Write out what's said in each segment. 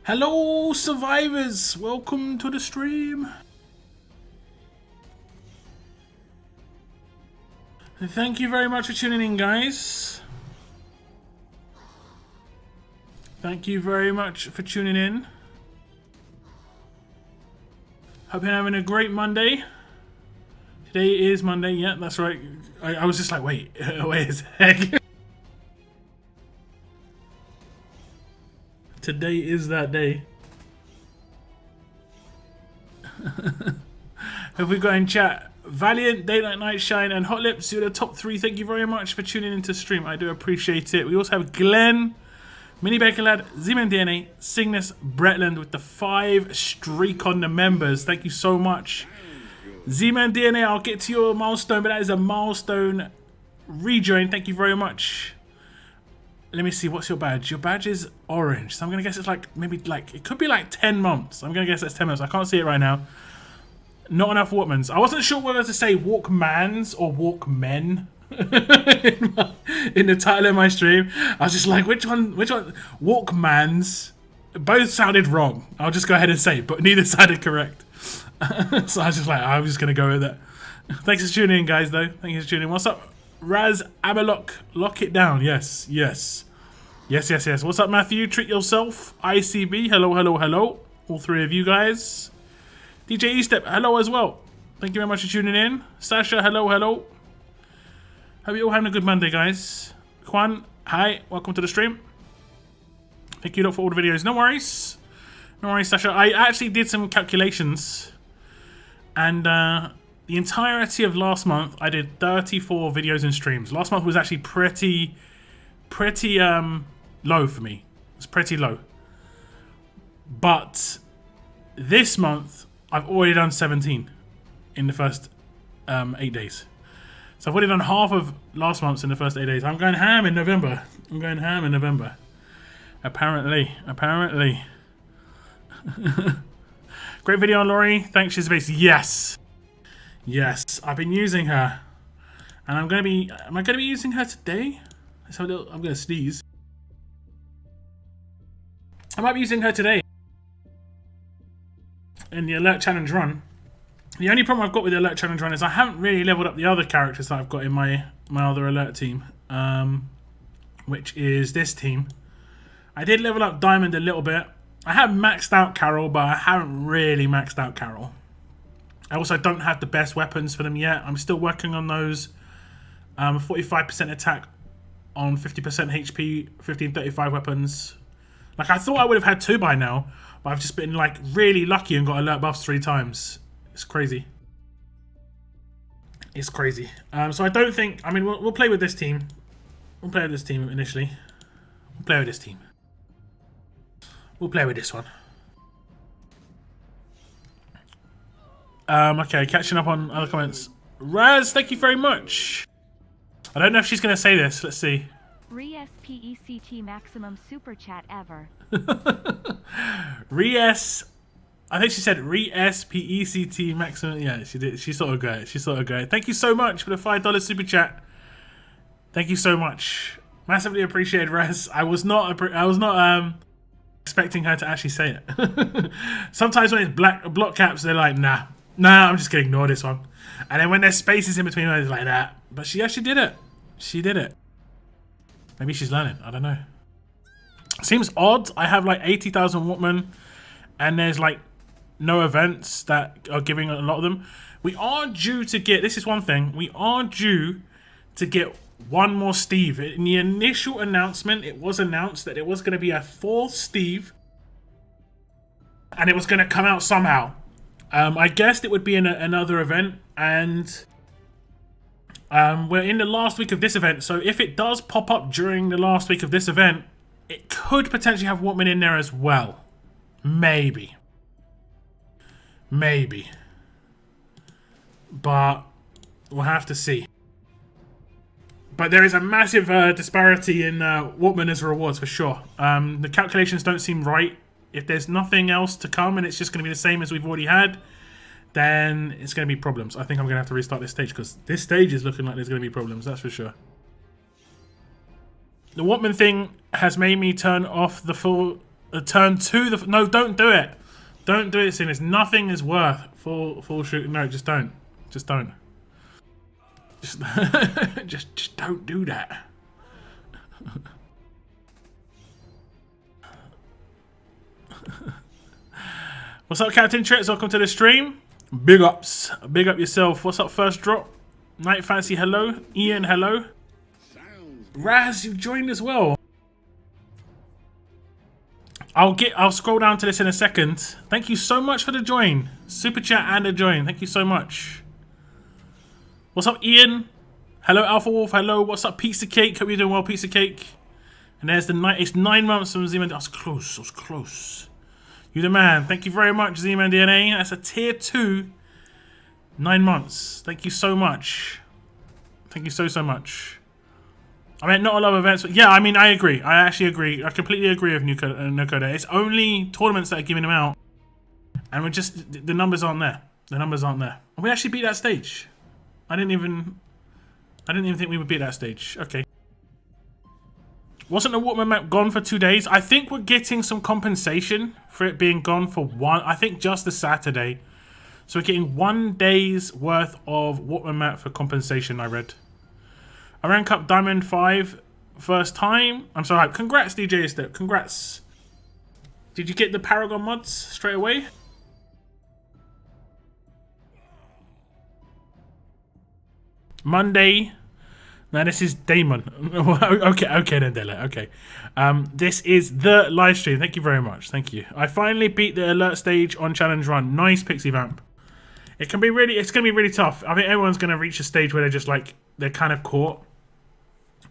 Hello survivors, welcome to the stream. Thank you very much for tuning in, guys. Thank you very much for tuning in. Hope you're having a great Monday. Today is Monday, yeah, that's right. I was just like, wait a sec. Today is that day. Have we got in chat? Valiant, Daylight Night Shine, and Hot Lips, you're the top 3. Thank you very much for tuning into stream. I do appreciate it. We also have Glenn, Mini Baker Lad, Z-Man DNA, Cygnus, Bretland with the 5 streak on the members. Thank you so much. Z-Man DNA, I'll get to your milestone, but that is a milestone rejoin. Thank you very much. Let me see, what's your badge? Your badge is orange, so I'm gonna guess it's like, maybe like, it could be like 10 months. I'm gonna guess it's 10 months. I can't see it right now. Not enough Walkmans. I wasn't sure whether to say Walkmans or Walkmen in the title of my stream. I was just like, which one? Walkmans. Both sounded wrong. I'll just go ahead and say it, but neither sounded correct. So I was just like, I'm just gonna go with it. Thanks for tuning in, guys, though. Thank you for tuning in. What's up? Raz Abalok, lock it down. Yes. What's up, Matthew? Treat yourself. ICB, hello. All 3 of you guys. DJ E-Step, hello as well. Thank you very much for tuning in. Sasha, hello. Hope you're all having a good Monday, guys. Juan, hi. Welcome to the stream. Thank you for all the videos. No worries, Sasha. I actually did some calculations, and the entirety of last month, I did 34 videos and streams. Last month was actually pretty low for me. It was pretty low. But this month, I've already done 17 in the first 8 days. So I've already done half of last month's in the first 8 days. I'm going ham in November. Apparently. Great video on Laurie. Thanks, Shizbase. Yes, I've been using her, and am I going to be using her today? Let's have a little, I'm going to sneeze. I might be using her today in the alert challenge run. The only problem I've got with the alert challenge run is I haven't really leveled up the other characters that I've got in my other alert team, which is this team. I did level up Diamond a little bit. I have maxed out Carol, but I haven't really maxed out Carol. I also don't have the best weapons for them yet. I'm still working on those. 45% attack on 50% HP, 1535 weapons. Like, I thought I would have had 2 by now, but I've just been like really lucky and got alert buffs 3 times. It's crazy. So I don't think, I mean, we'll play with this team. We'll play with this team initially. We'll play with this team. We'll play with this one. Okay, catching up on other comments. Raz, thank you very much. I don't know if she's going to say this. Let's see. Re-SPECT maximum super chat ever. Re-S. I think she said Re-SPECT maximum. Yeah, she did. She sort of got it. Thank you so much for the $5 super chat. Thank you so much. Massively appreciated, Raz. I was not expecting her to actually say it. Sometimes when it's block caps, they're like, nah, I'm just gonna ignore this one. And then when there's spaces in between, it's like that. But she actually did it. Maybe she's learning. I don't know. Seems odd. I have like 80,000 Walkmen, and there's like no events that are giving a lot of them. We are due to get. This is one thing. We are due to get one more Steve. In the initial announcement, it was announced that it was going to be a 4th Steve, and it was going to come out somehow. I guessed it would be in another event, and we're in the last week of this event, so if it does pop up during the last week of this event, it could potentially have Walkman in there as well. Maybe. But we'll have to see. But there is a massive disparity in Walkman as rewards for sure. The calculations don't seem right. If there's nothing else to come and it's just going to be the same as we've already had, then it's going to be problems. I think I'm going to have to restart this stage because this stage is looking like there's going to be problems, that's for sure. The Walkman thing has made me turn off the full turn to the... No, don't do it. Don't do it, Cygnus. Nothing is worth full shoot. No, just don't. Just don't. Just, just don't do that. What's up, Captain Tricks? Welcome to the stream. Big ups. Big up yourself. What's up, first drop? Night Fancy, hello. Ian, hello. Raz, you've joined as well. I'll scroll down to this in a second. Thank you so much for the join. Super chat and a join. Thank you so much. What's up, Ian? Hello, Alpha Wolf. Hello. What's up, Pizza Cake? Hope you're doing well, Pizza Cake. And there's the night. It's 9 months from Z-Man. I was close. I was close. You the man. Thank you very much, Z-Man DNA. That's a tier 2. 9 months. Thank you so much. Thank you so much. I mean, not a lot of events, but yeah, I mean, I agree. I actually agree. I completely agree with Nukoda. It's only tournaments that are giving them out. And we're just, the numbers aren't there. The numbers aren't there. And we actually beat that stage. I didn't even think we would beat that stage. Okay. Wasn't the Walkman map gone for 2 days? I think we're getting some compensation for it being gone for I think just the Saturday. So we're getting 1 day's worth of Walkman map for compensation, I read. I rank up Diamond 5 first time. I'm sorry. Congrats, DJ Step. Congrats. Did you get the Paragon mods straight away? Monday. Now this is Damon. okay then, Dela. Okay. This is the live stream. Thank you very much. Thank you. I finally beat the alert stage on challenge run. Nice, Pixie Vamp. It's gonna be really tough. I think everyone's gonna reach a stage where they're just like they're kind of caught.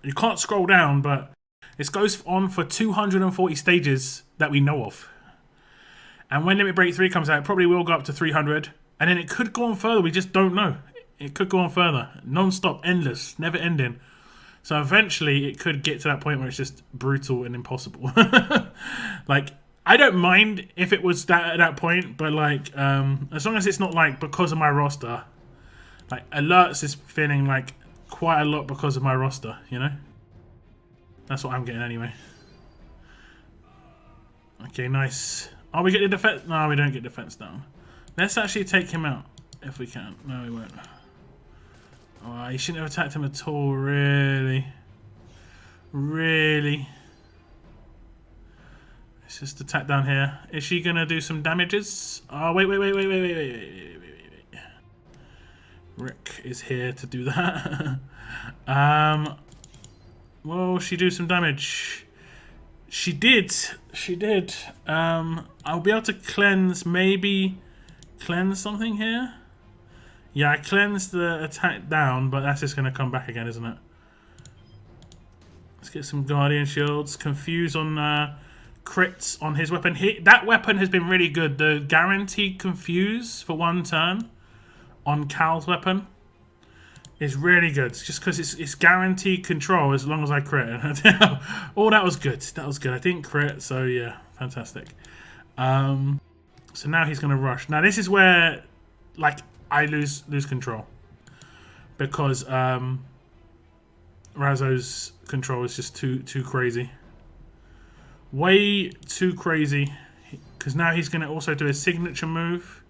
You can't scroll down, but this goes on for 240 stages that we know of. And when Limit Break 3 comes out, it probably will go up to 300. And then it could go on further. We just don't know. It could go on further. Non-stop, endless, never ending. So eventually it could get to that point where it's just brutal and impossible. Like, I don't mind if it was that at that point, but like, as long as it's not like because of my roster. Like, alerts is feeling like quite a lot because of my roster, you know? That's what I'm getting anyway. Okay, nice. Oh, we get the defense. No, we don't get defense down. Let's actually take him out if we can. No, we won't. Oh, he shouldn't have attacked him at all, really. Really. Let's just attack down here. Is she gonna do some damages? Oh, wait. Rick is here to do that. Will she do some damage? She did. I'll be able to cleanse, maybe cleanse something here. Yeah, I cleansed the attack down, but that's just going to come back again, isn't it? Let's get some Guardian Shields. Confuse on crits on his weapon. That weapon has been really good. The guaranteed Confuse for 1 turn on Cal's weapon is really good. Just because it's guaranteed control as long as I crit. Oh, that was good. That was good. I didn't crit, so yeah, fantastic. So now he's going to rush. Now this is where, like, I lose control because Razzo's control is just too crazy, way too crazy. Because now he's going to also do a signature move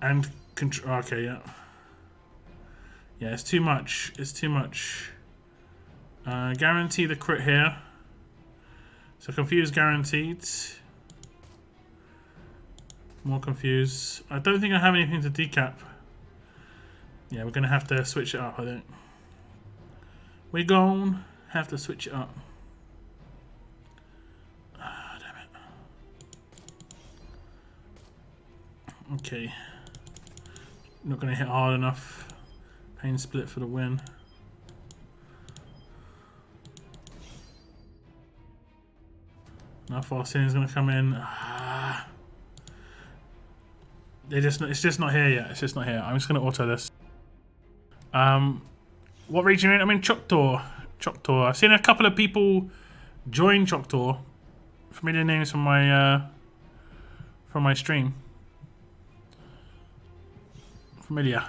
and control. Okay, yeah. It's too much. It's too much. Guarantee the crit here. So confuse guaranteed. More confuse. I don't think I have anything to decap. Yeah, we're gonna have to switch it up, I think. We're gonna have to switch it up. Ah, damn it. Okay. Not gonna hit hard enough. Pain split for the win. Now Farsin's gonna come in. Ah. It's just not here yet. It's just not here. I'm just gonna auto this. What region are you in? I'm in Choctaw. I've seen a couple of people join Choctaw. Familiar names from my stream. Familiar.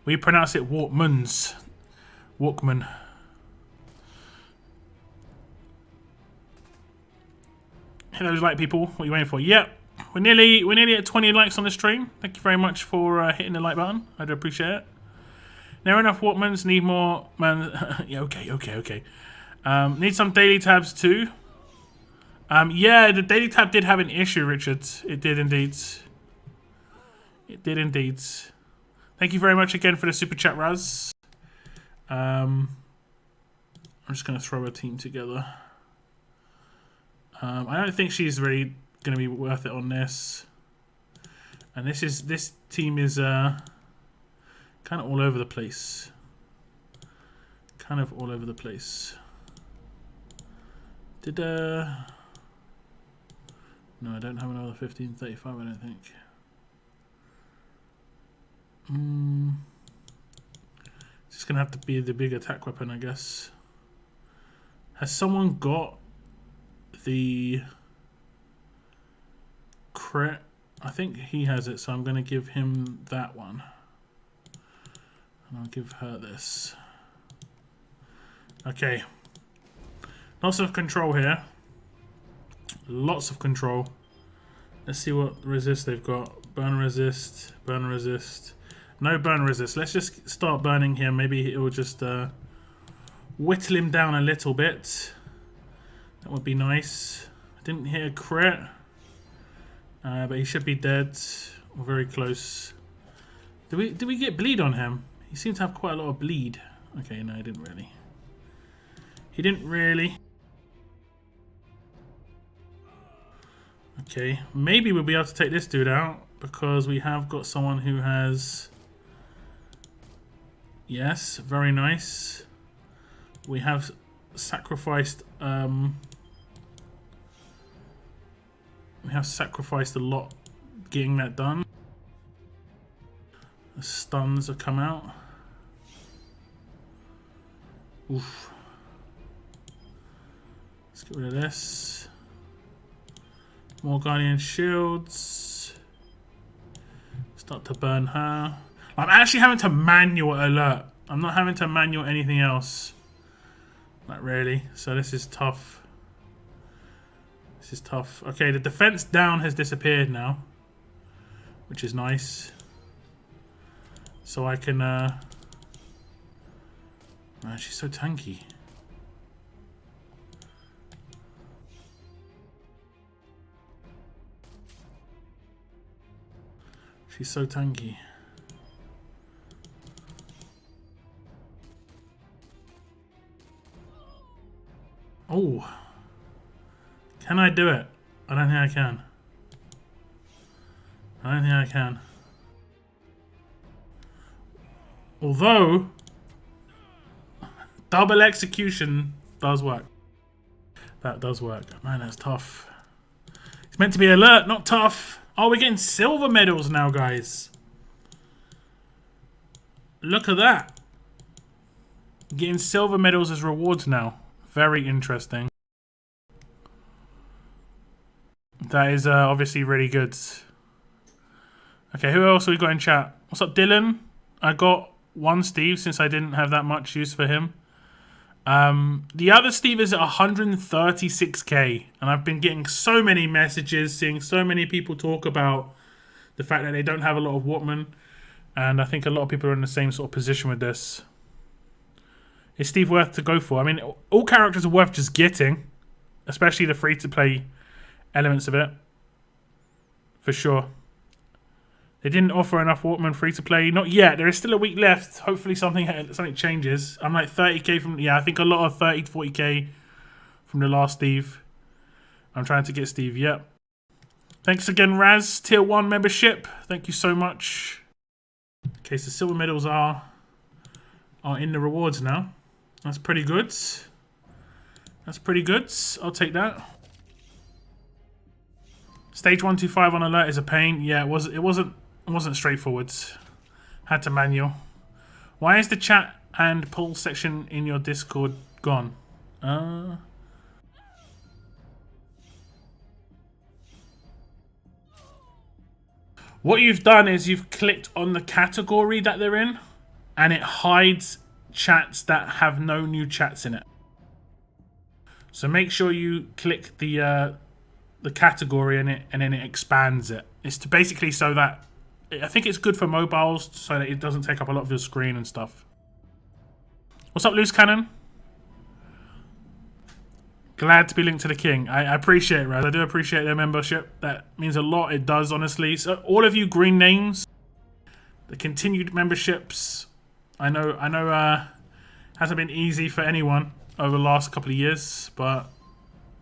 We pronounce it Walkmans. Walkman. Hit those like people. What are you waiting for? Yep. We're nearly at 20 likes on the stream. Thank you very much for hitting the like button. I do appreciate it. Never enough Walkmans. Need more, man. Yeah, okay. Need some daily tabs too. Yeah, the daily tab did have an issue, Richard. It did indeed. It did indeed. Thank you very much again for the super chat, Raz. I'm just gonna throw a team together. I don't think she's really gonna be worth it on this. And this team is kind of all over the place. Kind of all over the place. Did no, I don't have another 1535. I don't think. It's just gonna have to be the big attack weapon, I guess. Has someone got the crit? I think he has it, so I'm gonna give him that one. And I'll give her this. Okay. Lots of control here. Lots of control. Let's see what resist they've got. Burn resist, burn resist. No burn resist. Let's just start burning him. Maybe it will just whittle him down a little bit. That would be nice. I didn't hit a crit. But he should be dead. Or very close. Did we get bleed on him? He seemed to have quite a lot of bleed. Okay, no, he didn't really. He didn't really. Okay, maybe we'll be able to take this dude out because we have got someone who has... Yes, very nice. We have sacrificed... we have sacrificed a lot getting that done. The stuns have come out. Oof. Let's get rid of this. More Guardian Shields. Start to burn her. I'm actually having to manual alert. I'm not having to manual anything else. Not really. So this is tough. This is tough. Okay, the defense down has disappeared now. Which is nice. So I can... Man, she's so tanky. She's so tanky. Oh. Can I do it? I don't think I can. I don't think I can. Although, double execution does work. That does work. Man, that's tough. It's meant to be alert, not tough. Oh, we're getting silver medals now, guys. Look at that. Getting silver medals as rewards now. Very interesting. That is obviously really good. Okay, who else have we got in chat? What's up, Dylan? I got one Steve since I didn't have that much use for him. The other Steve is at 136k, and I've been getting so many messages, seeing so many people talk about the fact that they don't have a lot of Walkmen, and I think a lot of people are in the same sort of position with this. Is Steve worth to go for? I mean, all characters are worth just getting, especially the free-to-play elements of it, for sure. They didn't offer enough Walkman free-to-play. Not yet. There is still a week left. Hopefully something changes. I'm like 30k from... Yeah, I think a lot of 30 to 40k from the last Steve. I'm trying to get Steve. Yep. Thanks again, Raz. Tier 1 membership. Thank you so much. Okay, so silver medals are in the rewards now. That's pretty good. That's pretty good. I'll take that. Stage 125 on alert is a pain. Yeah, it wasn't straightforward. Had to manual. Why is the chat and poll section in your Discord gone? What you've done is you've clicked on the category that they're in, and it hides chats that have no new chats in it. So make sure you click the the category in it, and then it expands it. It's to basically so that I think it's good for mobiles, so that it doesn't take up a lot of your screen and stuff. What's up, Loose Cannon? Glad to be linked to the king. I appreciate it, Raz. I do appreciate their membership. That means a lot. It does, honestly. So all of you green names, the continued memberships. I know hasn't been easy for anyone over the last couple of years, but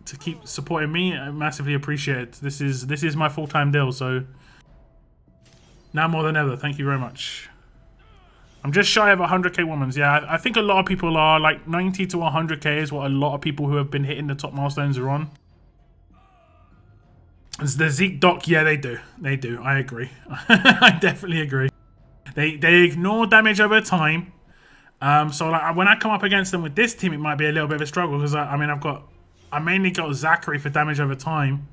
to keep supporting me, I massively appreciate it. This is my full-time deal, so now more than ever, thank you very much. I'm just shy of 100k women's. Yeah, I think a lot of people are, like 90 to 100k is what a lot of people who have been hitting the top milestones are on. It's the Zeke doc, yeah, they do. They do, I agree. I definitely agree. They ignore damage over time. So like when I come up against them with this team, it might be a little bit of a struggle because I mean I mainly got Zachary for damage over time,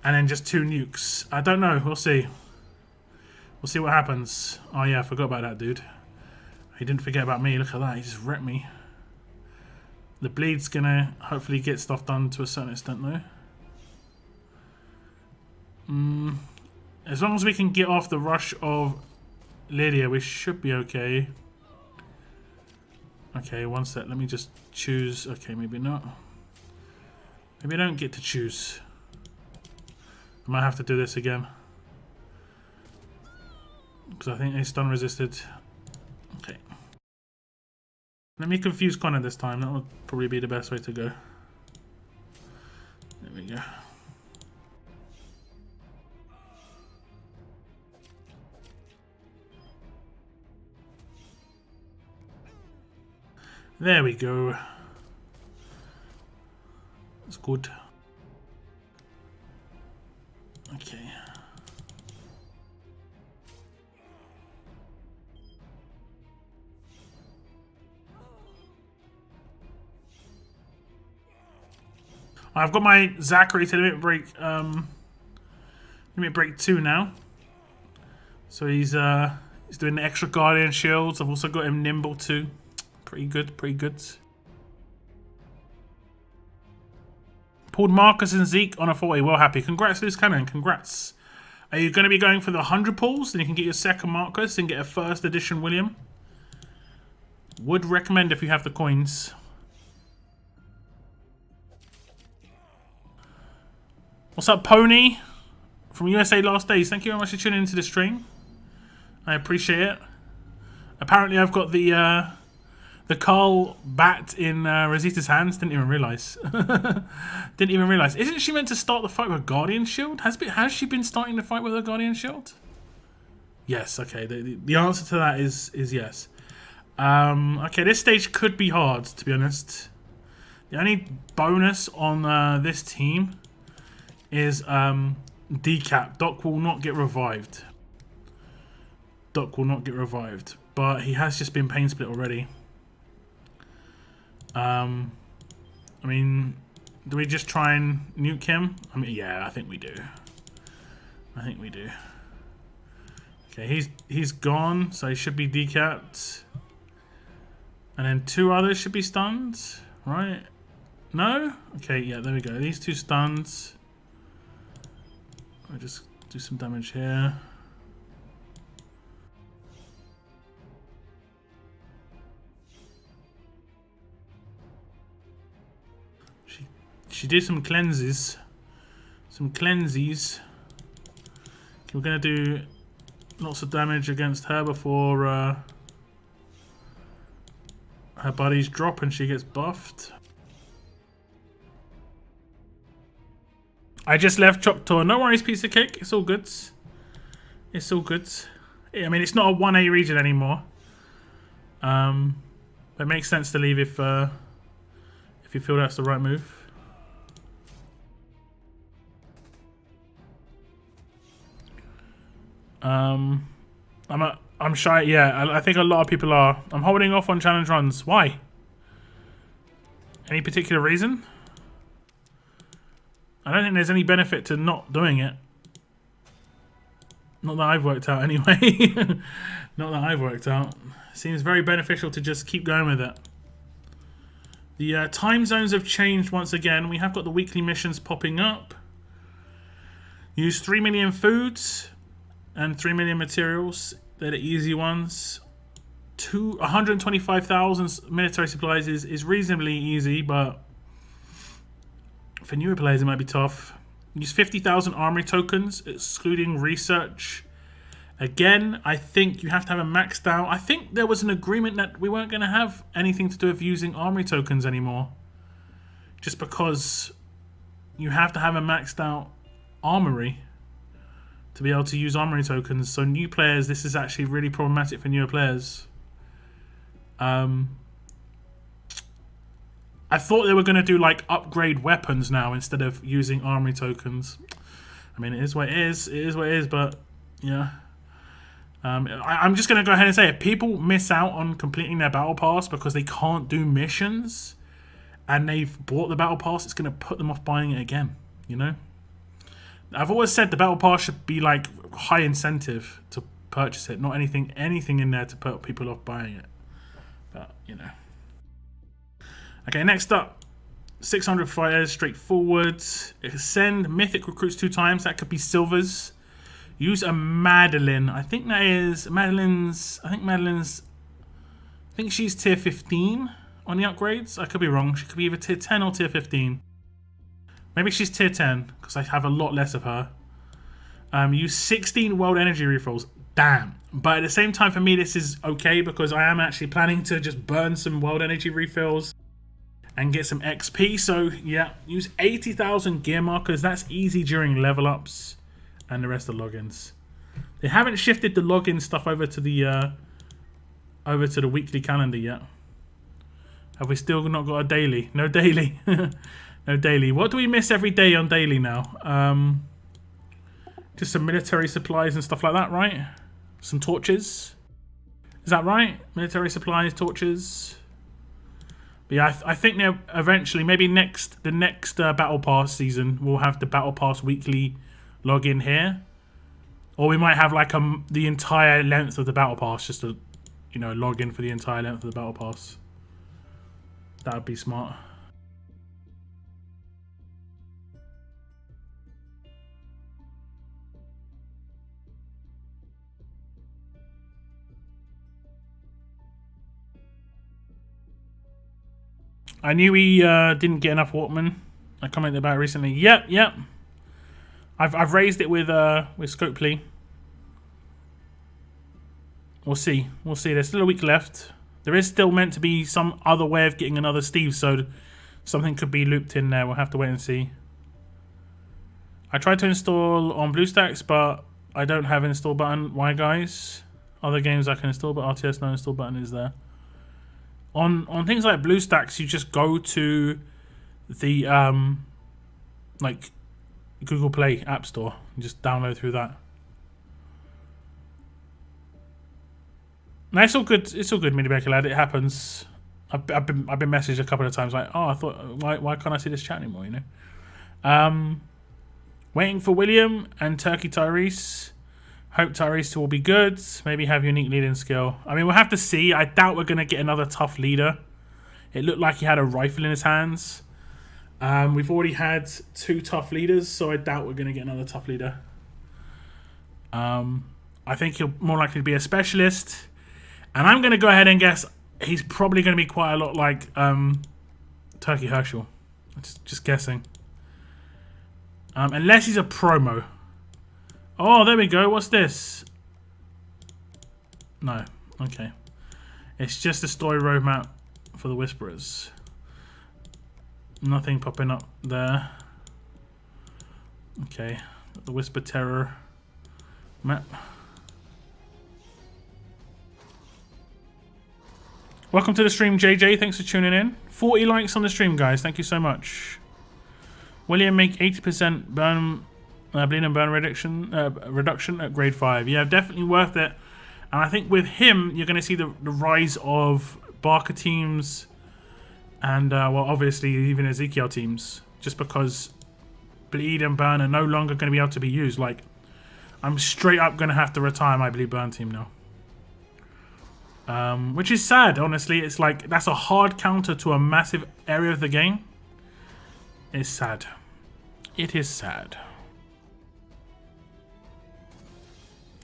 and then just 2 nukes. I don't know. We'll see. We'll see what happens. Oh yeah, I forgot about that dude. He didn't forget about me. Look at that. He just wrecked me. The bleed's gonna hopefully get stuff done to a certain extent though. As long as we can get off the rush of Lydia, we should be okay. Okay, one sec. Let me just choose. Okay, maybe not. Maybe I don't get to choose. I might have to do this again. Because I think they stun resisted. Okay. Let me confuse Connor this time. That would probably be the best way to go. There we go. There we go. That's good. Okay. I've got my Zachary to limit break 2 now. So he's doing the extra Guardian shields. I've also got him nimble too. Pretty good, pretty good. Pulled Marcus and Zeke on a 40. Well happy. Congrats, Loose Cannon. Congrats. Are you going to be going for the 100 pulls? Then you can get your second Marcus and get a first edition William. Would recommend if you have the coins. What's up, Pony? From USA Last Days. Thank you very much for tuning into the stream. I appreciate it. Apparently I've got the Carl bat in Rosita's hands. Didn't even realise. Didn't even realise. Isn't she meant to start the fight with a Guardian Shield? Has she been starting the fight with a Guardian Shield? Yes, okay. The answer to that is yes. Okay, this stage could be hard, to be honest. The only bonus on this team is decap. Doc will not get revived. Doc will not get revived. But he has just been pain split already. I mean, do we just try and nuke him? I mean, yeah, I think we do. I think we do. Okay, he's gone, so he should be decapped. And then 2 others should be stunned, right? No? Okay, yeah, there we go. These 2 stuns. I'll just do some damage here. She did some cleanses. Some cleanses. Okay, we're going to do lots of damage against her before her buddies drop and she gets buffed. I just left Choctaw. No worries, piece of cake. It's all good. It's all good. I mean, it's not a 1A region anymore. It makes sense to leave if you feel that's the right move. I'm shy. Yeah, I think a lot of people are. I'm holding off on challenge runs. Why? Any particular reason? I don't think there's any benefit to not doing it. Not that I've worked out anyway. Not that I've worked out. Seems very beneficial to just keep going with it. The time zones have changed once again. We have got the weekly missions popping up. Use 3 million foods and 3 million materials. They're the easy ones. 125,000 military supplies is reasonably easy, but for newer players it might be tough. Use 50,000 armory tokens, excluding research. Again, I think you have to have a maxed out. I think there was an agreement that we weren't going to have anything to do with using armory tokens anymore. Just because you have to have a maxed out armory to be able to use armory tokens. So new players, this is actually really problematic for newer players. I thought they were going to do like upgrade weapons now instead of using armory tokens. I mean, it is what it is. It is what it is, but yeah. I'm just going to go ahead and say it. People miss out on completing their battle pass because they can't do missions and they've bought the battle pass. It's going to put them off buying it again, you know? I've always said the battle pass should be like high incentive to purchase it, not anything in there to put people off buying it. But, you know. Okay, next up. 600 fighters, straightforward. Send mythic recruits 2 times. That could be silvers. Use a Madeline. I think that is Madeline's. I think she's tier 15 on the upgrades. I could be wrong. She could be either tier 10 or tier 15. Maybe she's tier 10 because I have a lot less of her. Use 16 world energy refills. Damn. But at the same time, for me, this is okay because I am actually planning to just burn some world energy refills and get some XP. So yeah, use 80,000 gear markers. That's easy during level ups. And the rest of the logins. They haven't shifted the login stuff over to the weekly calendar yet. Have we still not got a daily? No daily. No daily. What do we miss every day on daily now? Just some military supplies and stuff like that, right? Some torches. Is that right? Military supplies, torches. But yeah, I think they're eventually, maybe the next Battle Pass season, we'll have the Battle Pass weekly log in here, or we might have like the entire length of the battle pass, just to, you know, log in for the entire length of the battle pass. That would be smart. I knew we didn't get enough Walkmen. I commented about it recently. Yep. I've raised it with Scopely. We'll see. There's still a week left. There is still meant to be some other way of getting another Steve, so something could be looped in there. We'll have to wait and see. I tried to install on BlueStacks, but I don't have an install button. Why, guys? Other games I can install, but RTS no install button is there. On things like BlueStacks, you just go to the like Google Play App Store and just download through that. No, it's all good. It's all good, Mini Baker Lad. It happens. I've been messaged a couple of times like, oh, I thought, why can't I see this chat anymore? You know. Waiting for William and Turkey Tyrese. Hope Tyrese will be good. Maybe have unique leading skill. I mean, we'll have to see. I doubt we're gonna get another tough leader. It looked like he had a rifle in his hands. We've already had 2 tough leaders, so I doubt we're going to get another tough leader. I think he'll more likely to be a specialist. And I'm going to go ahead and guess he's probably going to be quite a lot like Turkey Herschel. Just guessing. Unless he's a promo. Oh, there we go. What's this? No. Okay. It's just a story roadmap for the Whisperers. Nothing popping up there. Okay, the Whisper Terror map. Welcome to the stream, JJ. Thanks for tuning in. 40 likes on the stream, guys. Thank you so much. William, make 80% burn, bleed and burn reduction at grade 5. Yeah, definitely worth it. And I think with him, you're going to see the rise of Barker teams. And, well, obviously, even Ezekiel teams. Just because Bleed and Burn are no longer going to be able to be used. Like, I'm straight up going to have to retire my Bleed Burn team now. Which is sad, honestly. It's like, that's a hard counter to a massive area of the game. It's sad. It is sad.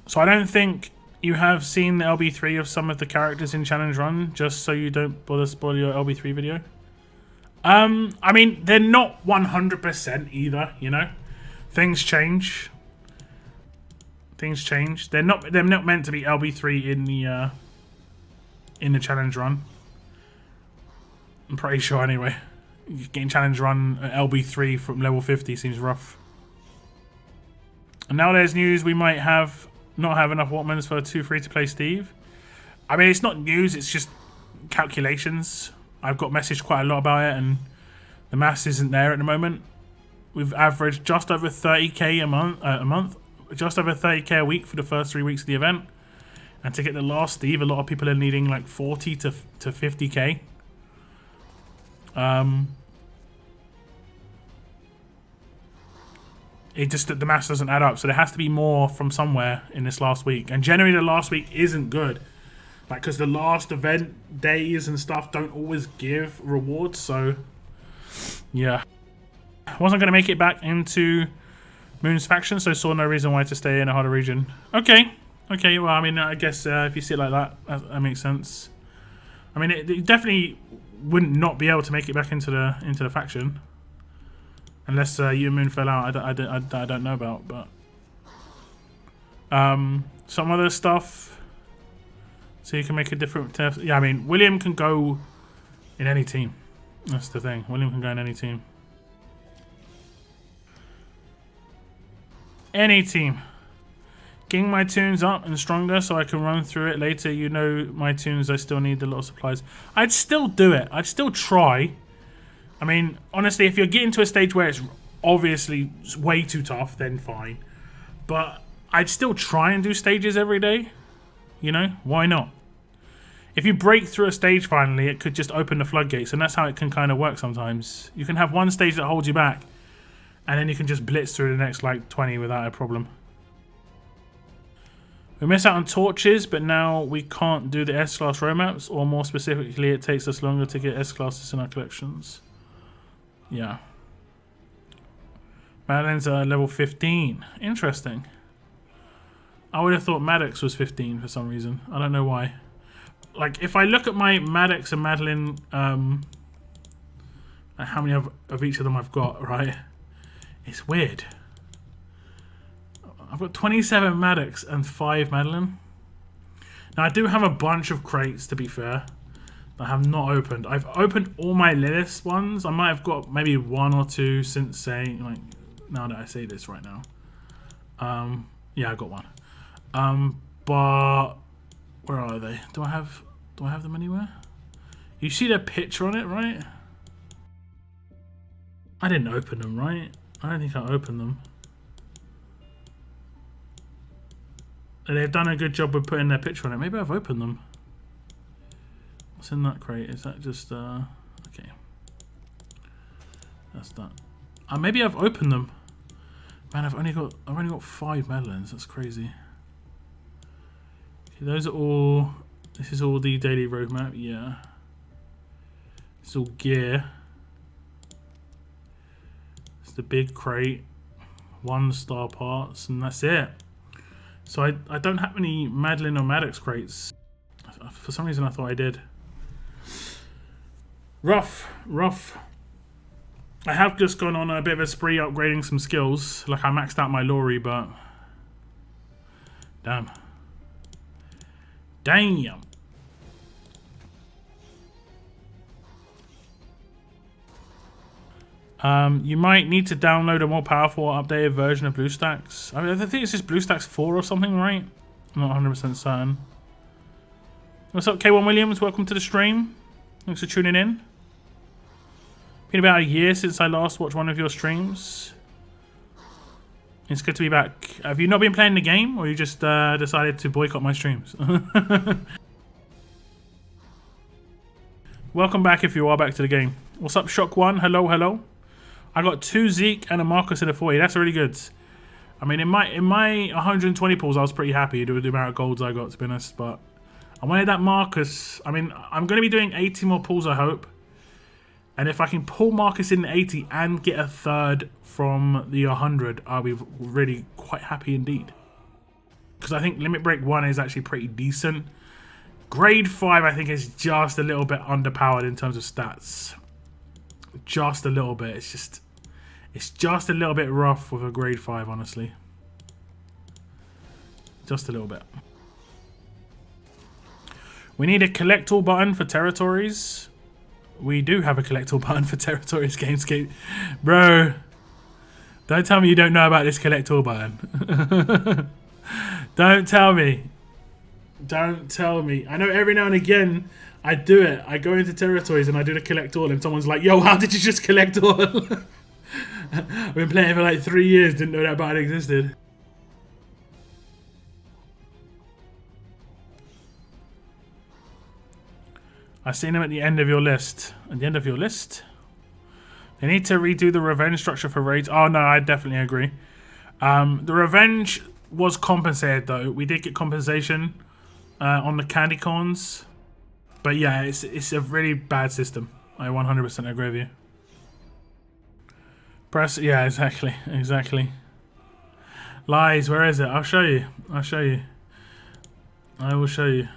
So I don't think you have seen the LB3 of some of the characters in Challenge Run, just so you don't bother spoil your LB3 video. I mean, they're not 100% either, you know? Things change. Things change. They're not meant to be LB3 in the Challenge Run. I'm pretty sure anyway. Getting Challenge Run at LB3 from level 50 seems rough. And now there's news we might not have enough Walkmans for 2 free-to-play Steve. I mean, it's not news, it's just calculations. I've got messaged quite a lot about it, and the maths isn't there at the moment. We've averaged just over 30k a month, just over 30k a week for the first 3 weeks of the event. And to get the last Steve, a lot of people are needing like 40 to 50k. It just, the maths doesn't add up, so there has to be more from somewhere in this last week. And generally the last week isn't good, like, because the last event days and stuff don't always give rewards. So yeah, I wasn't going to make it back into Moon's faction, so saw no reason why to stay in a harder region. Okay, well, I mean, I guess if you see it like that makes sense. I mean, it definitely wouldn't not be able to make it back into the faction. Unless you and Moon fell out, I don't know about, but some other stuff. So you can make a different test. Yeah, I mean, William can go in any team. That's the thing. William can go in any team. Any team. Getting my tunes up and stronger so I can run through it later. You know my tunes, I still need a lot of supplies. I'd still do it. I'd still try. I mean, honestly, if you're getting to a stage where it's obviously way too tough, then fine. But I'd still try and do stages every day. You know, why not? If you break through a stage finally, it could just open the floodgates, and that's how it can kind of work sometimes. You can have one stage that holds you back, and then you can just blitz through the next, like, 20 without a problem. We miss out on torches, but now we can't do the S-Class roadmaps, or more specifically, it takes us longer to get S-Classes in our collections. Yeah. Madeline's level 15. Interesting. I would have thought Maddox was 15 for some reason. I don't know why. Like, if I look at my Maddox and Madeline, like how many of each of them I've got, right? It's weird. I've got 27 Maddox and 5 Madeline. Now, I do have a bunch of crates, to be fair, I have not opened. I've opened all my Lilith ones. I might have got maybe 1 or 2 since saying, like, now that I say this right now. Yeah, I got 1. But where are they? Do I have them anywhere? You see their picture on it, right? I didn't open them, right? I don't think I opened them. And they've done a good job with putting their picture on it. Maybe I've opened them. What's in that crate? Is that just okay? That's that. Maybe I've opened them. Man, I've only got 5 Madeleines. That's crazy. Okay, those are all. This is all the daily roadmap. Yeah. It's all gear. It's the big crate. 1 star parts, and that's it. So I don't have any Madeline or Maddox crates. For some reason I thought I did. Rough. I have just gone on a bit of a spree upgrading some skills. Like, I maxed out my Lori, but damn. You might need to download a more powerful updated version of BlueStacks. I mean, I think it's just BlueStacks 4 or something, right? I'm not 100% certain. What's up, K1 Williams? Welcome to the stream. Thanks for tuning in. Been about a year since I last watched one of your streams. It's good to be back. Have you not been playing the game, or you just decided to boycott my streams? Welcome back if you are back to the game. What's up, Shock1? Hello. I got 2 Zeke and a Marcus in a 40. That's really good. I mean, in my 120 pulls, I was pretty happy with the amount of golds I got, to be honest. But I wanted that Marcus. I mean, I'm going to be doing 80 more pulls, I hope. And if I can pull Marcus in the 80 and get a third from the 100, I'll be really quite happy indeed. because I think Limit Break 1 is actually pretty decent. Grade 5 I think is just a little bit underpowered in terms of stats. Just a little bit. It's just a little bit rough with a grade 5, honestly. Just a little bit. We need a collect all button for territories. We do have a collect all button for territories, Gamescape. Bro, don't tell me you don't know about this collect all button. Don't tell me. Don't tell me. I know every now and again I do it. I go into territories and I do the collect all and someone's like, yo, how did you just collect all? I've been playing for like 3 years, didn't know that button existed. I've seen them at the end of your list. At the end of your list? They need to redo the revenge structure for raids. Oh no, I definitely agree. The revenge was compensated though. We did get compensation on the candy corns. But yeah, it's a really bad system. I 100% agree with you. Press, yeah, exactly, exactly. Lies, where is it? I'll show you. I'll show you. I will show you.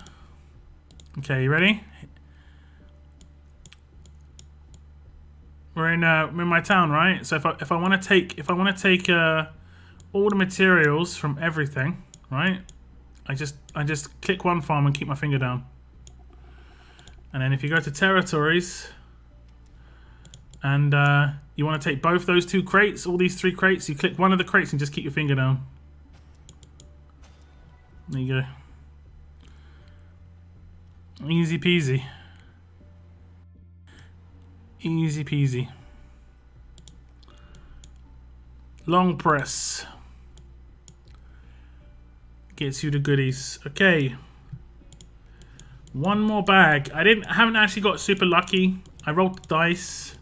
Okay, you ready? We're in my town, right? So if I want to take all the materials from everything, right? I just click one farm and keep my finger down. And then if you go to territories and you want to take both those 2 crates, all these 3 crates, you click one of the crates and just keep your finger down. There you go. Easy peasy. Easy peasy. Long press. Gets you the goodies. Okay. One more bag. I haven't actually got super lucky. I rolled the dice.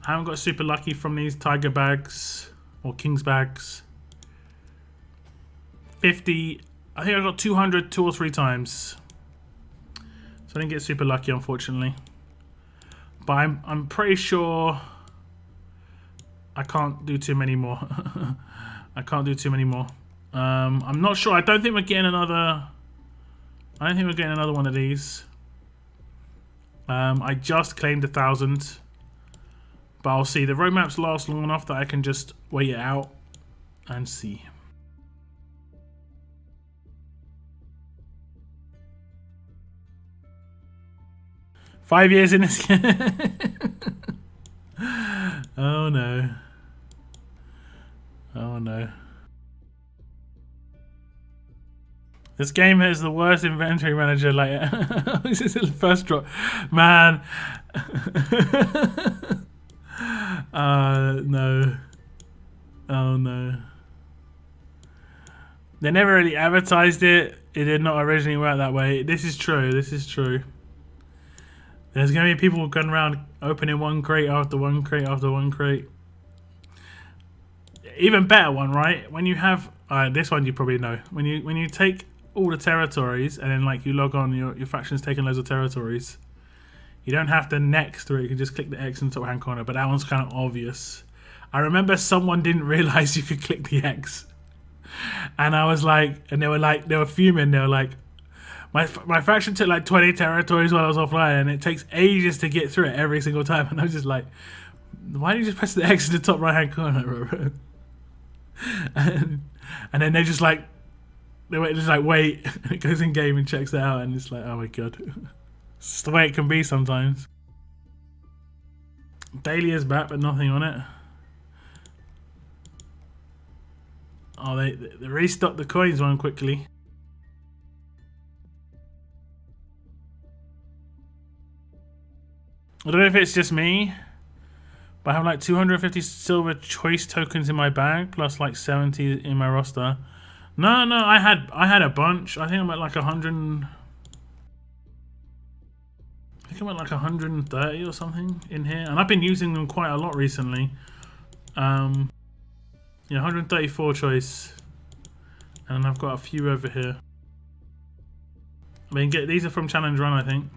I haven't got super lucky from these tiger bags or king's bags. 50. I think I got 200 2 or 3 times. So I didn't get super lucky, unfortunately. But I'm pretty sure I can't do too many more. I can't do too many more. I'm not sure. I don't think we're getting another. I don't think we're getting another one of these. I just claimed 1,000, but I'll see. The roadmaps last long enough that I can just wait it out and see. Five years in this game. Oh no. Oh no. This game has the worst inventory manager. Like, this is the first drop, man. No. Oh no. They never really advertised it. It did not originally work that way. This is true. This is true. There's going to be people going around opening one crate after one crate after one crate. Even better one, right? When you have this one, you probably know. When you take all the territories and then like you log on, your faction's taking loads of territories. You don't have to next through it. You can just click the X in the top hand corner. But that one's kind of obvious. I remember someone didn't realize you could click the X, and I was like, and they were fuming. They were like, My faction took like 20 territories while I was offline, and it takes ages to get through it every single time. And I was just like, why don't you just press the X in the top right hand corner, bro? And then they just like, wait. It goes in game and checks it out, and it's like, oh my god, it's just the way it can be sometimes. Daily is back, but nothing on it. Oh, they restocked the coins one quickly. I don't know if it's just me, but I have like 250 silver choice tokens in my bag, plus like 70 in my roster. No, I had a bunch. I think I'm at like 100. I think I'm at like 130 or something in here, and I've been using them quite a lot recently. Yeah, 134 choice, and I've got a few over here. I mean, these are from Challenge Run, I think.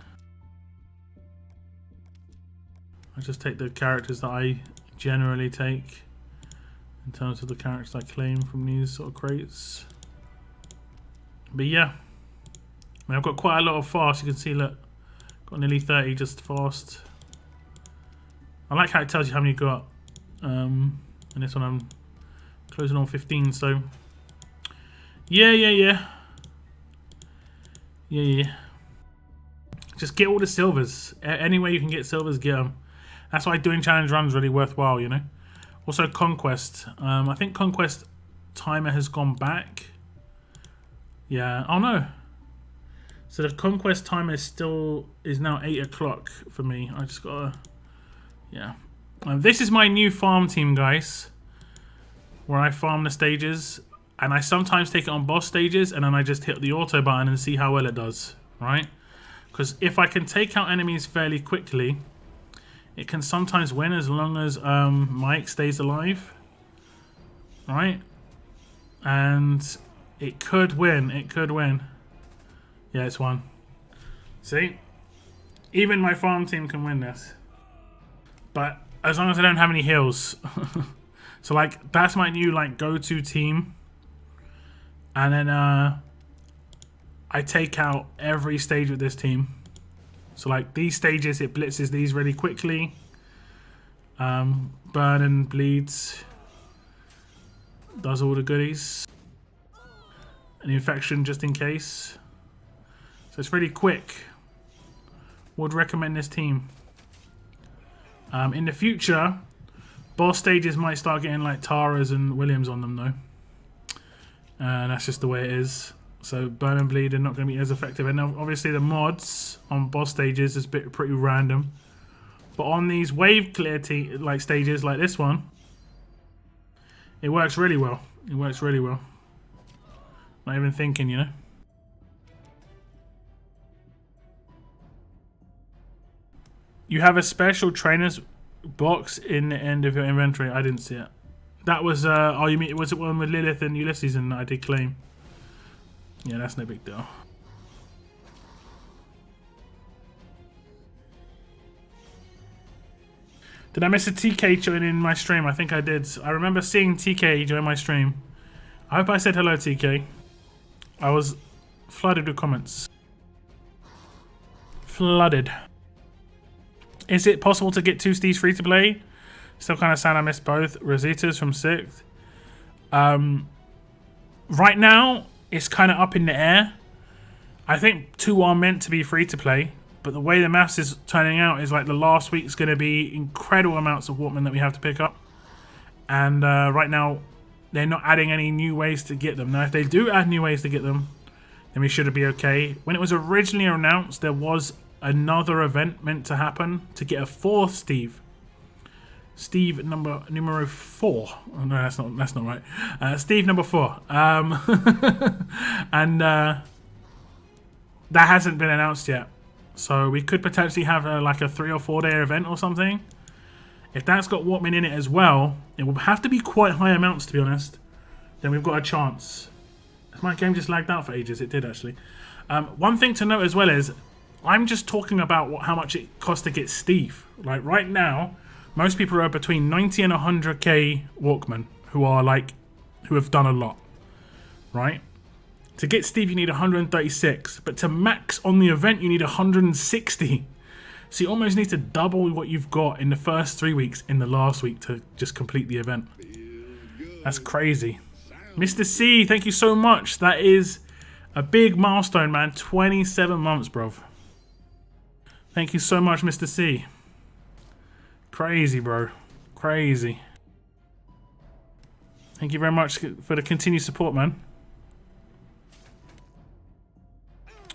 I just take the characters that I generally take in terms of the characters I claim from these sort of crates. But yeah, I mean, I've got quite a lot of fast. You can see, look, got nearly 30 just fast. I like how it tells you how many you got. And this one I'm closing on 15. So yeah. Just get all the silvers. Any way you can get silvers, get them. That's why doing challenge runs really worthwhile, you know. Also Conquest. I think Conquest timer has gone back. Yeah. Oh no. So the Conquest timer is now 8 o'clock for me. I just gotta. Yeah. This is my new farm team, guys. Where I farm the stages, and I sometimes take it on boss stages, and then I just hit the auto button and see how well it does. Right? Because if I can take out enemies fairly quickly, it can sometimes win as long as Mike stays alive. Right? And it could win. It could win. Yeah, it's won. See? Even my farm team can win this. But as long as I don't have any heals. So, like, that's my new, like, go-to team. And then, I take out every stage with this team. So like these stages, it blitzes these really quickly. Burn and bleeds. Does all the goodies. An infection just in case. So it's really quick. Would recommend this team. In the future, boss stages might start getting like Taras and Williams on them though. And that's just the way it is. So burn and bleed are not going to be as effective. And obviously the mods on boss stages is pretty random. But on these wave clear like stages like this one, it works really well. It works really well. Not even thinking, you know. You have a special trainer's box in the end of your inventory. I didn't see it. That was oh, you mean was it one with Lilith and Ulysses and I did claim. Yeah, that's no big deal. Did I miss a TK joining my stream? I think I did. I remember seeing TK join my stream. I hope I said hello, TK. I was flooded with comments. Flooded. Is it possible to get 2 Steves free to play? Still kind of sad I missed both. Rosita's from 6th. Right now, it's kind of up in the air. I think 2 are meant to be free to play, but the way the maths is turning out is like the last week's going to be incredible amounts of Walkmen that we have to pick up. And right now, they're not adding any new ways to get them. Now, if they do add new ways to get them, then we should be okay. When it was originally announced, there was another event meant to happen to get a 4th Steve. Steve numero 4. Oh, no, that's not right. Steve number 4. And that hasn't been announced yet. So we could potentially have like a 3 or 4 day event or something. If that's got Walkmen in it as well, it will have to be quite high amounts to be honest. Then we've got a chance. My game just lagged out for ages. It did actually. One thing to note as well is I'm just talking about how much it costs to get Steve. Like right now, most people are between 90 and 100k Walkmen who have done a lot, right? To get Steve, you need 136, but to max on the event, you need 160. So you almost need to double what you've got in the first 3 weeks in the last week to just complete the event. That's crazy. Mr. C, thank you so much. That is a big milestone, man. 27 months, bro. Thank you so much, Mr. C. Crazy, bro. Crazy. Thank you very much for the continued support, man.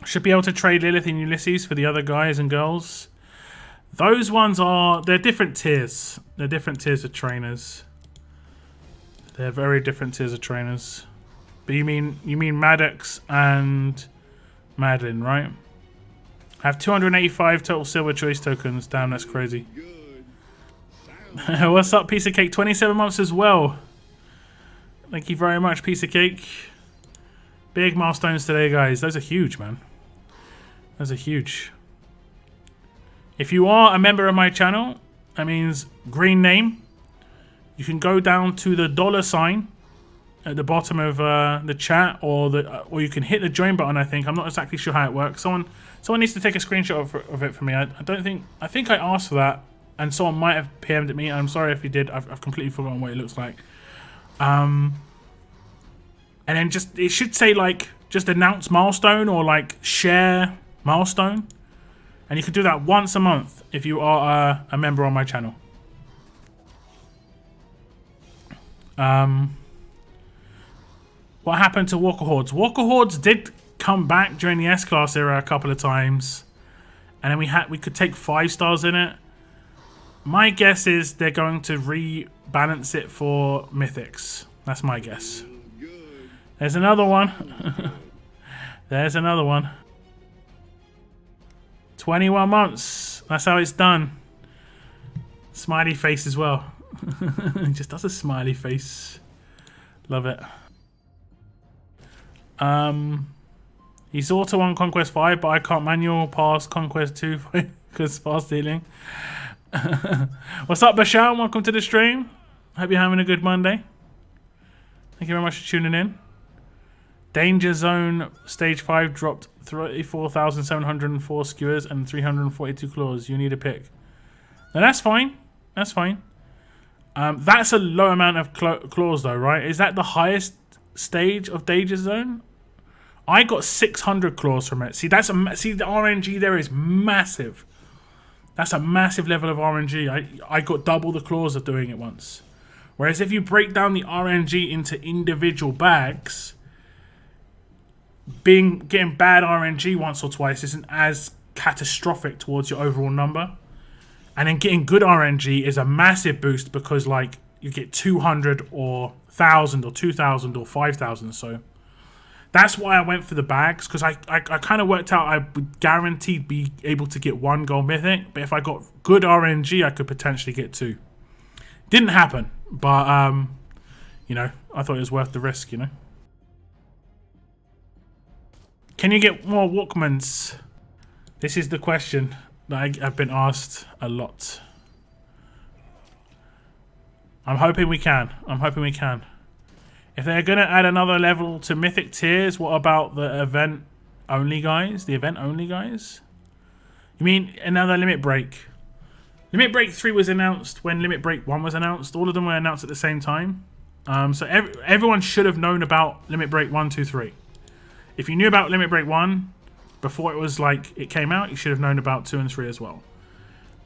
Should be able to trade Lilith and Ulysses for the other guys and girls. Those ones they're different tiers. They're different tiers of trainers. They're very different tiers of trainers. But you mean Maddox and Madeline, right? I have 285 total silver choice tokens. Damn, that's crazy. What's up, piece of cake? 27 months as well. Thank you very much, piece of cake. Big milestones today, guys. Those are huge, man. Those are huge. If you are a member of my channel, that means green name. You can go down to the $sign at the bottom of the chat, or you can hit the join button. I think I'm not exactly sure how it works. Someone needs to take a screenshot of it for me. I think I asked for that, and someone might have PM'd at me. I'm sorry if you did. I've completely forgotten what it looks like. And then it should say like just announce milestone or like share milestone, and you can do that once a month if you are a member on my channel. What happened to Walker Hordes? Walker Hordes did come back during the S-Class era a couple of times, and then we could take 5 stars in it. My guess is they're going to rebalance it for Mythics. That's my guess. There's another one. There's another one. 21 months. That's how it's done. Smiley face as well. He just does a smiley face. Love it. He's auto on Conquest 5, but I can't manual pass Conquest 2 because fast healing. What's up, Bashar? Welcome to the stream. Hope you're having a good Monday. Thank you very much for tuning in. Danger Zone Stage 5 dropped 34,704 skewers and 342 claws. You need a pick. Now that's fine. That's fine. That's a low amount of claws though, right? Is that the highest stage of Danger Zone? I got 600 claws from it. See, the RNG there is massive. That's a massive level of RNG. I got double the claws of doing it once. Whereas if you break down the RNG into individual bags, getting bad RNG once or twice isn't as catastrophic towards your overall number. And then getting good RNG is a massive boost because like you get 200 or 1,000 or 2,000 or 5,000. So that's why I went for the bags, because I kind of worked out I would guaranteed be able to get 1 gold mythic, but if I got good RNG I could potentially get 2. Didn't happen, but you know, I thought it was worth the risk, you know. Can you get more Walkmans? This is the question that I've been asked a lot. I'm hoping we can. I'm hoping we can. If they're going to add another level to Mythic tiers, what about the event only guys? The event only guys? You mean another Limit Break? Limit Break 3 was announced when Limit Break 1 was announced. All of them were announced at the same time. So everyone should have known about Limit Break 1, 2, 3. If you knew about Limit Break 1 before it came out, you should have known about 2 and 3 as well.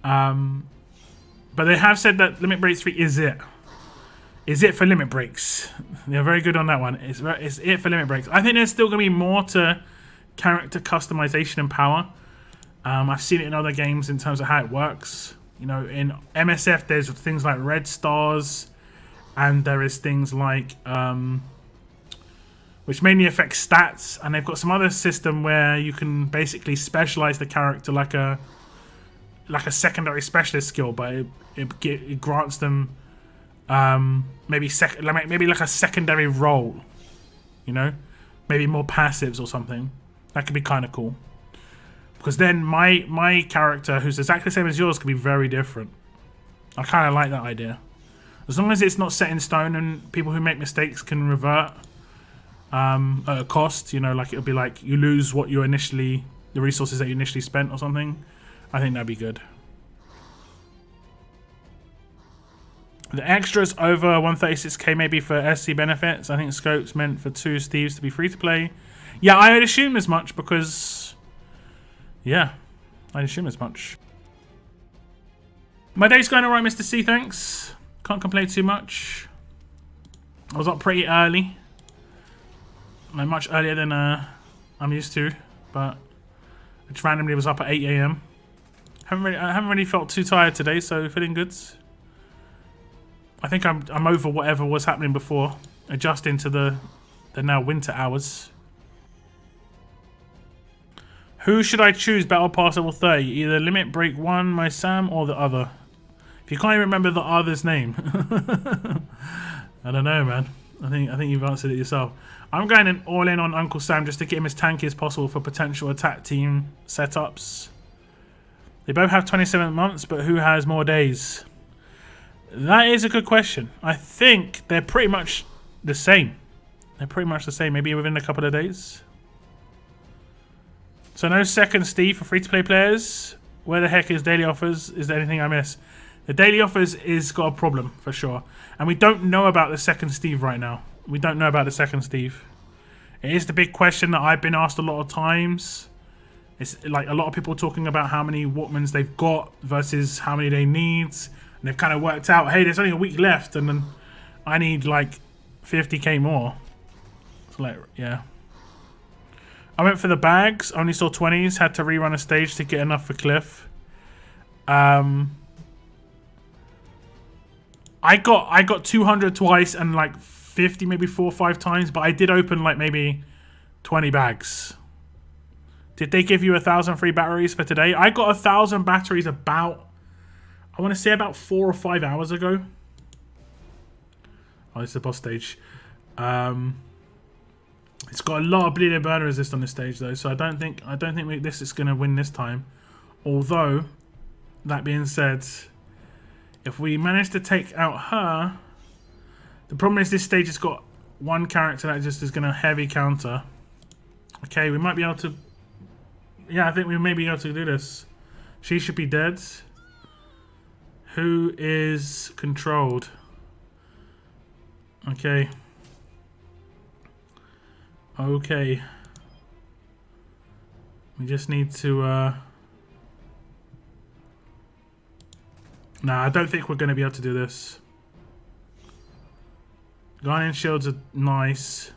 But they have said that Limit Break 3 is it. Is it for limit breaks? They're very good on that one. It's it for limit breaks. I think there's still going to be more to character customization and power. I've seen it in other games in terms of how it works. You know, in MSF there's things like red stars, and there is things like which mainly affect stats, and they've got some other system where you can basically specialize the character like a secondary specialist skill, but it grants them maybe like a secondary role, you know, maybe more passives or something. That could be kind of cool, because then my character, who's exactly the same as yours, could be very different. I kind of like that idea, as long as it's not set in stone and people who make mistakes can revert at a cost. You know, like it'll be like you lose what you the resources that you initially spent or something. I think that'd be good. The extras over 136k maybe for SC benefits. I think Scope's meant for 2 Steves to be free to play. Yeah, I would assume as much because... yeah, I'd assume as much. My day's going alright, Mr. C, thanks. Can't complain too much. I was up pretty early. Like much earlier than I'm used to. But I just randomly was up at 8 AM. I haven't really felt too tired today, so feeling good. I think I'm over whatever was happening before, adjusting to the now winter hours. Who should I choose Battle Pass level 30? Either Limit Break 1, my Sam, or the other. If you can't even remember the other's name. I don't know, man. I think you've answered it yourself. I'm going all in on Uncle Sam just to get him as tanky as possible for potential attack team setups. They both have 27 months, but who has more days? That is a good question. I think they're pretty much the same, They're pretty much the same, maybe within a couple of days. So no second Steve for free-to-play players. Where the heck is daily offers? Is there anything I miss? The daily offers is got a problem for sure. And we don't know about the second Steve right now. We don't know about the second Steve. It is the big question that I've been asked a lot of times. It's like a lot of people talking about how many Walkmans they've got versus how many they need. And they've kind of worked out, hey, there's only a week left and then I need like 50k more. So like, yeah. I went for the bags, only saw 20s, had to rerun a stage to get enough for Cliff. I got 200 twice and like 50 maybe 4 or 5 times, but I did open like maybe 20 bags. Did they give you 1,000 free batteries for today? I got 1,000 batteries about, I want to say about 4 or 5 hours ago. Oh, it's the boss stage. It's got a lot of bleeding burner resist on this stage though, so I don't think this is going to win this time. Although, that being said, if we manage to take out her, the problem is this stage has got one character that just is going to heavy counter. Okay, we might be able to. Yeah, I think we may be able to do this. She should be dead. Who is controlled? Okay. Okay. We just need to, Nah, I don't think we're going to be able to do this. Guardian shields are nice.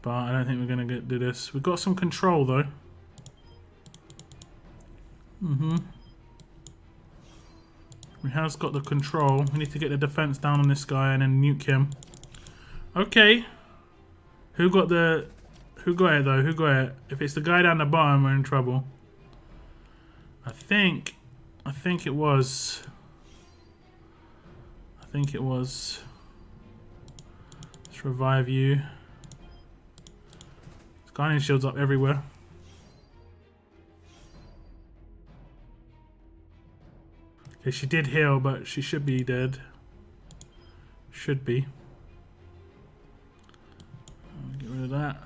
But I don't think we're going to do this. We've got some control, though. We have got the control. We need to get the defense down on this guy and then nuke him. Okay. Who got it though? Who got it? If it's the guy down the bottom, we're in trouble. I think it was. Let's revive you. There's Guardian shields up everywhere. Okay, she did heal, but she should be dead. Should be. Get rid of that.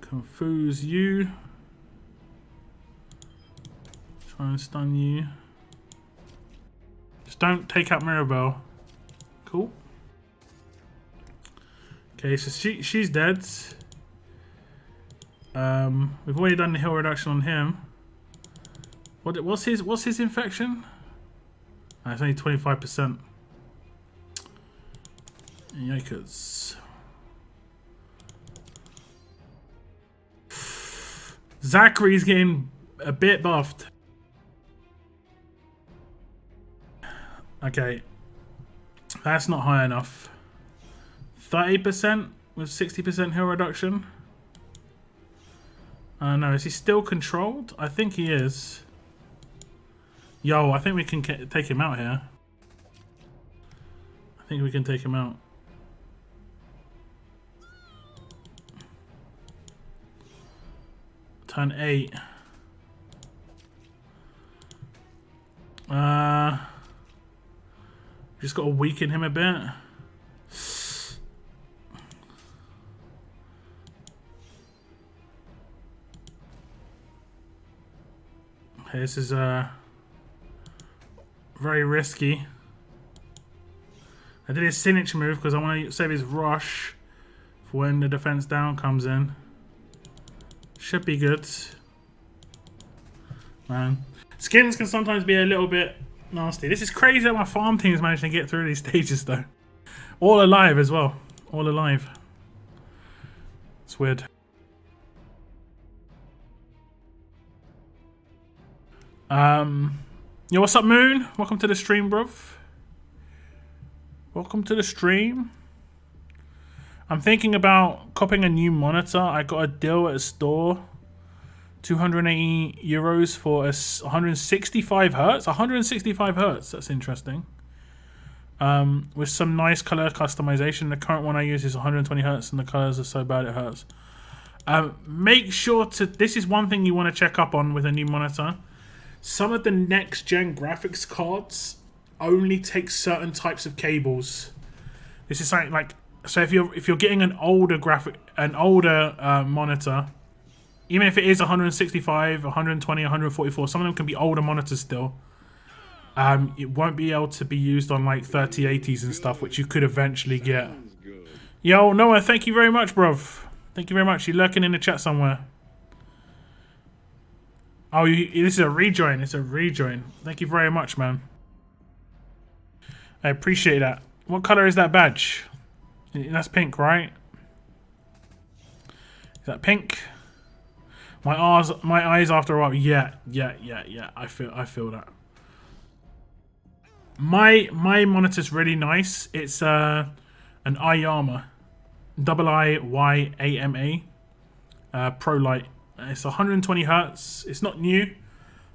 Confuse you. Try and stun you. Just don't take out Mirabelle. Cool. Okay, so she's dead. We've already done the heal reduction on him. What's his infection? It's only 25%. Yikers. Zachary's getting a bit buffed. Okay. That's not high enough. 30% with 60% heal reduction. No, is he still controlled? I think he is. Yo, I think we can take him out here. I think we can take him out. Turn 8. Just got to weaken him a bit. Okay, this is very risky. I did his signature move because I want to save his rush for when the defense down comes in. Should be good. Man. Skins can sometimes be a little bit nasty. This is crazy that my farm team's managed to get through these stages though. All alive as well. All alive. It's weird. Yo, what's up, Moon? Welcome to the stream, bruv. Welcome to the stream. I'm thinking about copying a new monitor. I got a deal at a store. 280 euros for a 165 hertz. 165 hertz. That's interesting. With some nice color customization. The current one I use is 120 hertz, and the colors are so bad it hurts. Make sure to. This is one thing you want to check up on with a new monitor. Some of the next gen graphics cards only take certain types of cables. This is something like, so if you're getting an older monitor, even if it is 165, 120, 144, some of them can be older monitors still. It won't be able to be used on like 3080s and stuff, which you could eventually get. Yo, Noah, thank you very much, bruv. Thank you very much. You're lurking in the chat somewhere. Oh, this is a rejoin. It's a rejoin. Thank you very much, man. I appreciate that. What color is that badge? That's pink, right? Is that pink? My eyes after a while. Yeah. I feel that. My monitor's really nice. It's an iYama, IYAMA Pro Light. It's 120 hertz. It's not new,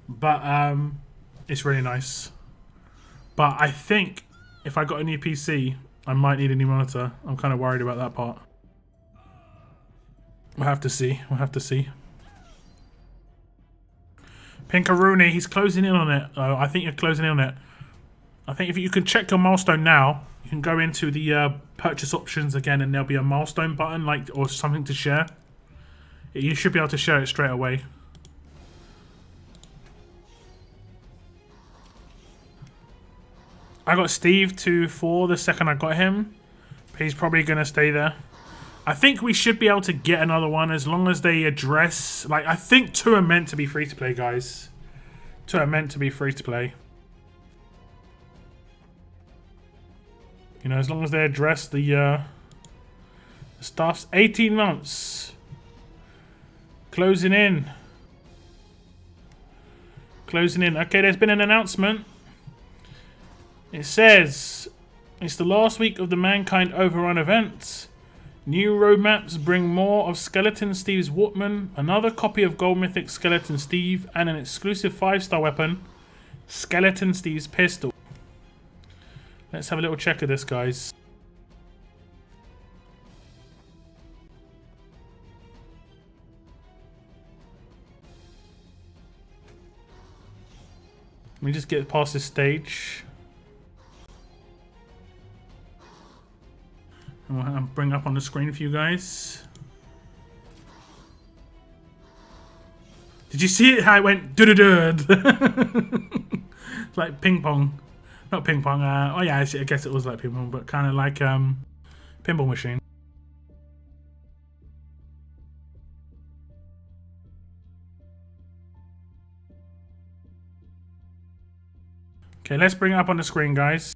but it's really nice. But I think if I got a new PC, I might need a new monitor. I'm kind of worried about that part. We'll have to see. We'll have to see. Pinkaroonie, he's closing in on it. Oh, I think you're closing in on it. I think if you can check your milestone now, you can go into the purchase options again, and there'll be a milestone button, like, or something to share. You should be able to share it straight away. I got Steve 2-4 the second I got him. He's probably going to stay there. I think we should be able to get another one as long as they address... Like, I think 2 are meant to be free-to-play, guys. 2 are meant to be free-to-play. You know, as long as they address the stuff's 18 months. Closing in. Closing in. Okay, there's been an announcement. It says, it's the last week of the Mankind Overrun event. New roadmaps bring more of Skeleton Steve's Walkman, another copy of Gold Mythic Skeleton Steve, and an exclusive 5-star weapon, Skeleton Steve's pistol. Let's have a little check of this, guys. Let me just get past this stage. I'll bring up on the screen for you guys. Did you see it? How it went? It's like ping pong. Not ping pong. Oh yeah, I guess it was like ping pong, but kind of like pinball machine. Okay, let's bring it up on the screen, guys.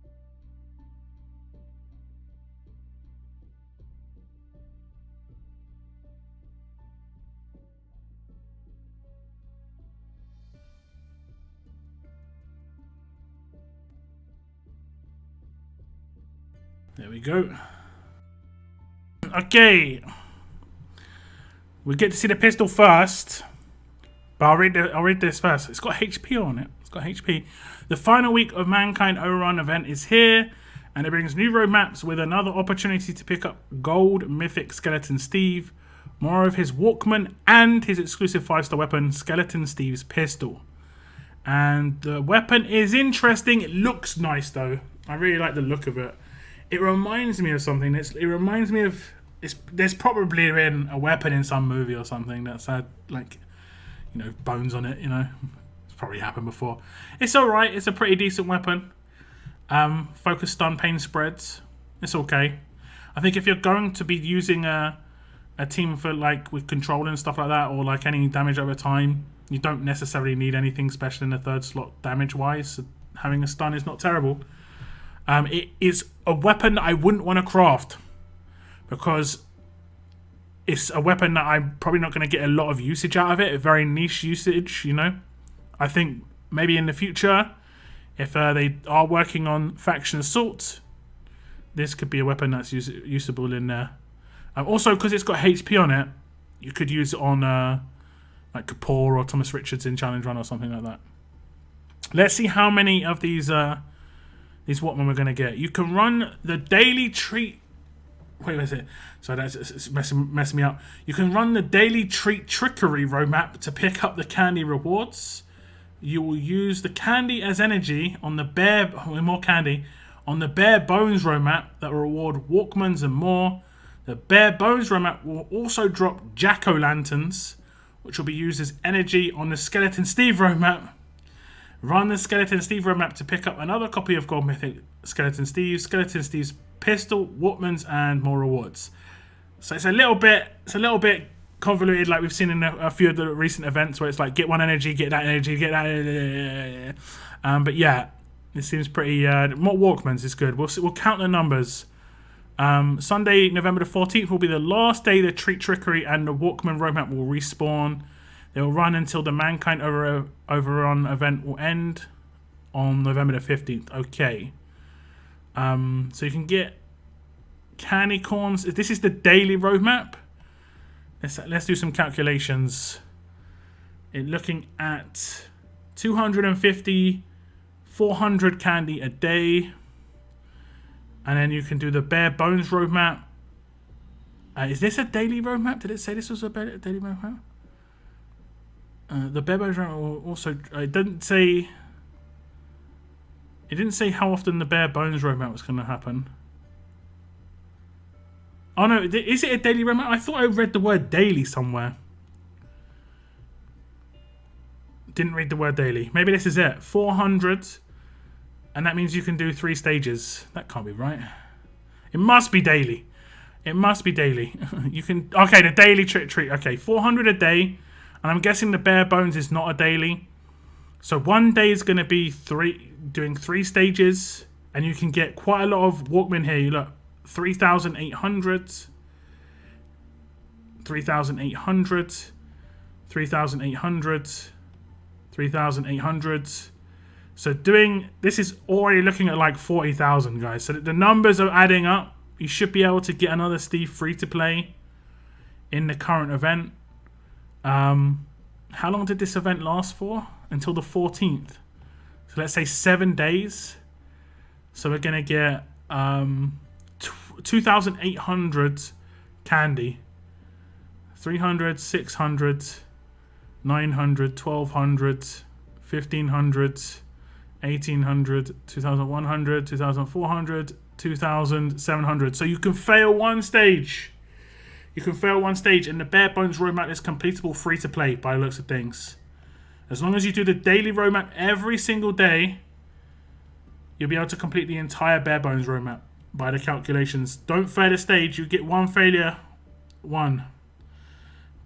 There we go. Okay. We get to see the pistol first. But I'll read this first. It's got HP on it. It's got HP. The final week of Mankind Overrun event is here, and it brings new roadmaps with another opportunity to pick up Gold Mythic Skeleton Steve, more of his Walkman, and his exclusive 5-star weapon, Skeleton Steve's pistol. And the weapon is interesting. It looks nice though. I really like the look of it. It reminds me of something. It reminds me of... There's probably been a weapon in some movie or something that's had, like, you know, bones on it, you know. It's probably happened before. It's alright. It's a pretty decent weapon. Focus, stun, pain spreads. It's okay. I think if you're going to be using a team for, like, with control and stuff like that, or, like, any damage over time, you don't necessarily need anything special in the third slot damage-wise. So having a stun is not terrible. It is a weapon that I wouldn't want to craft because it's a weapon that I'm probably not going to get a lot of usage out of it. A very niche usage, you know. I think maybe in the future, if they are working on Faction Assault, this could be a weapon that's usable in there. Also, because it's got HP on it, you could use it on like Kapoor or Thomas Richards in Challenge Run or something like that. Let's see how many of these Walkmen we're going to get. You can run the daily treat... Wait a minute. So that's messing me up. You can run the daily treat trickery roadmap to pick up the candy rewards. You will use the candy as energy on the bear... more candy. On the bare bones roadmap that will reward Walkmans and more, the bare bones roadmap will also drop jack-o'-lanterns, which will be used as energy on the Skeleton Steve roadmap. Run the Skeleton Steve roadmap to pick up another copy of Gold Mythic Skeleton Steve's pistol, Walkmans, and more rewards. So it's a little bit convoluted, like we've seen in a few of the recent events, where it's like get one energy, get that energy, get that. But yeah, it seems pretty. More Walkmans is good. We'll count the numbers. Sunday, November the 14th will be the last day the Treat Trickery and the Walkman roadmap will respawn. They will run until the Mankind Overrun event will end on November the 15th. Okay. So you can get candy corns. This is the daily roadmap. Let's do some calculations. Looking at 250, 400 candy a day. And then you can do the bare bones roadmap. Is this a daily roadmap? Did it say this was a daily roadmap? The bare bones roadmap will also... It didn't say how often the bare bones roadmap was going to happen. Oh no, is it a daily roadmap? I thought I read the word daily somewhere. Didn't read the word daily. Maybe this is it. 400... And that means you can do 3 stages. That can't be right. It must be daily. It must be daily. You can... Okay, the daily treat. Okay, 400 a day. And I'm guessing the bare bones is not a daily. So one day is going to be doing 3 stages. And you can get quite a lot of Walkmen here. You look. 3,800. 3,800. 3,800. 3,800. So this is already looking at like 40,000, guys. So the numbers are adding up. You should be able to get another Steve free to play in the current event. How long did this event last for? Until the 14th. So let's say 7 days. So we're going to get 2,800 candy. 300, 600, 900, 1,200, 1,500... 1,800, 2,100, 2,400, 2,700. So you can fail one stage. You can fail one stage, and the bare bones roadmap is completable free to play by the looks of things. As long as you do the daily roadmap every single day, you'll be able to complete the entire bare bones roadmap by the calculations. Don't fail a stage. You get one failure. One.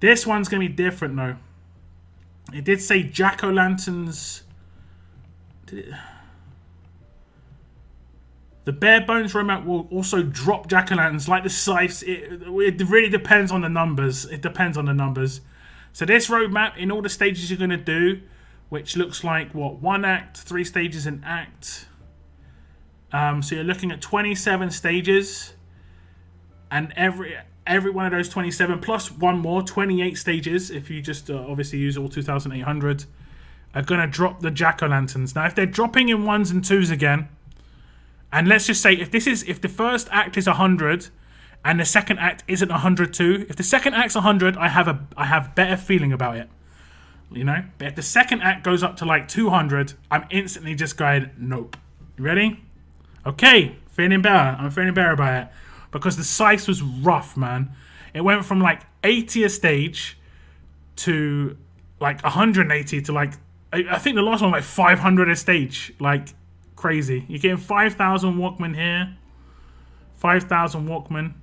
This one's going to be different, though. It did say jack-o'-lanterns... The bare bones roadmap will also drop jack-o'-lanterns like the scythes. It really depends on the numbers. It depends on the numbers. So this roadmap, in all the stages you're going to do, which looks like what, 1 act, 3 stages an act. So you're looking at 27 stages, and every one of those 27 plus one more, 28 stages. If you just obviously use all 2,800. Are going to drop the jack-o'-lanterns. Now, if they're dropping in 1s and 2s again, and let's just say if the first act is 100 and the second act isn't 102, if the second act's 100, I have better feeling about it. You know? But if the second act goes up to like 200, I'm instantly just going, nope. You ready? Okay, feeling better. I'm feeling better about it. Because the scythe was rough, man. It went from like 80 a stage to like 180 to like... I think the last one was like 500 a stage. Like, crazy. You're getting 5,000 Walkmen here. 5,000 Walkmen.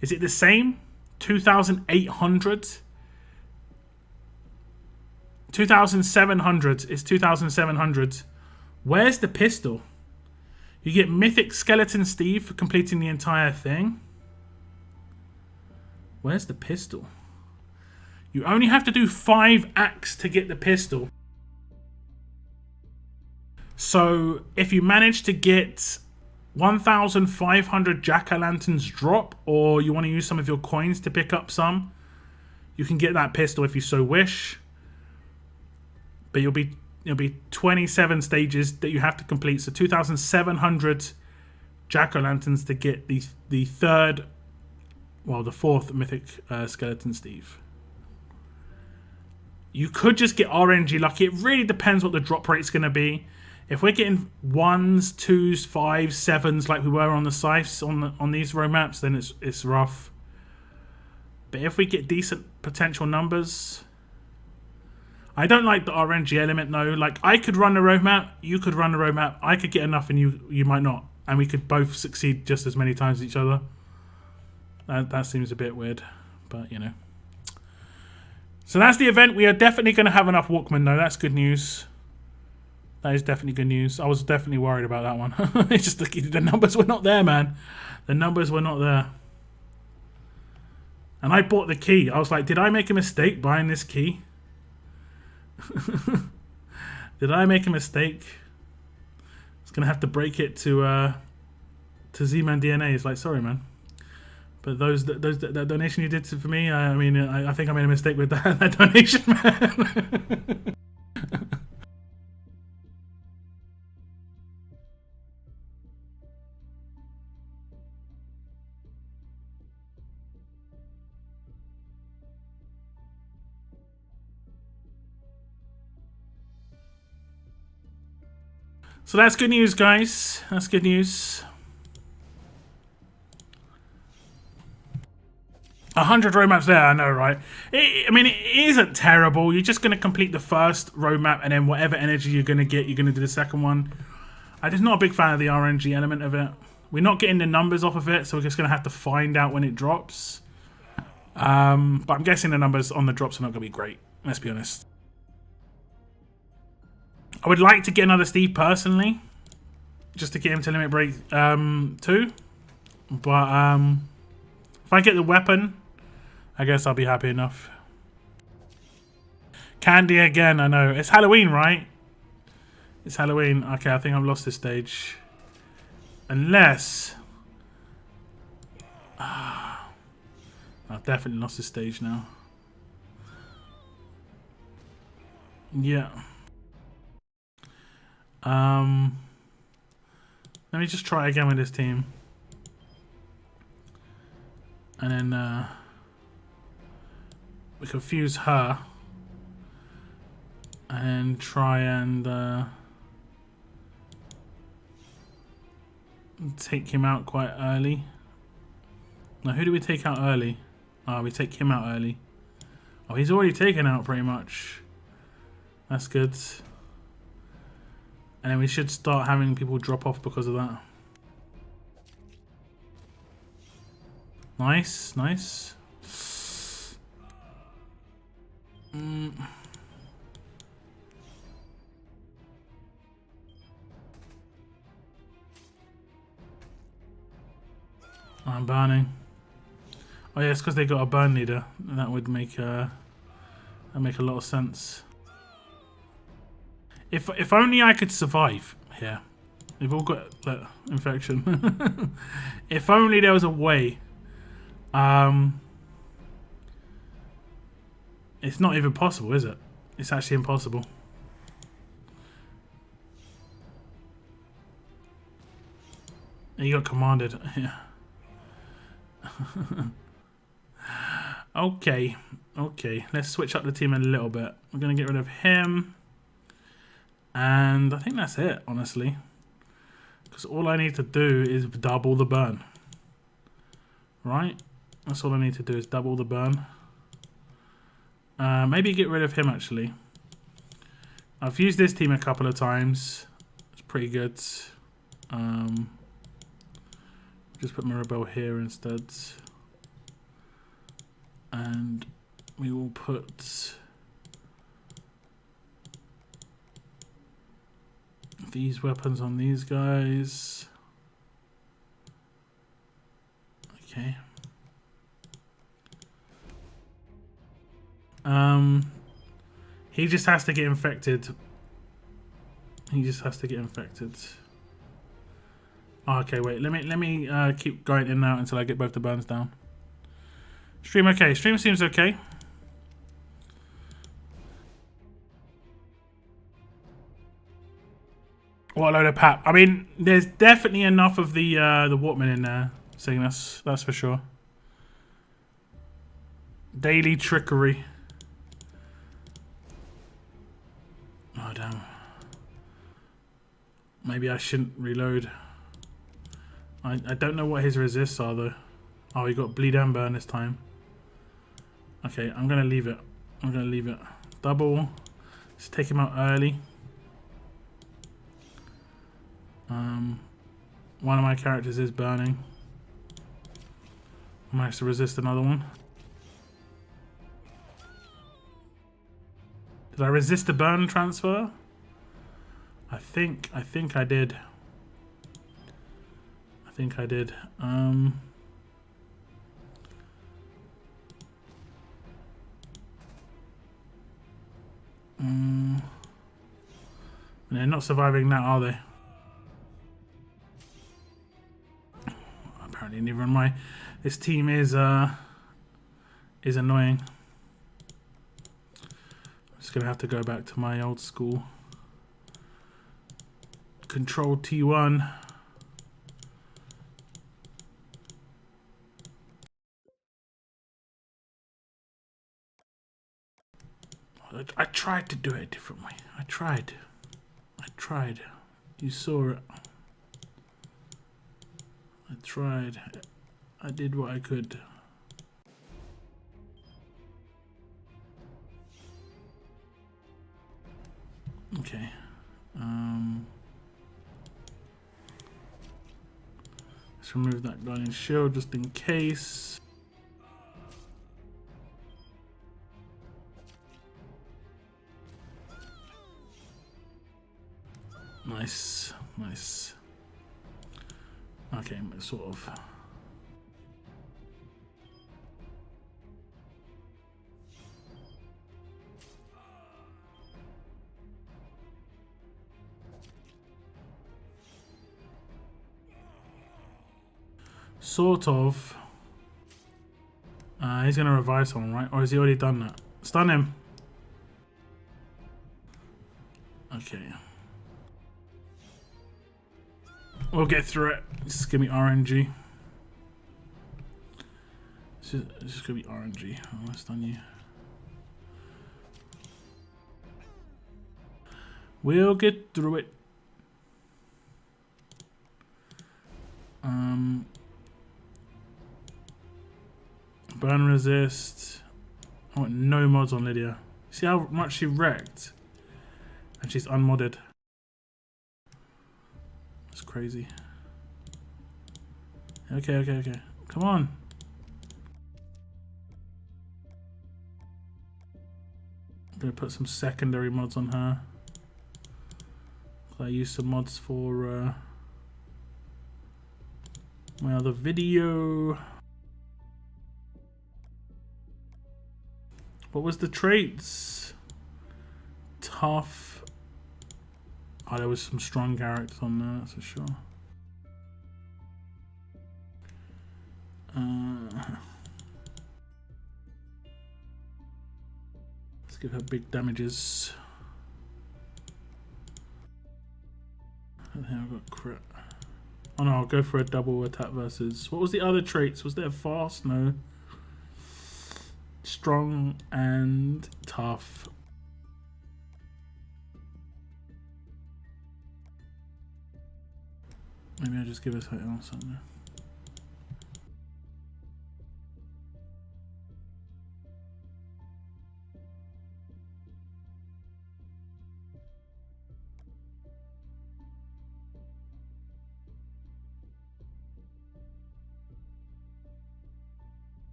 Is it the same? 2,800? 2,700 is 2,700. Where's the pistol? You get Mythic Skeleton Steve for completing the entire thing. Where's the pistol? You only have to do 5 acts to get the pistol. So if you manage to get 1,500 jack-o'-lanterns drop, or you want to use some of your coins to pick up some, you can get that pistol if you so wish. But it'll be 27 stages that you have to complete. So 2,700 jack-o'-lanterns to get the third, well, the 4th Mythic Skeleton Steve. You could just get RNG lucky. It really depends what the drop rate's going to be. If we're getting 1s, 2s, 5s, 7s like we were on the scythes on these row maps, then it's rough. But if we get decent potential numbers, I don't like the RNG element though. Like I could run the road map, you could run the road map, I could get enough and you might not, and we could both succeed just as many times as each other. That seems a bit weird, but you know. So that's the event. We are definitely going to have enough Walkmen though. That's good news. That is definitely good news. I was definitely worried about that one. It's just the numbers were not there, man. The numbers were not there. And I bought the key. I was like, did I make a mistake buying this key? Did I make a mistake? I was gonna have to break it to Z-Man DNA. It's like, sorry, man. But that donation you did for me, I mean, I think I made a mistake with that donation, man. So that's good news, guys. That's good news. 100 road maps there, I know, right? I mean, it isn't terrible. You're just going to complete the first road map, and then whatever energy you're going to get, you're going to do the second one. I'm just not a big fan of the RNG element of it. We're not getting the numbers off of it, so we're just going to have to find out when it drops. But I'm guessing the numbers on the drops are not going to be great. Let's be honest. I would like to get another Steve personally, just to get him to limit break 2. But if I get the weapon, I guess I'll be happy enough. Candy again, I know. It's Halloween, right? It's Halloween. Okay, I think I've lost this stage. Unless... I've definitely lost this stage now. Yeah. Let me just try again with this team. And then we can fuse her and try and take him out quite early. Now, who do we take out early? Oh, we take him out early. Oh, he's already taken out pretty much. That's good. And then we should start having people drop off because of that. Nice, nice. I'm burning. Oh yeah, it's because they got a burn leader. That would make a lot of sense. If only I could survive here. We've all got that infection. If only there was a way. It's not even possible, is it? It's actually impossible. You got commanded. Yeah. Okay. Okay. Let's switch up the team a little bit. We're going to get rid of him. And I think that's it, honestly. Because all I need to do is double the burn. Right? That's all I need to do is double the burn. Maybe get rid of him, actually. I've used this team a couple of times. It's pretty good. Just put Mirabelle here instead. And we will put these weapons on these guys. Okay. He just has to get infected. He just has to get infected. Oh, okay, wait. Let me keep going in and out until I get both the burns down. Stream okay. Stream seems okay. What a load of pap. I mean, there's definitely enough of the Walkmen in there, Cygnus. That's for sure. Daily trickery. Oh, damn. Maybe I shouldn't reload. I don't know what his resists are though. Oh, he got bleed and burn this time. Okay, I'm gonna leave it. I'm gonna leave it. Double. Let's take him out early. One of my characters is burning. I managed to resist another one. Did I resist the burn transfer? I think I did. I think I did. They're not surviving that, are they? Apparently neither am I. This team is annoying. I'm just gonna have to go back to my old school. Control T1. I tried to do it a different way. I tried. You saw it. I tried. I did what I could. Okay. Let's remove that guardian shield just in case. Nice, nice. Okay, sort of. Sort of. He's gonna revive someone, right? Or has he already done that? Stun him. Okay. We'll get through it. Just give me RNG. It's just gonna be RNG. I'll stun you. We'll get through it. Burn resist. I want no mods on Lydia. See how much she wrecked? And she's unmodded. That's crazy. Okay. Come on. I'm gonna put some secondary mods on her. I used some mods for my other video. What was the traits? Tough. Oh, there was some strong characters on there, that's for sure. Let's give her big damages. I think I've got crit. Oh no, I'll go for a double attack versus... What was the other traits? Was there fast? No. Strong and tough. Maybe I'll just give us something else on there.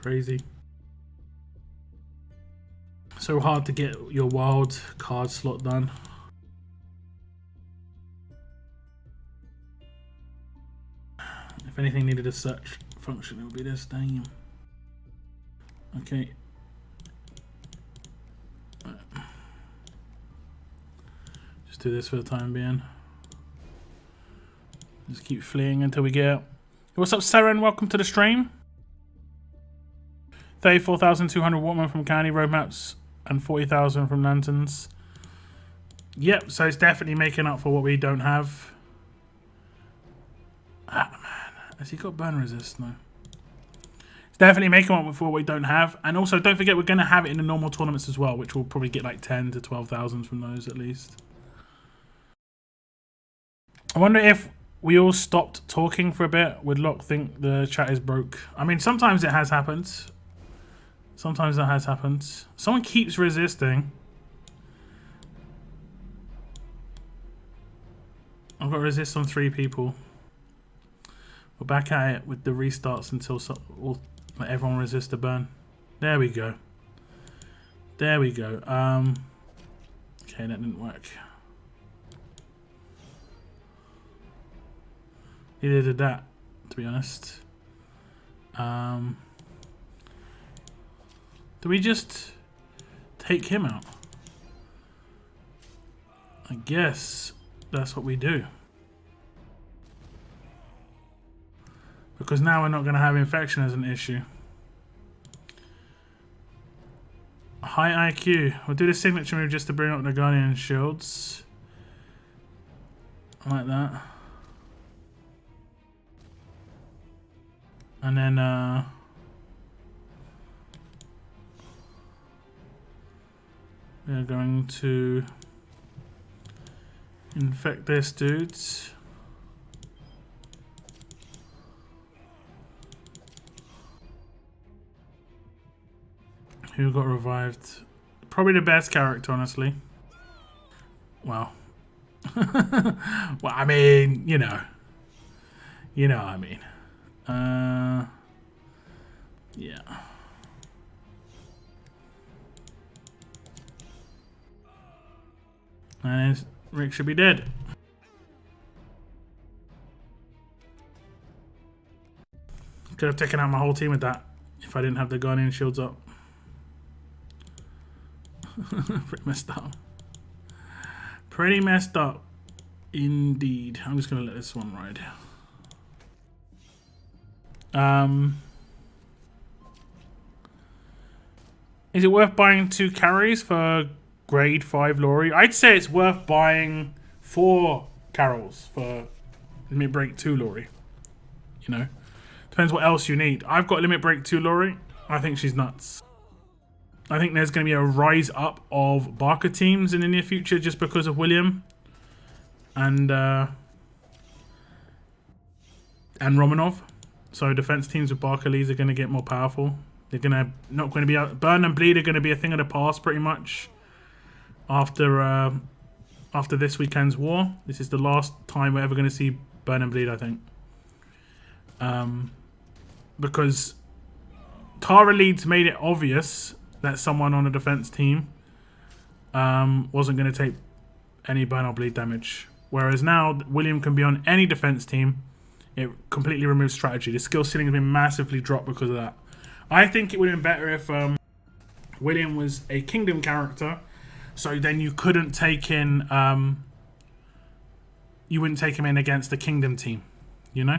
Crazy. So hard to get your wild card slot done. If anything needed a search function, it would be this. Damn. Okay. Just do this for the time being. Just keep fleeing until we get out. What's up, Saren? Welcome to the stream. 34,200 Walkmen from County Roadmaps and 40,000 from Lanterns. Yep, so it's definitely making up for what we don't have. Ah, man. Has he got burn resist? No. It's Definitely make them up for what we don't have. And also, don't forget, we're going to have it in the normal tournaments as well, which will probably get like 10 to 12,000 from those at least. I wonder if we all stopped talking for a bit. Would Locke think the chat is broke? I mean, sometimes it has happened. Sometimes that has happened. Someone keeps resisting. I've got to resist on 3 people. We're back at it with the restarts until everyone resists the burn. There we go. There we go. Okay, that didn't work. Neither did that, to be honest. Do we just take him out? I guess that's what we do. Because now we're not going to have infection as an issue. High IQ. We'll do the signature move just to bring up the Guardian shields. I like that. And then we're going to infect this dudes. Who got revived? Probably the best character, honestly. Well. Well, I mean, you know. You know what I mean. Yeah. And Rick should be dead. Could have taken out my whole team with that if I didn't have the Guardian shields up. Pretty messed up. Pretty messed up. Indeed. I'm just going to let this one ride. Is it worth buying 2 carries for grade 5 Lori? I'd say it's worth buying 4 Carols for Limit Break 2 Lori. You know? Depends what else you need. I've got Limit Break 2 Lori. I think she's nuts. I think there's going to be a rise up of Barker teams in the near future just because of William and Romanov. So defense teams with Barker leads are going to get more powerful. They're not going to be Burn and Bleed are going to be a thing of the past pretty much after this weekend's war. This is the last time we're ever going to see Burn and Bleed, I think, because Tara leads made it obvious that someone on a defense team wasn't going to take any burn or bleed damage. Whereas now, William can be on any defense team. It completely removes strategy. The skill ceiling has been massively dropped because of that. I think it would have been better if William was a Kingdom character. So then you couldn't take in... you wouldn't take him in against the Kingdom team. You know?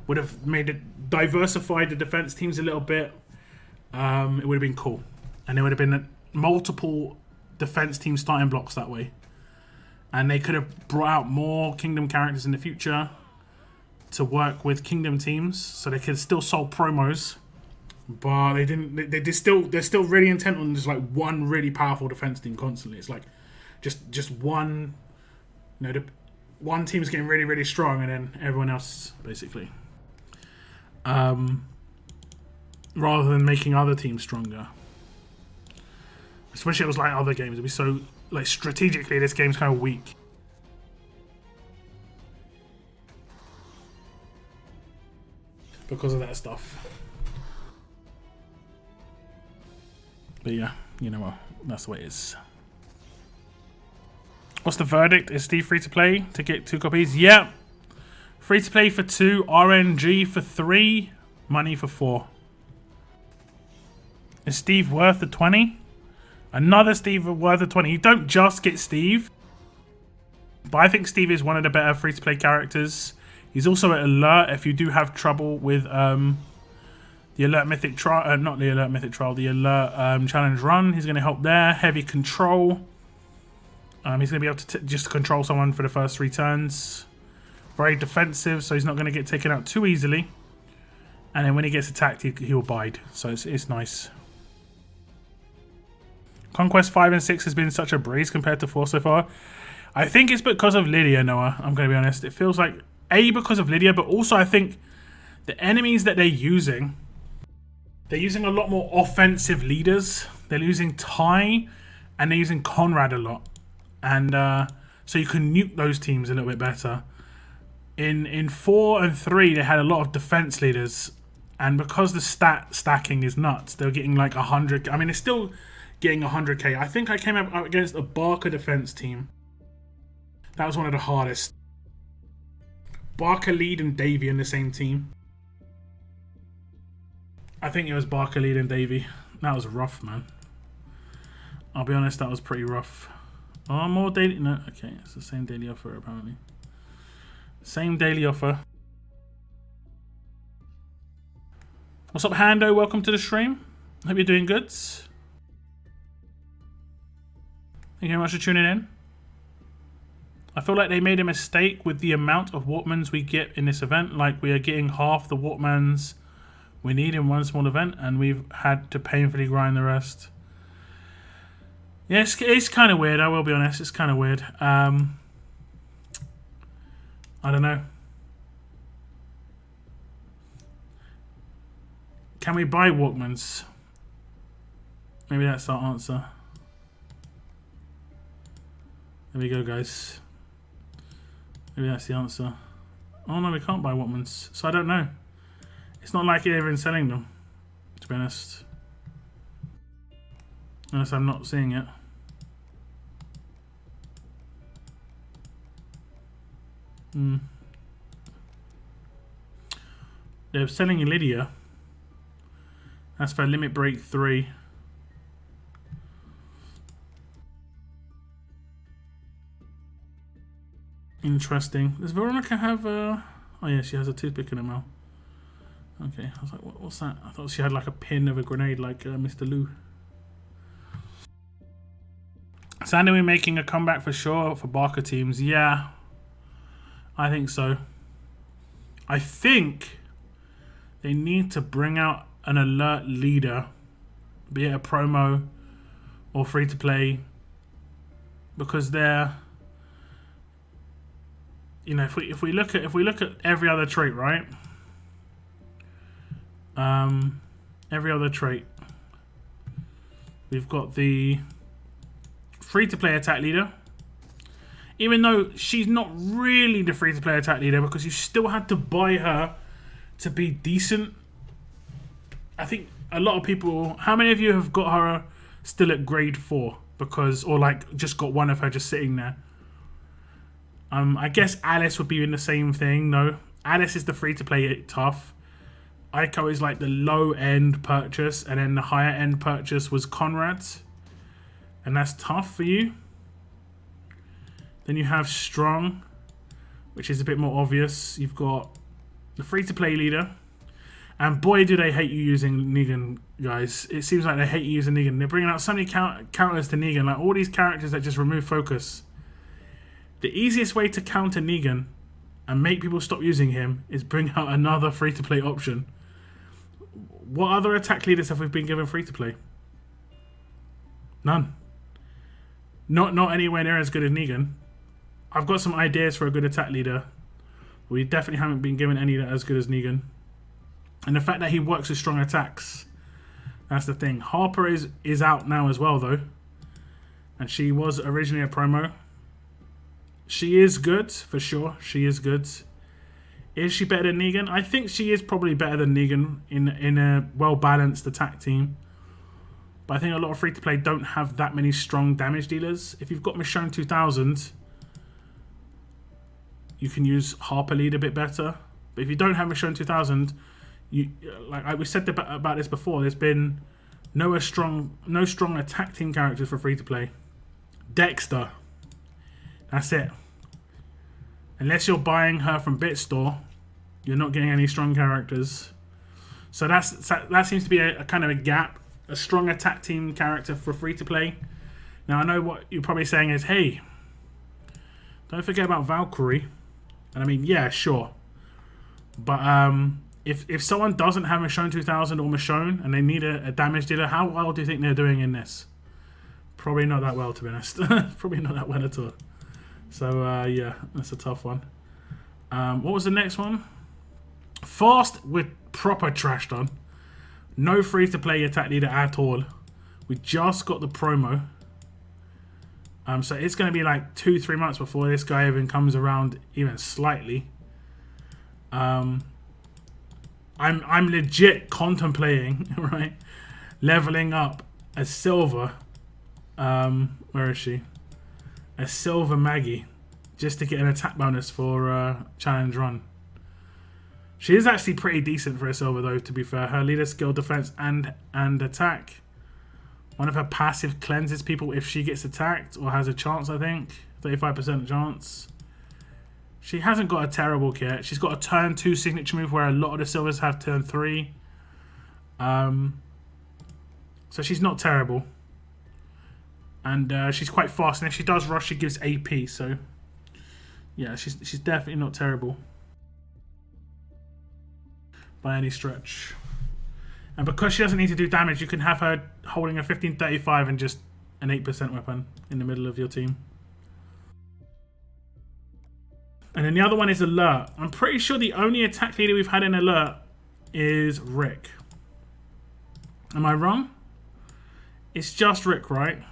Would have made it... diversified the defense teams a little bit. It would have been cool. And there would have been multiple defense team starting blocks that way. And they could have brought out more Kingdom characters in the future to work with Kingdom teams, so they could still sell promos. But they didn't. They're still really intent on just like one really powerful defense team constantly. It's like just one. You know, one team's getting really really strong, and then everyone else basically. Rather than making other teams stronger. Especially if it was like other games, it'd be so like strategically this game's kind of weak. Because of that stuff. But yeah, you know what? That's the way it is. What's the verdict? Is Steve free to play to get 2 copies? Yeah. Free to play for 2, RNG for 3, money for 4. Is Steve worth the 20? Another Steve worth the 20. You don't just get Steve. But I think Steve is one of the better free to play characters. He's also at Alert if you do have trouble with the Alert Mythic Trial. Not the Alert Mythic Trial, the Alert Challenge Run. He's going to help there. Heavy Control. He's going to be able to just control someone for the first 3 turns. Very defensive, so he's not going to get taken out too easily. And then when he gets attacked, he'll bide. So it's nice. Conquest 5 and 6 has been such a breeze compared to 4 so far. I think it's because of Lydia, Noah. I'm going to be honest. It feels like, A, because of Lydia, but also I think the enemies that they're using a lot more offensive leaders. They're using Ty and they're using Conrad a lot. And so you can nuke those teams a little bit better. In 4 and 3, they had a lot of defense leaders. And because the stacking is nuts, they're getting like 100. I mean, it's still getting 100k. I think I came up against a Barker defense team. That was one of the hardest. Barker, Lead, and Davey in the same team. I think it was Barker, Lead, and Davey. That was rough, man. I'll be honest, that was pretty rough. Oh, more daily. No, okay, it's the same daily offer apparently. Same daily offer. What's up, Hando? Welcome to the stream. Hope you're doing good. Thank you very much for tuning in. I feel like they made a mistake with the amount of Walkmans we get in this event. Like, we are getting half the Walkmans we need in one small event, and we've had to painfully grind the rest. Yeah, it's kind of weird, I will be honest. It's kind of weird. I don't know. Can we buy Walkmans? Maybe that's our answer. There we go, guys. Maybe that's the answer. Oh no, we can't buy Walkmans. So I don't know. It's not like they're even selling them, to be honest. Unless I'm not seeing it. They're selling in Lydia. That's for Limit Break 3. Interesting. Does Veronica have a... Oh yeah, she has a toothpick in her mouth. Okay, I was like, what's that? I thought she had like a pin of a grenade like Mr. Lou. Sandy, we making a comeback for sure for Barker teams. Yeah, I think so. I think they need to bring out an alert leader, be it a promo or free to play, because they're, you know, if we look at every other trait, right? Every other trait, we've got the free to play attack leader. Even though she's not really the free to play attack leader, because you still had to buy her to be decent. I think a lot of people. How many of you have got her still at grade 4? Because, or like just got one of her just sitting there. I guess Alice would be in the same thing. No, Alice is the free to play tough. Aiko is like the low end purchase, and then the higher end purchase was Conrad's, and that's tough for you. Then you have Strong, which is a bit more obvious. You've got the free to play leader, and boy do they hate you using Negan, guys. It seems like they hate you using Negan. They're bringing out so many counters to Negan, like all these characters that just remove focus. The easiest way to counter Negan and make people stop using him is bring out another free to play option. What other attack leaders have we been given free to play? None. Not anywhere near as good as Negan. I've got some ideas for a good attack leader. We definitely haven't been given any that are as good as Negan. And the fact that he works with strong attacks, that's the thing. Harper is out now as well though. And she was originally a promo. She is good, for sure. She is good. Is she better than Negan? I think she is probably better than Negan in a well-balanced attack team. But I think a lot of free-to-play don't have that many strong damage dealers. If you've got Michonne 2000, you can use Harper Lead a bit better. But if you don't have Michonne 2000, like we said about this before, there's been no strong attack team characters for free-to-play. Dexter. That's it. Unless you're buying her from BitStore, you're not getting any strong characters. So that seems to be a kind of a gap. A strong attack team character for free to play. Now I know what you're probably saying is, hey, don't forget about Valkyrie. And I mean, yeah, sure. But if someone doesn't have Michonne 2000 or Michonne and they need a damage dealer, how well do you think they're doing in this? Probably not that well, to be honest. Probably not that well at all. So yeah, that's a tough one. What was the next one? Fast with proper trashed on. No free to play attack leader at all. We just got the promo. So it's going to be like 2-3 months before this guy even comes around even slightly. I'm legit contemplating, right, leveling up a silver. Where is she? A silver Maggie, just to get an attack bonus for challenge run. She is actually pretty decent for a silver, though. To be fair, her leader skill, defense, and attack. One of her passive cleanses people if she gets attacked or has a chance. I think 35% chance. She hasn't got a terrible kit. She's got a turn 2 signature move where a lot of the silvers have turn 3. So she's not terrible. And she's quite fast. And if she does rush, she gives AP. So yeah, she's definitely not terrible by any stretch. And because she doesn't need to do damage, you can have her holding a 1535 and just an 8% weapon in the middle of your team. And then the other one is Alert. I'm pretty sure the only attack leader we've had in Alert is Rick. Am I wrong? It's just Rick, right?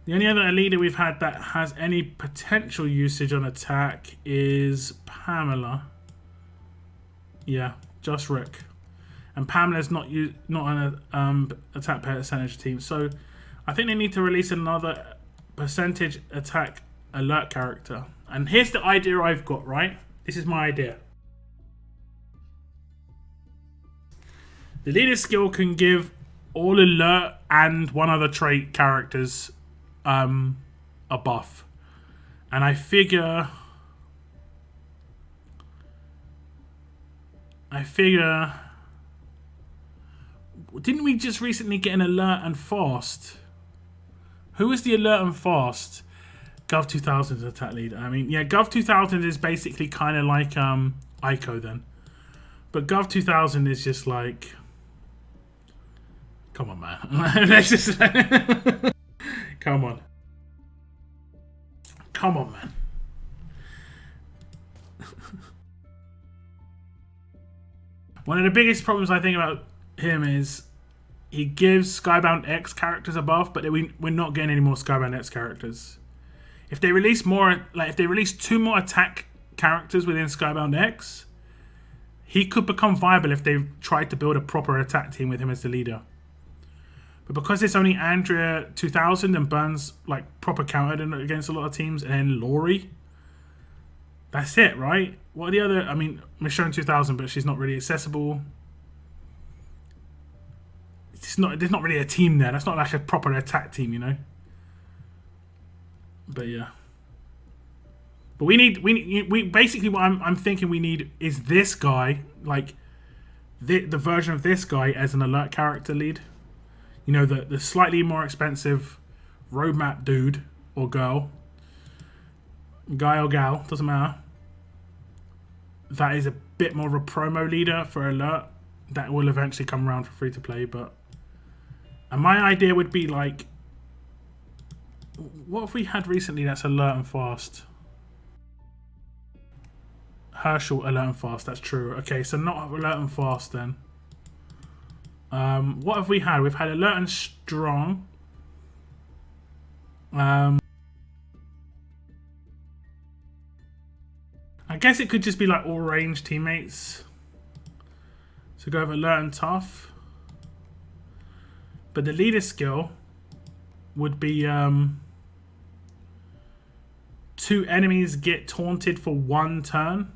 The only other leader we've had that has any potential usage on attack is Pamela. Yeah, just Rick. And Pamela's not on an attack percentage team. So I think they need to release another percentage attack alert character. And here's the idea I've got, right? This is my idea. The leader skill can give all alert and one other trait characters a buff. And I figure didn't we just recently get an alert and fast? Who is the alert and fast? Gov 2000's attack leader. I mean, yeah, Gov 2000 is basically kind of like Ico then. But Gov 2000 is just like, come on, man. Let's just come on. Come on, man. One of the biggest problems I think about him is he gives Skybound X characters a buff, but we're not getting any more Skybound X characters. If they release more, like if they release 2 more attack characters within Skybound X, he could become viable if they tried to build a proper attack team with him as the leader. But because it's only Andrea 2000 and Burns like proper countered against a lot of teams, and then Laurie, that's it, right? What are the other? I mean, Michonne 2000, but she's not really accessible. There's not really a team there. That's not like a proper attack team, you know. But yeah. But we basically what I'm thinking we need is this guy, like the version of this guy as an alert character lead. You know, the slightly more expensive roadmap dude or girl, guy or gal, doesn't matter. That is a bit more of a promo leader for alert. That will eventually come around for free to play, but. And my idea would be like, what have we had recently that's alert and fast? Herschel alert and fast, that's true. Okay, so not alert and fast then. What have we had? We've had alert and strong. I guess it could just be like all range teammates. So go with alert and tough. But the leader skill would be 2 enemies get taunted for 1 turn.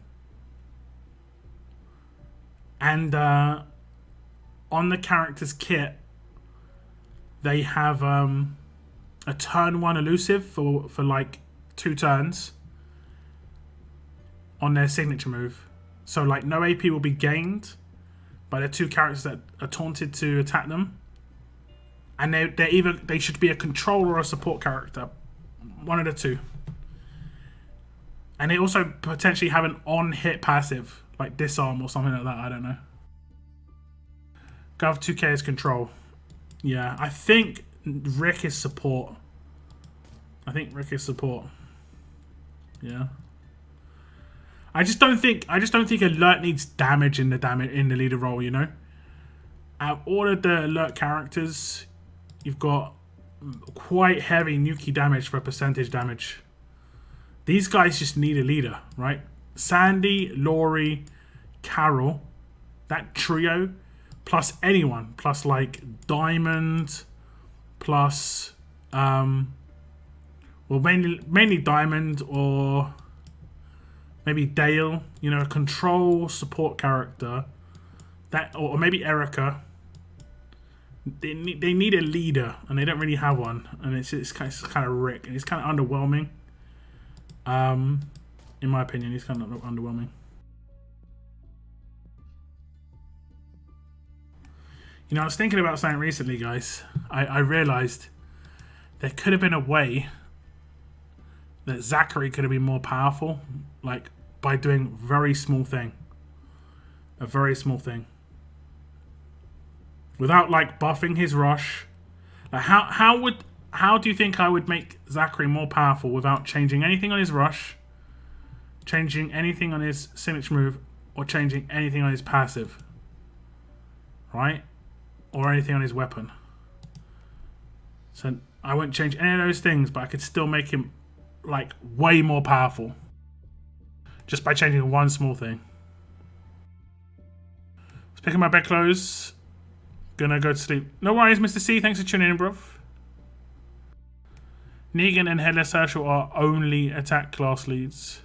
And on the character's kit, they have a turn 1 elusive for like 2 turns on their signature move. So like no AP will be gained by the 2 characters that are taunted to attack them. And they should be a controller or a support character. One of the 2. And they also potentially have an on-hit passive. like disarm or something like that. I don't know. Gov 2K is control. Yeah, I think Rick is support. Yeah. I just don't think alert needs damage in the leader role, you know? Out of all of the alert characters, you've got quite heavy nuke damage for percentage damage. These guys just need a leader, right? Sandy, Laurie, Carol, that trio, plus anyone, plus like Diamond, plus well, mainly Diamond, or maybe Dale, you know, a control support character, that, or maybe Erica. They need a leader, and they don't really have one, and it's kind of Rick, and it's kind of underwhelming. In my opinion, he's kind of underwhelming. You know, I was thinking about something recently, guys. I realized there could have been a way that Zachary could have been more powerful, like by doing a very small thing, without like buffing his rush. Like how do you think I would make Zachary more powerful without changing anything on his rush, changing anything on his signature move, or changing anything on his passive, right? Or anything on his weapon. So I wouldn't change any of those things, but I could still make him like way more powerful just by changing one small thing. Just picking my bedclothes. Gonna go to sleep. No worries, Mr. C. Thanks for tuning in, bruv. Negan and Headless Herschel are only attack class leads.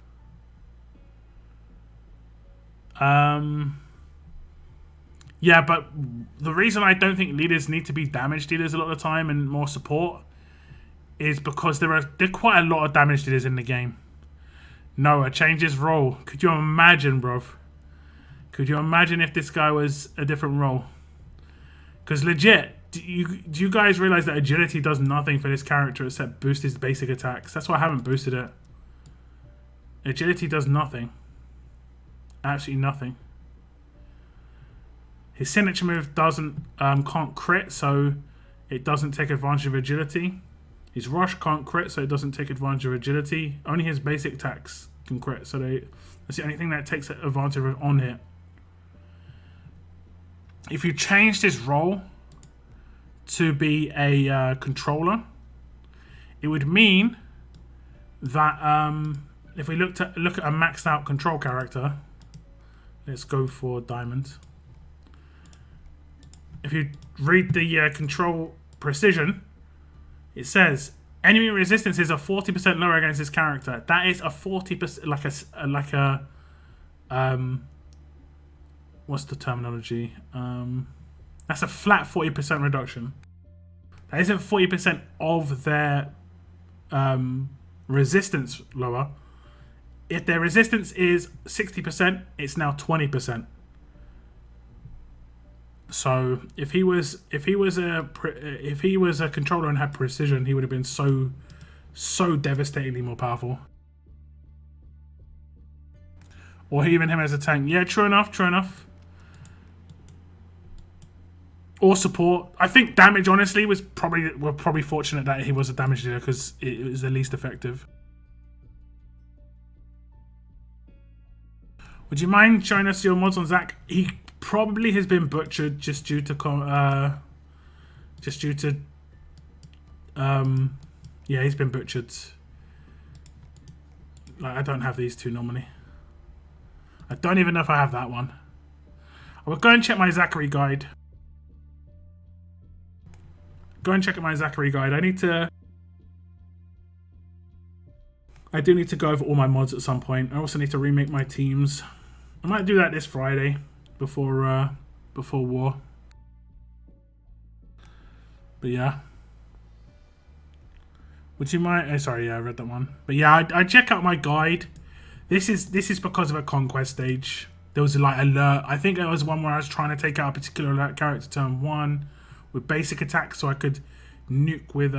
Yeah, but the reason I don't think leaders need to be damage dealers a lot of the time and more support is because there are quite a lot of damage dealers in the game. Noah, change his role. Could you imagine, bruv? Could you imagine if this guy was a different role? Because legit, do you guys realize that agility does nothing for this character except boost his basic attacks? That's why I haven't boosted it. Agility does nothing. Absolutely nothing. His signature move can't crit, so it doesn't take advantage of agility. His rush can't crit, so it doesn't take advantage of agility. Only his basic attacks can crit, so that's the only thing that takes advantage of on hit. If you changed his role to be a controller, it would mean that if we look at a maxed out control character, let's go for Diamond. If you read the control precision, it says enemy resistance is a 40% lower against this character. That is a 40%, like a what's the terminology? That's a flat 40% reduction. That isn't 40% of their resistance lower. If their resistance is 60%, it's now 20%. So if he was a controller and had precision, he would have been so devastatingly more powerful. Or even him as a tank. Yeah, true enough. Or support. I think damage, honestly, we're probably fortunate that he was a damage dealer because it was the least effective. Would you mind showing us your mods on Zach? He probably has been butchered just due to yeah, he's been butchered. Like, I don't have these two normally. I don't even know if I have that one. I will go and check my Zachary guide. Go and check out my Zachary guide. I do need to go over all my mods at some point. I also need to remake my teams. I might do that this Friday before war. But yeah. Would you mind? Oh, sorry, yeah, I read that one. But yeah, I check out my guide. This is because of a conquest stage. There was a like alert. I think it was one where I was trying to take out a particular alert character turn 1 with basic attack, so I could nuke with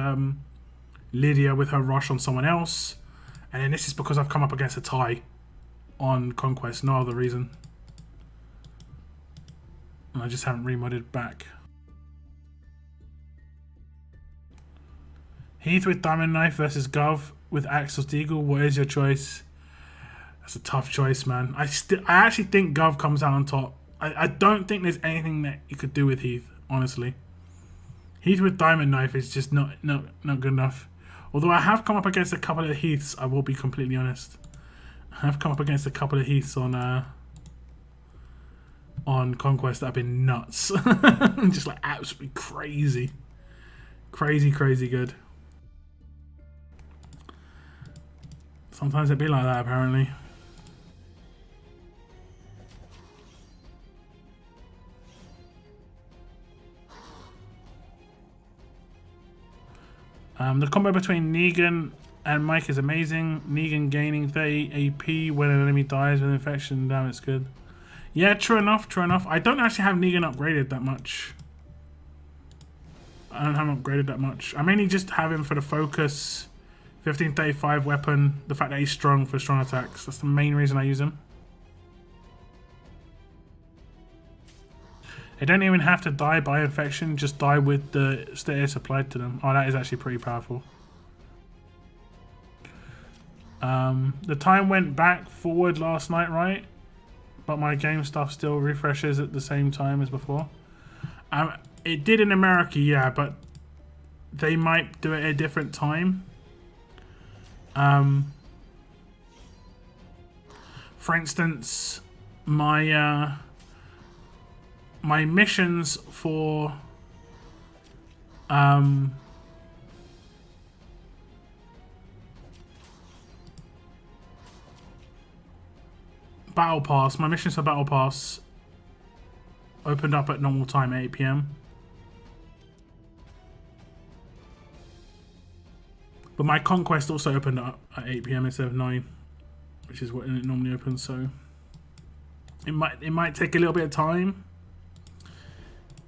Lydia with her rush on someone else. And then this is because I've come up against a tie on conquest, no other reason. And I just haven't remodded back. Heath with Diamond Knife versus Gov with Axe or Deagle. What is your choice? That's a tough choice, man. I actually think Gov comes out on top. I don't think there's anything that you could do with Heath, honestly. Heath with Diamond Knife is just not good enough. Although I have come up against a couple of Heaths, I will be completely honest. I have come up against a couple of Heaths on Conquest that have been nuts. Just like absolutely crazy. Crazy good. Sometimes it'd be like that, apparently. The combo between Negan and Mike is amazing. Negan gaining 30 AP when an enemy dies with infection. Damn, it's good. Yeah, true enough. I don't actually have Negan upgraded that much. I don't have him upgraded that much. I mainly just have him for the focus, 1535 weapon, the fact that he's strong for strong attacks. That's the main reason I use him. They don't even have to die by infection, just die with the status applied to them. Oh, that is actually pretty powerful. The time went back forward last night, right? But my game stuff still refreshes at the same time as before. It did in America, yeah, but they might do it at a different time. For instance, my missions for Battle Pass, my missions for Battle Pass opened up at normal time, 8 PM. But my Conquest also opened up at 8 PM instead of 9, which is what it normally opens, so it might take a little bit of time.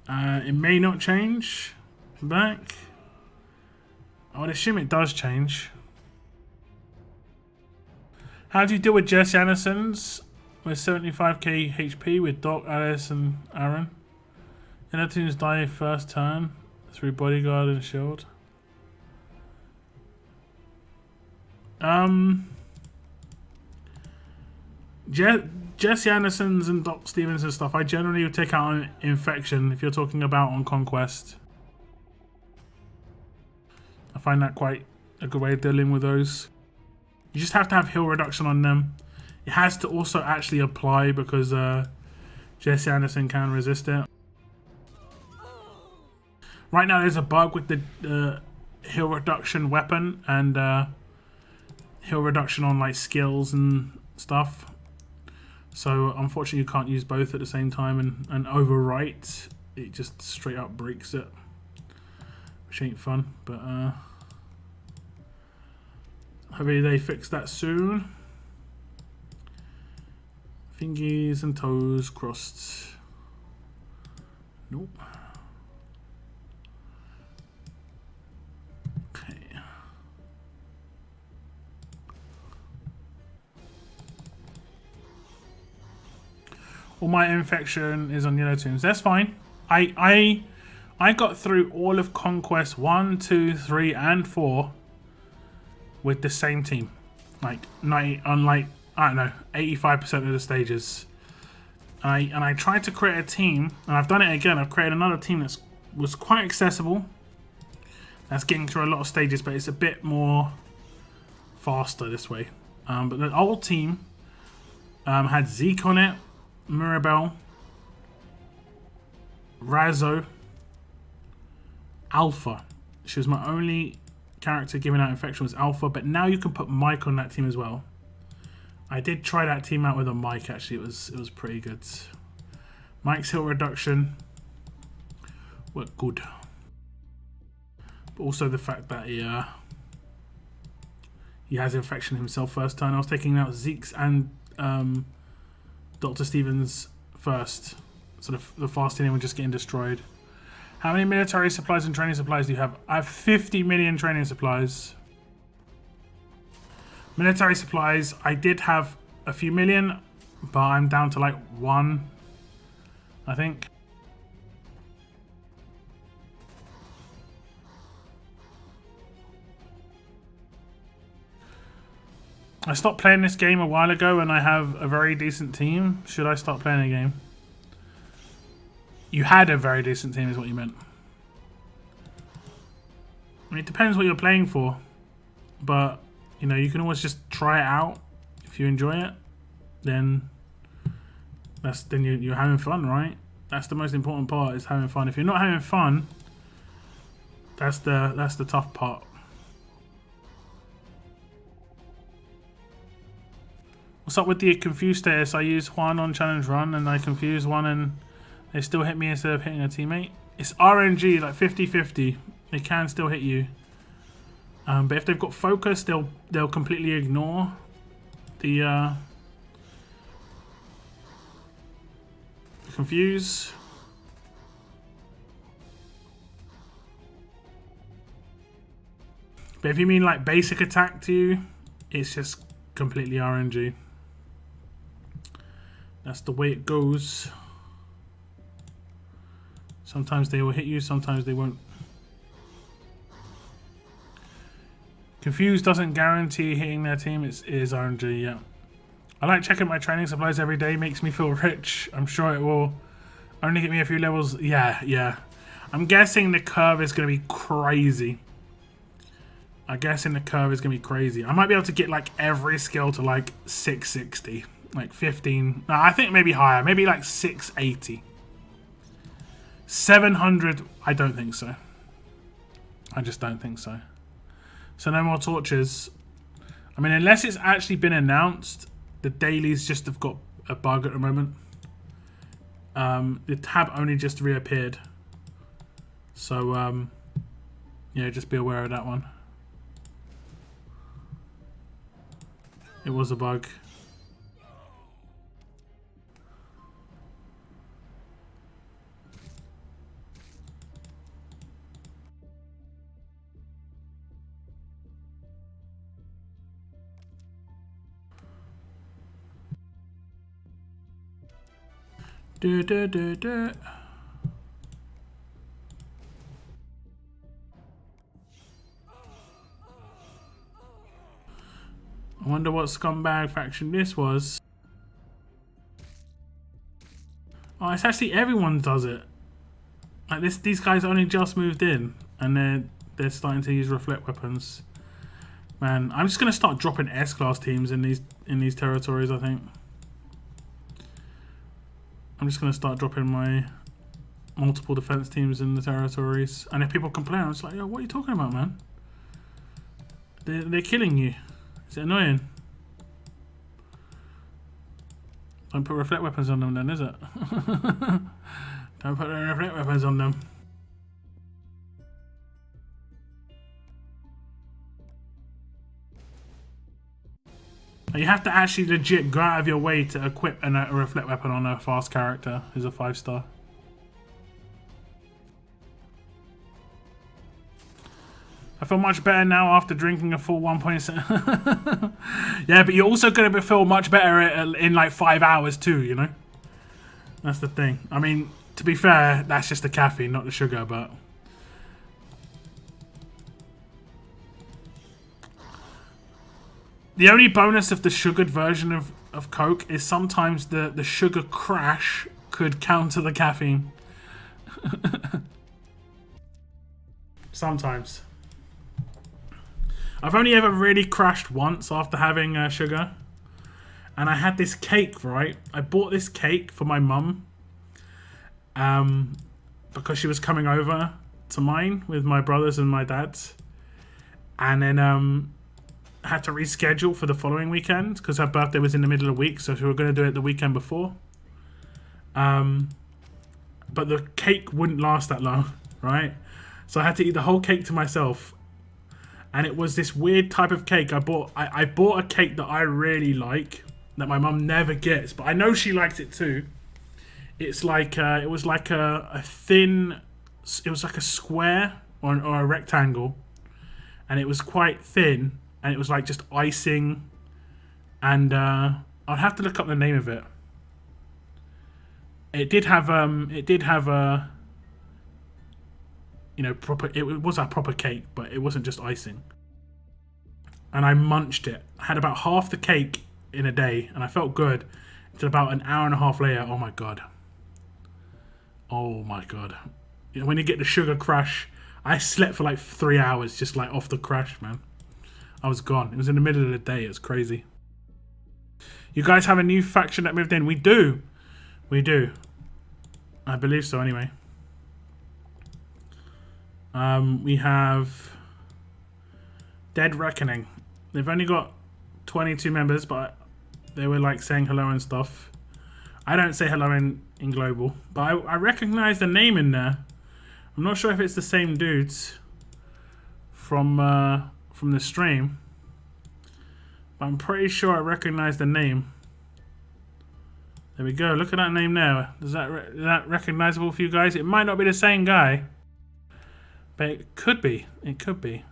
It may not change back. I would assume it does change. How do you deal with Jesse Anderson's with 75k HP with Doc, Alice, and Aaron? And other teams die first turn through Bodyguard and Shield. Jesse Anderson's and Doc Stevens and stuff, I generally would take out on Infection if you're talking about on Conquest. I find that quite a good way of dealing with those. You just have to have heal reduction on them. It has to also actually apply because Jesse Anderson can resist it. Right now there's a bug with the heal reduction weapon and heal reduction on like skills and stuff. So unfortunately you can't use both at the same time and overwrite. It just straight up breaks it. Which ain't fun, but hopefully they fix that soon. Fingies and toes crossed. Nope. Okay. All my infection is on yellow teams. That's fine. I got through all of Conquest 1, 2, 3, and 4 with the same team. Like 90 on like I don't know, 85% of the stages. And I tried to create a team, and I've done it again. I've created another team that was quite accessible. That's getting through a lot of stages, but it's a bit more faster this way. But the old team had Zeke on it, Mirabelle, Razzo, Alpha. She was my only character giving out infection was Alpha, but now you can put Mike on that team as well. I did try that team out with a Mike actually. It was pretty good. Mike's heal reduction worked good, but also the fact that he has infection himself first turn. I was taking out Zeke's and Dr. Stevens first, so the fast inning was just getting destroyed. How many military supplies and training supplies do you have? I have 50 million training supplies. Military supplies, I did have a few million, but I'm down to like 1, I think. I stopped playing this game a while ago and I have a very decent team. Should I start playing a game? You had a very decent team is what you meant. I mean, it depends what you're playing for. But, you know, you can always just try it out. If you enjoy it, then you're having fun, right? That's the most important part, is having fun. If you're not having fun, that's the tough part. What's up with the confused status? I use Juan on challenge run and I confuse one and they still hit me instead of hitting a teammate. It's RNG, like 50-50. They can still hit you. But if they've got focus, they'll completely ignore the confuse. But if you mean like basic attack to you, it's just completely RNG. That's the way it goes. Sometimes they will hit you, sometimes they won't. Confuse doesn't guarantee hitting their team, it is RNG, yeah. I like checking my training supplies every day, makes me feel rich. I'm sure it will only get me a few levels. Yeah. I'm guessing the curve is going to be crazy. I might be able to get like every skill to like 660. Like 15. No, I think maybe higher. Maybe like 680. 700. I don't think so. I just don't think so. So no more torches. I mean, unless it's actually been announced, the dailies just have got a bug at the moment. The tab only just reappeared. So, yeah, just be aware of that one. It was a bug. I wonder what scumbag faction this was. Oh, it's actually everyone does it. Like this, these guys only just moved in, and they're starting to use reflect weapons. Man, I'm just gonna start dropping S-class teams in these territories. I think. I'm just going to start dropping my multiple defense teams in the territories. And if people complain, I'm just like, yo, what are you talking about, man? They're killing you. Is it annoying? Don't put reflect weapons on them then, is it? Don't put reflect weapons on them. You have to actually legit go out of your way to equip a reflect weapon on a fast character who's a 5-star. I feel much better now after drinking a full 1.7. Yeah, but you're also going to feel much better in like 5 hours too, you know? That's the thing. I mean, to be fair, that's just the caffeine, not the sugar, but... The only bonus of the sugared version of Coke is sometimes the sugar crash could counter the caffeine. Sometimes. I've only ever really crashed once after having sugar. And I had this cake, right? I bought this cake for my mum. Because she was coming over to mine with my brothers and my dad's. And then... had to reschedule for the following weekend because her birthday was in the middle of the week, so we were going to do it the weekend before. But the cake wouldn't last that long, right? So I had to eat the whole cake to myself, and it was this weird type of cake. I bought a cake that I really like that my mum never gets, but I know she liked it too. It's like it was like a thin, it was like a square or a rectangle, and it was quite thin. And it was like just icing, and I'd have to look up the name of it. It did have a, you know, proper. It was a proper cake, but it wasn't just icing. and I munched it. I had about half the cake in a day, and I felt good. Until about an hour and a half later, oh my god. Oh my god. You know, when you get the sugar crash, I slept for like 3 hours just like off the crash, man. I was gone. It was in the middle of the day. It was crazy. You guys have a new faction that moved in? We do. We do. I believe so anyway. We have Dead Reckoning. They've only got 22 members, but they were like saying hello and stuff. I don't say hello in global, but I recognize the name in there. I'm not sure if it's the same dudes from the stream, but I'm pretty sure I recognize the name. There we go. Look at that name there. Is that recognizable for you guys? It might not be the same guy, but it could be. It could be.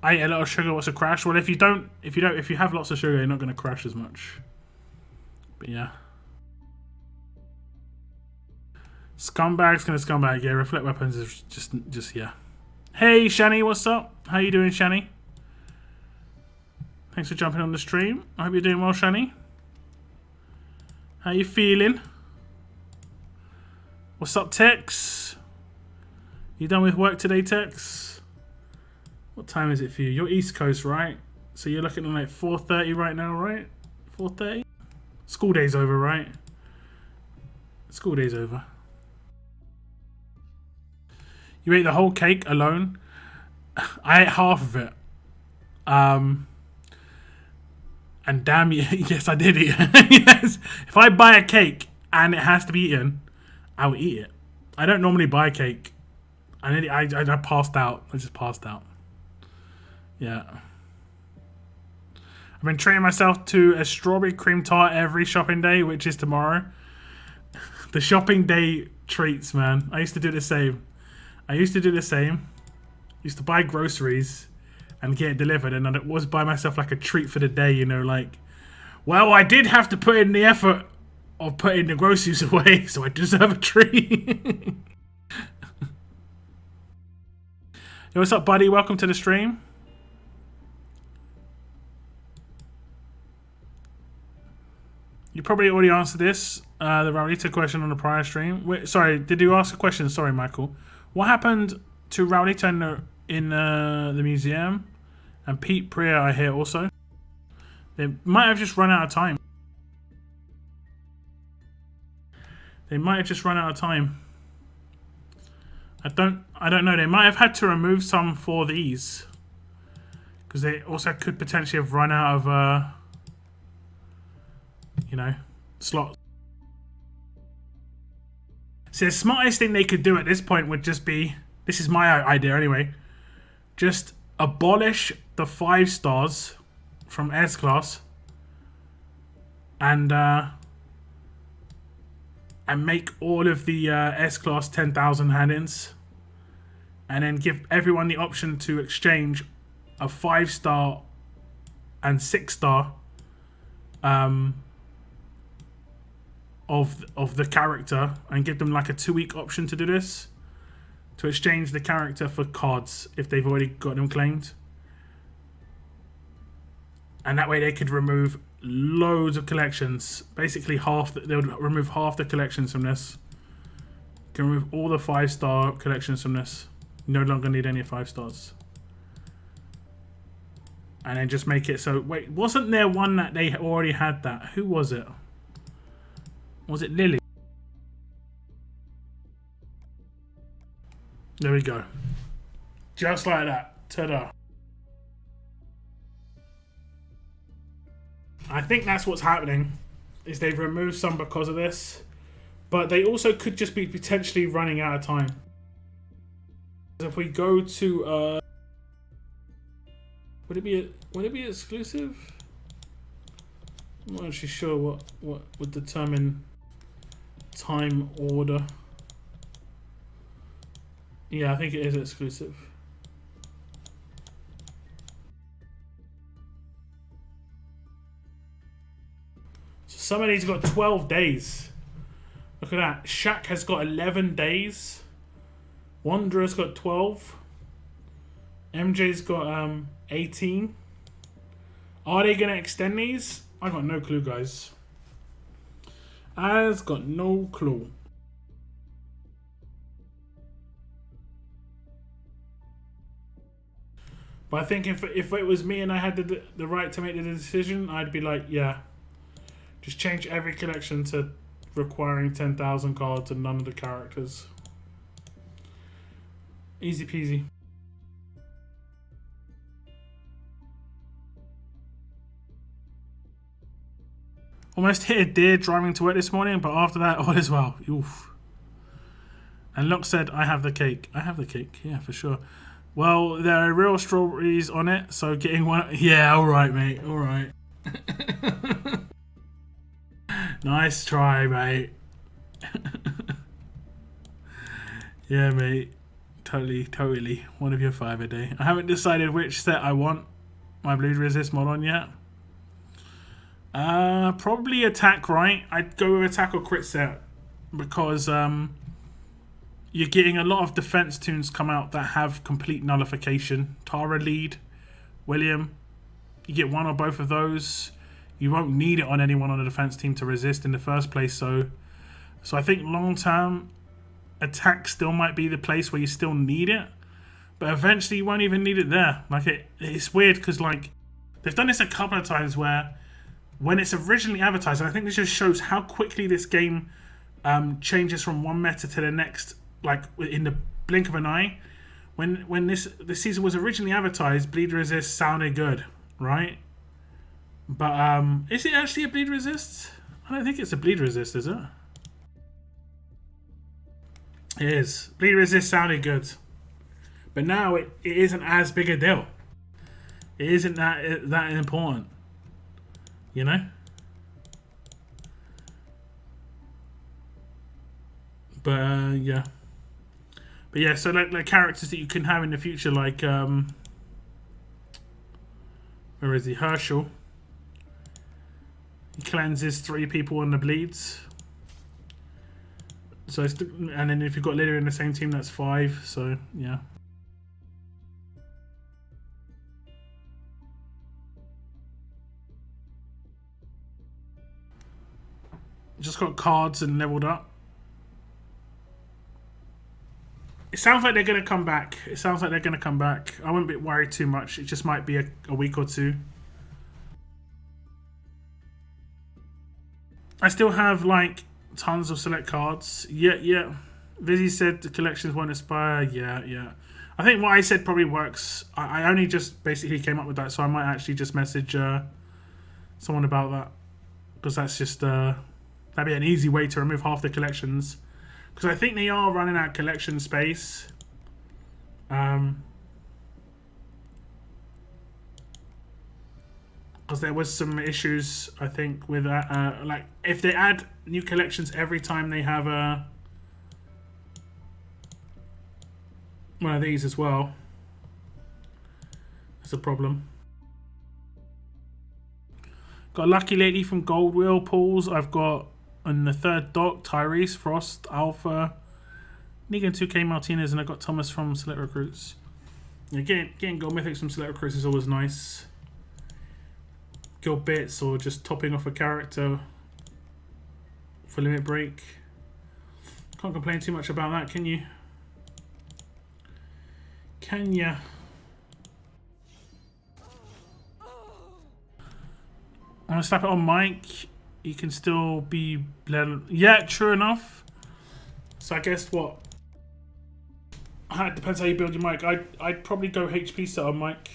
I ate a lot of sugar. What's a crash? Well, if you have lots of sugar, you're not going to crash as much. But yeah. Scumbag's gonna scumbag. Yeah, reflect weapons is just yeah. Hey Shani, what's up? How you doing, Shani? Thanks for jumping on the stream. I hope you're doing well, Shani. How you feeling? What's up, Tex? You done with work today, Tex? What time is it for you? You're East Coast, right? So you're looking at like 4:30 right now, right? 4:30? School day's over, right? School day's over. You ate the whole cake alone? I ate half of it. And damn you, yes, I did eat it. Yes. If I buy a cake and it has to be eaten, I'll eat it. I don't normally buy cake. I passed out. I just passed out. Yeah. I've been treating myself to a strawberry cream tart every shopping day, which is tomorrow. The shopping day treats, man. I used to do the same. Used to buy groceries and get it delivered, and I was buy myself like a treat for the day, you know, like, well, I did have to put in the effort of putting the groceries away, so I deserve a treat. Yo, what's up, buddy? Welcome to the stream. You probably already answered this, the Raulita question on the prior stream. Wait, sorry, did you ask a question? Sorry, Michael. What happened to Raulita in the museum? And Pete Priya, I hear also. They might have just run out of time. I don't know. They might have had to remove some for these, because they also could potentially have run out of, you know, slots. So the smartest thing they could do at this point would just be, this is my idea anyway, just abolish the 5 stars from S class and make all of the S class 10,000 hand-ins, and then give everyone the option to exchange a 5-star and 6-star of the character, and give them like a 2-week option to do this, to exchange the character for cards if they've already got them claimed. And that way they could remove loads of collections. Basically they would remove half the collections from this. Can remove all the 5-star collections from this. No longer need any 5 stars. And then just make it so, wait, wasn't there one that they already had that? Who was it? Was it Lily? There we go. Just like that. Ta-da. I think that's what's happening, is they've removed some because of this, but they also could just be potentially running out of time. If we go to would it be exclusive? I'm not actually sure what would determine time order. Yeah, I think it is exclusive. So some of these have got 12 days. Look at that. Shaq has got 11 days. Wanderer's got 12. MJ's got 18. Are they gonna extend these? I got no clue, guys. I've got no clue. But I think if it was me and I had the right to make the decision, I'd be like, yeah, just change every collection to requiring 10,000 cards and none of the characters. Easy peasy. Almost hit a deer driving to work this morning, but after that, all is well. Oof. And Locke said, I have the cake. I have the cake, yeah, for sure. Well, there are real strawberries on it, so getting one... Yeah, alright, mate, alright. Nice try, mate. Yeah, mate. Totally. One of your 5 a day. I haven't decided which set I want my bleed resist mod on yet. Probably attack, right? I'd go with attack or crit set. Because, you're getting a lot of defense tunes come out that have complete nullification. Tara lead, William. You get one or both of those. You won't need it on anyone on the defense team to resist in the first place. So I think long term, attack still might be the place where you still need it. But eventually you won't even need it there. Like it's weird because like they've done this a couple of times where when it's originally advertised, and I think this just shows how quickly this game changes from one meta to the next. Like in the blink of an eye, when this season was originally advertised, bleed resist sounded good, right? But is it actually a bleed resist? I don't think it's a bleed resist, is it? It is. Bleed resist sounded good, but now it isn't as big a deal. It isn't that important, you know. But yeah. But yeah, so like characters that you can have in the future, like where is he? Herschel. He cleanses 3 people on the bleeds. So and then if you've got Lydia in the same team, that's 5. So yeah. Just got cards and leveled up. It sounds like they're going to come back. I wouldn't be worried too much. It just might be a week or 2. I still have, like, tons of select cards. Yeah. Vizzy said the collections won't expire. Yeah. I think what I said probably works. I only just basically came up with that, so I might actually just message someone about that. Because that's just... that'd be an easy way to remove half the collections. Because I think they are running out of collection space. Because there was some issues, I think, with that. Like, if they add new collections every time they have one of these as well, that's a problem. Got a lucky lady from Gold Wheel Pools. I've got... On the 3rd dock, Tyrese, Frost, Alpha, Negan 2K Martinez, and I got Thomas from Select Recruits. Getting Gold Mythics from Select Recruits is always nice. Guild bits or just topping off a character for Limit Break. Can't complain too much about that, can you? Can ya? I'm gonna slap it on Mike. You can still be bled. Yeah, true enough. So I guess what? It depends how you build your mic. I'd probably go HP set on mic.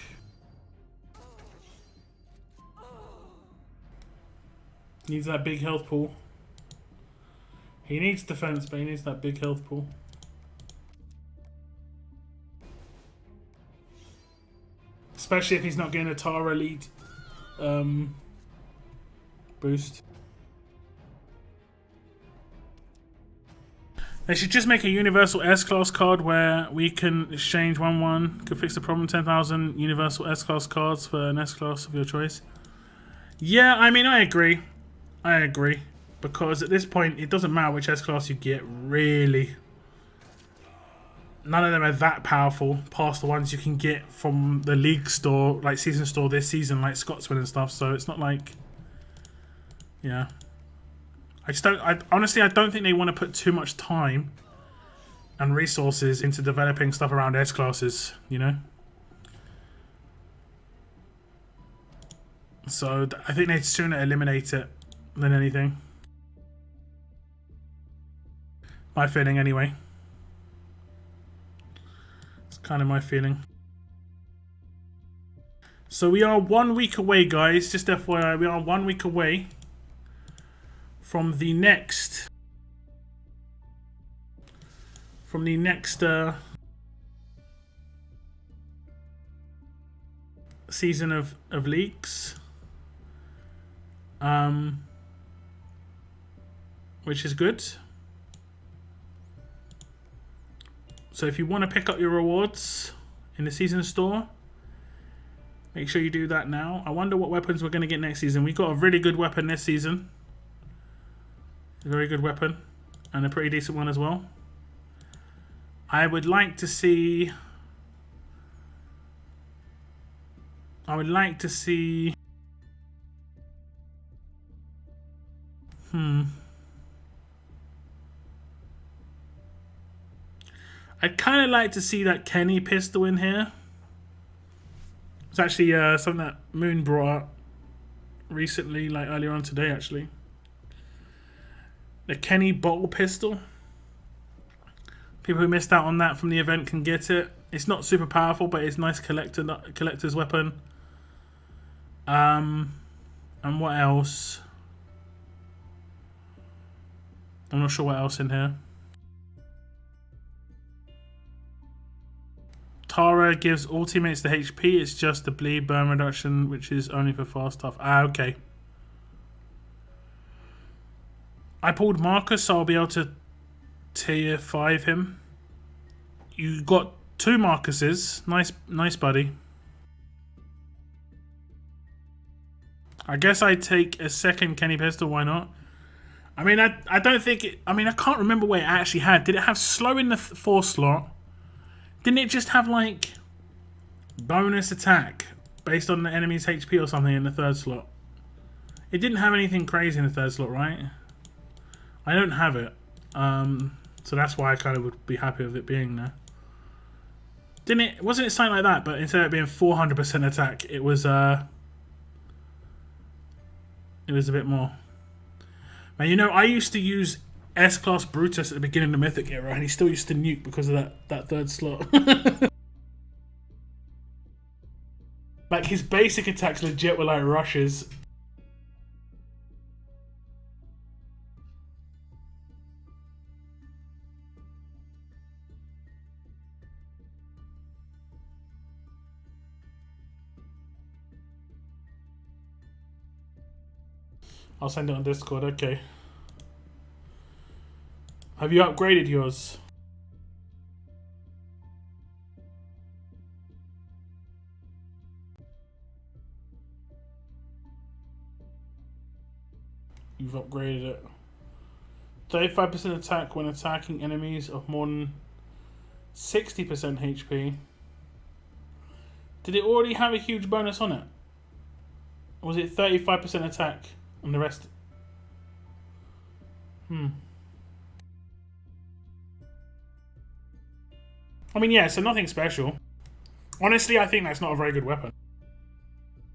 Needs that big health pool. He needs defense, but he needs that big health pool. Especially if he's not getting a Tara lead boost. They should just make a universal S-Class card where we can exchange 1-1. Could fix the problem. 10,000 universal S-Class cards for an S-Class of your choice. Yeah, I mean, I agree. Because at this point, it doesn't matter which S-Class you get, really. none of them are that powerful past the ones you can get from the league store, like season store this season, like Scotsman and stuff. So it's not like, yeah. Honestly, I don't think they want to put too much time and resources into developing stuff around S classes, you know? So I think they'd sooner eliminate it than anything. My feeling, anyway. It's kind of my feeling. So we are 1 week away, guys. Just FYI, we are 1 week away from the next season of leagues, which is good. So if you want to pick up your rewards in the season store, make sure you do that now. I wonder what weapons we're going to get next season. We got a really good weapon this season. A very good weapon. And a pretty decent one as well. I would like to see... I I'd kind of like to see that Kenny pistol in here. It's actually something that Moon brought up recently, like earlier on today, actually. The Kenny bottle pistol. People who missed out on that from the event can get it. It's not super powerful, but it's a nice collector's weapon. And what else? I'm not sure what else in here. Tara gives all teammates the HP. It's just the bleed burn reduction, which is only for fast stuff. Ah, okay. I pulled Marcus, so I'll be able to tier 5 him. You got 2 Marcuses. Nice, buddy. I guess I'd take a second Kenny pistol. Why not? I mean, I don't think it... I mean, I can't remember what it actually had. Did it have slow in the 4 slot? Didn't it just have, like, bonus attack based on the enemy's HP or something in the 3rd slot? It didn't have anything crazy in the 3rd slot, right? I don't have it. So that's why I kind of would be happy with it being there. Didn't it? Wasn't it something like that? But instead of it being 400% attack, it was a bit more. Man, you know, I used to use S-Class Brutus at the beginning of the Mythic era, and he still used to nuke because of that 3rd slot. Like, his basic attacks legit were like rushes. I'll send it on Discord, okay. Have you upgraded yours? You've upgraded it. 35% attack when attacking enemies of more than 60% HP. Did it already have a huge bonus on it? Or was it 35% attack on the rest? I mean, yeah, so nothing special. Honestly, I think that's not a very good weapon.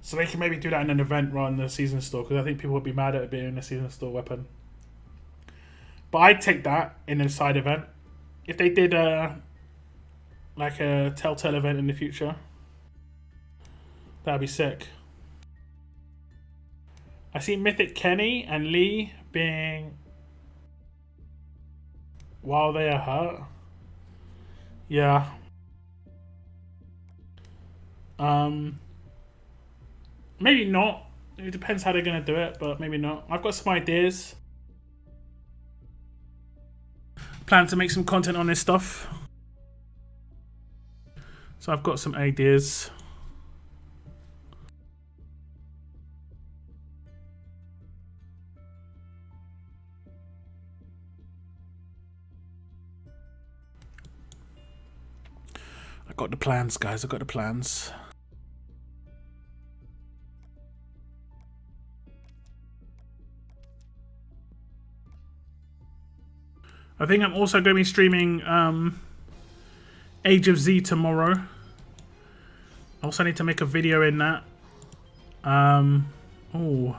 So they can maybe do that in an event rather than the season store, because I think people would be mad at it being a season store weapon. But I'd take that in a side event. If they did like a Telltale event in the future, that'd be sick. I see Mythic Kenny and Lee being... while they are hurt. Yeah. Maybe not. It depends how they're going to do it, but maybe not. I've got some ideas. Plan to make some content on this stuff. So I've got some ideas. got the plans, guys. I got the plans. I think I'm also going to be streaming Age of Z tomorrow. I also need to make a video in that. Oh,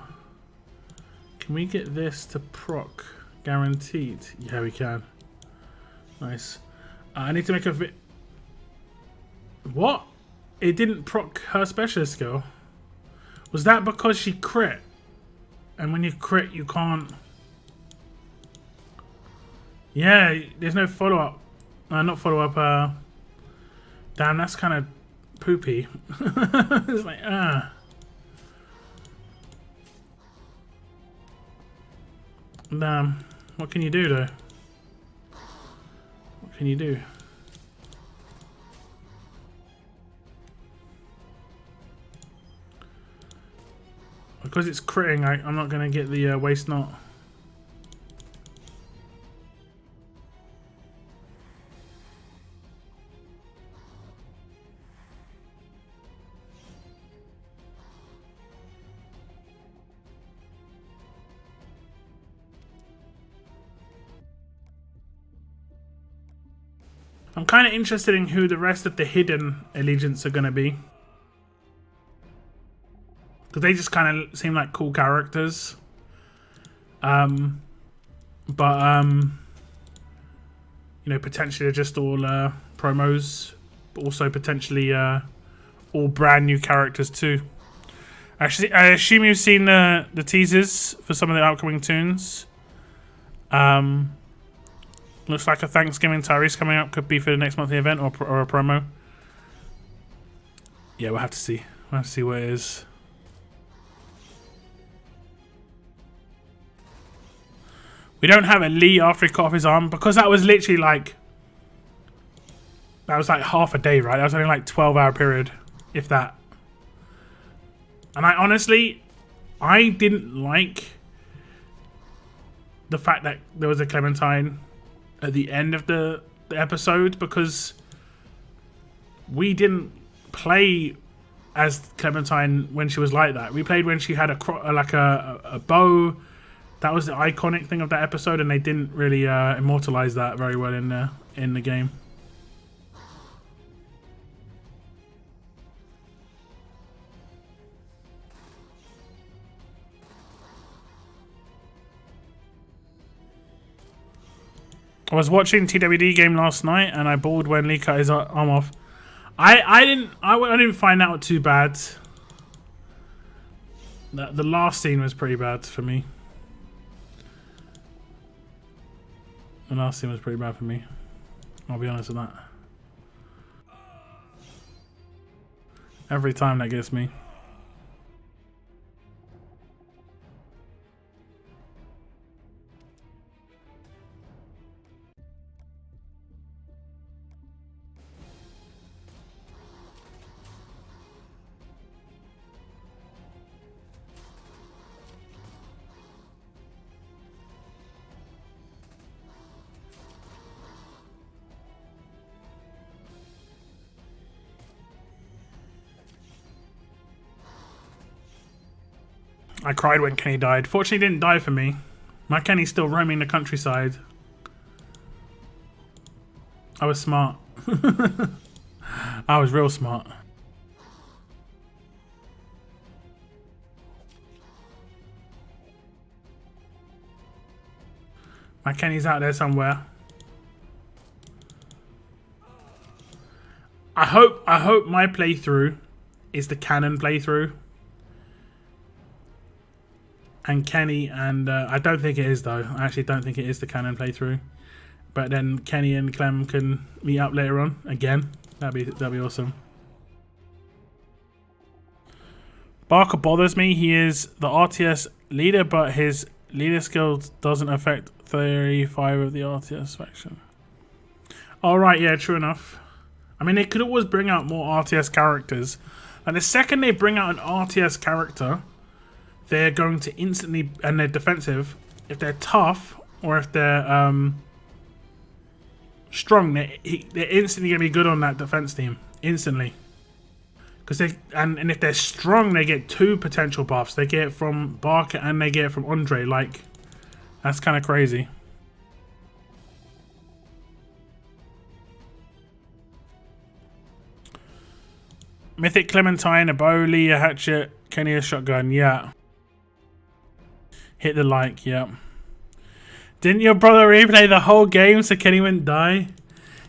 can we get this to proc guaranteed? Yeah, we can. Nice. I need to make a What? It didn't proc her specialist skill. Was that because she crit? And when you crit, you can't. Yeah, there's no follow up. Not follow up. Damn, that's kind of poopy. It's like, Damn. What can you do, though? What can you do? Because it's critting, I'm not going to get the waste knot. I'm kind of interested in who the rest of the hidden allegiance are going to be. Because they just kind of seem like cool characters. You know, potentially they're just all promos. But also potentially all brand new characters too. Actually, I assume you've seen the teasers for some of the upcoming tunes. Looks like a Thanksgiving Tyrese coming up. Could be for the next monthly event or a promo. Yeah, we'll have to see. We'll have to see what it is. We don't have a Lee after he cut off his arm because that was literally like... That was like half a day, right? That was only like 12-hour period, if that. And I honestly, I didn't like the fact that there was a Clementine at the end of the episode because we didn't play as Clementine when she was like that. We played when she had a bow. That was the iconic thing of that episode, and they didn't really immortalize that very well in the game. I was watching TWD game last night, and I bawled when Lee cut his arm off. I didn't find out too bad. The last scene was pretty bad for me. The last scene was pretty bad for me. I'll be honest with that. Every time that gets me. I cried when Kenny died. Fortunately, he didn't die for me. My Kenny's still roaming the countryside. I was smart. I was real smart. My Kenny's out there somewhere. I hope my playthrough is the canon playthrough. And Kenny and I don't think it is though. I actually don't think it is the canon playthrough. But then Kenny and Clem can meet up later on again. That'd be awesome. Barker bothers me. He is the RTS leader, but his leader skill doesn't affect 35 of the RTS faction. All right, yeah, true enough. I mean, they could always bring out more RTS characters. And the second they bring out an RTS character, they're going to instantly, and they're defensive, if they're tough or if they're strong, they're instantly going to be good on that defense team. instantly. Because and if they're strong, they get 2 potential buffs. They get it from Barker and they get it from Andre. Like, that's kind of crazy. Mythic Clementine, a bow, Lee, a hatchet, Kenny, a shotgun. Yeah. Hit the like. Yeah. Didn't your brother replay the whole game so Kenny wouldn't die?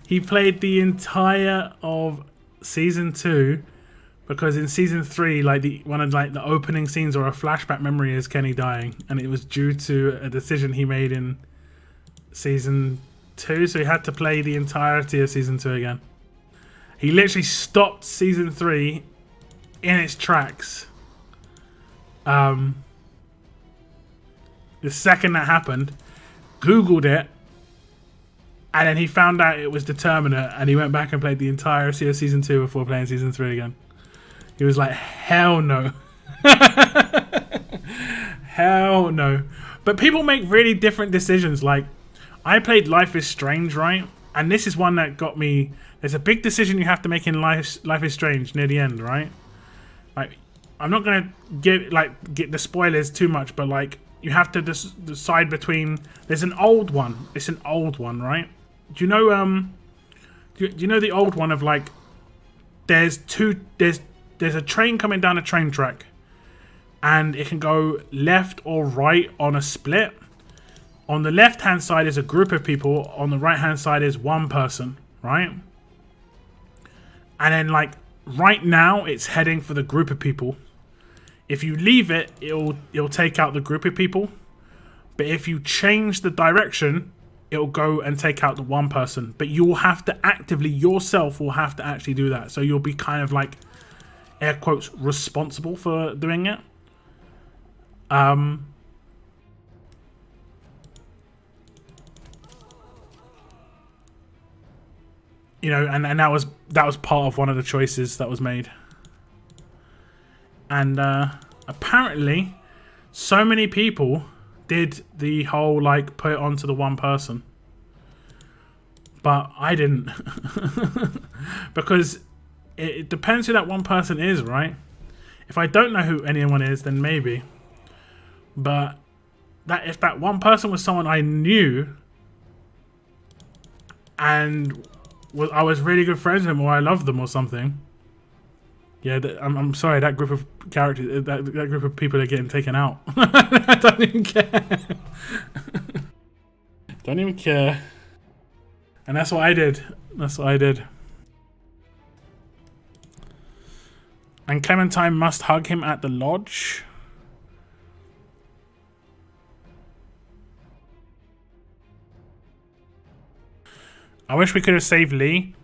He played the entire of season 2 because in season 3, like one of the opening scenes or a flashback memory is Kenny dying, and it was due to a decision he made in season 2, so he had to play the entirety of season 2 again. He literally stopped season 3 in its tracks. The second that happened, Googled it, and then he found out it was Determinate, and he went back and played the entirety of season 2 before playing season 3 again. He was like, hell no. Hell no. But people make really different decisions. Like, I played Life is Strange, right? And this is one that got me. There's a big decision you have to make in Life is Strange near the end, right? Like, I'm not gonna get the spoilers too much, but like, you have to decide between. There's an old one. It's an old one, right? Do you know do you know the old one of like? There's a train coming down a train track, and it can go left or right on a split. On the left hand side is a group of people. On the right hand side is one person, right? And then like right now it's heading for the group of people. If you leave it, it'll take out the group of people. But if you change the direction, it'll go and take out the one person. But you'll have to actively, yourself will have to actually do that. So you'll be kind of like, air quotes, responsible for doing it. You know, and that was part of one of the choices that was made. And apparently, so many people did the whole like put it onto the one person, but I didn't. Because it depends who that one person is, right? If I don't know who anyone is, then maybe. But if that one person was someone I knew and I was really good friends with them, or I loved them or something, yeah, I'm sorry, that group of characters, that group of people are getting taken out. I don't even care. Don't even care. And that's what I did. That's what I did. And Clementine must hug him at the lodge. I wish we could have saved Lee.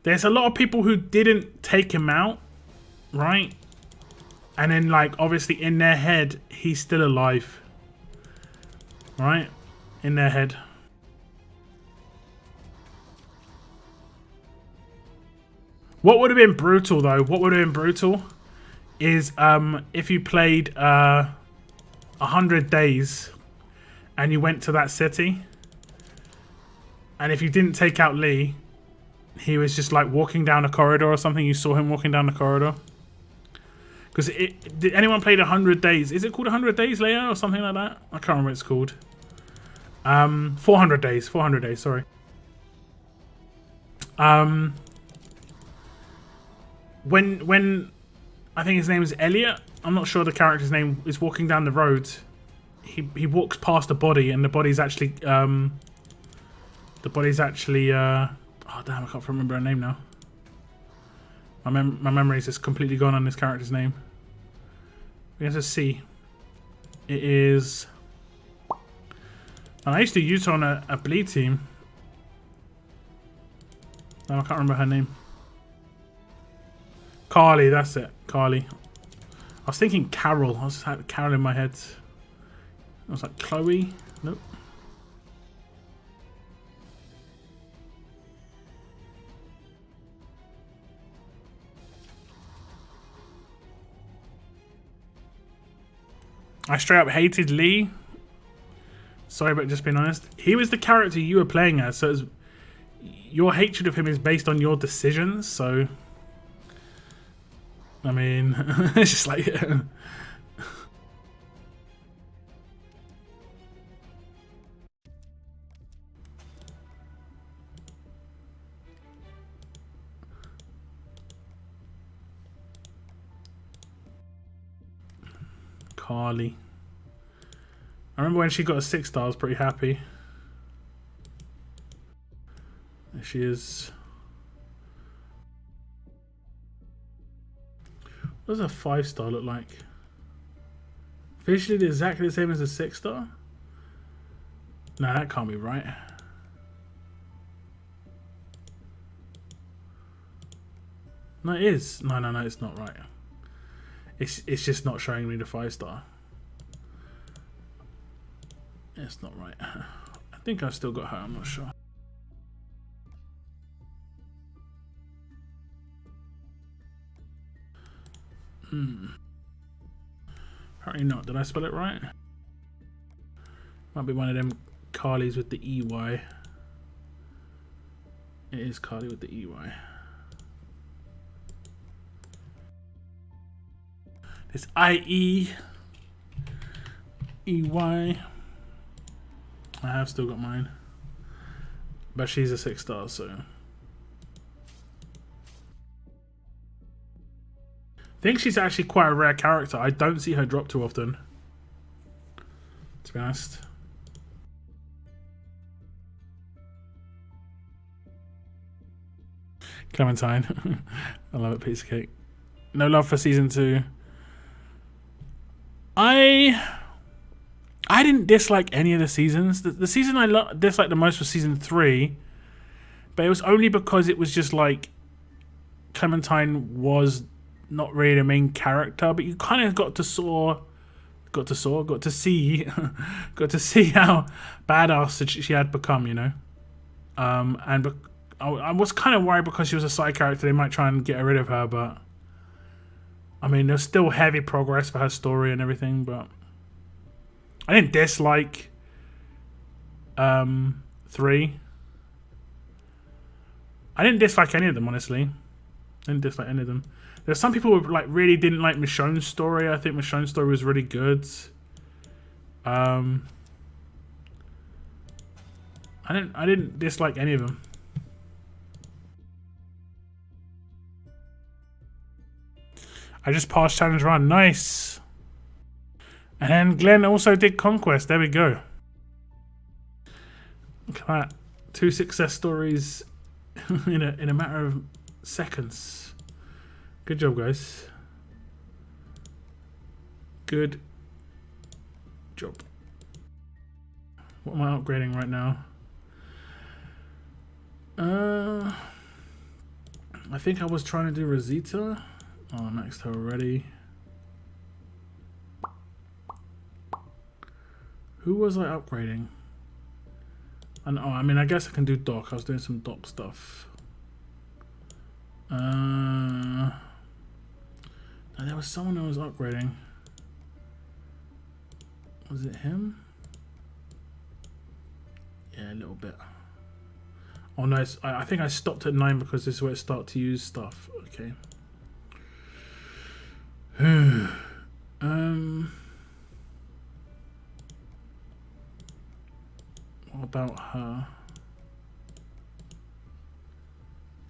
There's a lot of people who didn't take him out, right? And then, like, obviously in their head, he's still alive. Right? In their head. What would have been brutal, though, what would have been brutal is if you played 100 Days and you went to that city. And if you didn't take out Lee, he was just like walking down a corridor or something. You saw him walking down the corridor. Because did anyone played 100 Days? Is it called 100 Days, Leia, or something like that? I can't remember what it's called. 400 Days. 400 Days, sorry. When I think his name is Elliot, I'm not sure the character's name, is walking down the road. He walks past a body, and the body's actually oh damn, I can't remember her name now. My memory's just completely gone on this character's name. We have to see. It is. And I used to use her on a bleed team. No, I can't remember her name. Carly, that's it. Carly. I was thinking Carol. I just had Carol in my head. I was like, Chloe? Nope. I straight up hated Lee. Sorry, but just being honest. He was the character you were playing as, so your hatred of him is based on your decisions, so I mean, it's just like... Carly. I remember when she got a 6-star, I was pretty happy. There she is. What does a 5-star look like? Visually exactly the same as a 6-star? No, that can't be right. No, it is. No, it's not right. It's just not showing me the 5-star. It's not right. I think I've still got her, I'm not sure. Apparently not. Did I spell it right? Might be one of them Carlys with the EY. It is Carly with the EY. It's IE EY. I have still got mine, but she's a 6-star, so I think she's actually quite a rare character. I don't see her drop too often, to be honest. Clementine. I love it, piece of cake. No love for season 2. I didn't dislike any of the seasons. The season I disliked the most was season 3, but it was only because it was just like Clementine was not really the main character, but you kind of got to see how badass she had become, you know. And I was kind of worried because she was a side character, they might try and get rid of her, but I mean, there's still heavy progress for her story and everything, but I didn't dislike 3. I didn't dislike any of them, honestly. I didn't dislike any of them. There's some people who like really didn't like Michonne's story. I think Michonne's story was really good. I didn't dislike any of them. I just passed challenge run. Nice. And then Glenn also did Conquest. There we go. Look at that. 2 success stories in a matter of seconds. Good job, guys. Good job. What am I upgrading right now? I think I was trying to do Rosita. Oh, I maxed her already. Who was I upgrading? And oh, I mean, I guess I can do Doc. I was doing some Doc stuff. No, there was someone I was upgrading. Was it him? Yeah, a little bit. Oh no, I think I stopped at 9 because this is where it started to use stuff. Okay. What about her?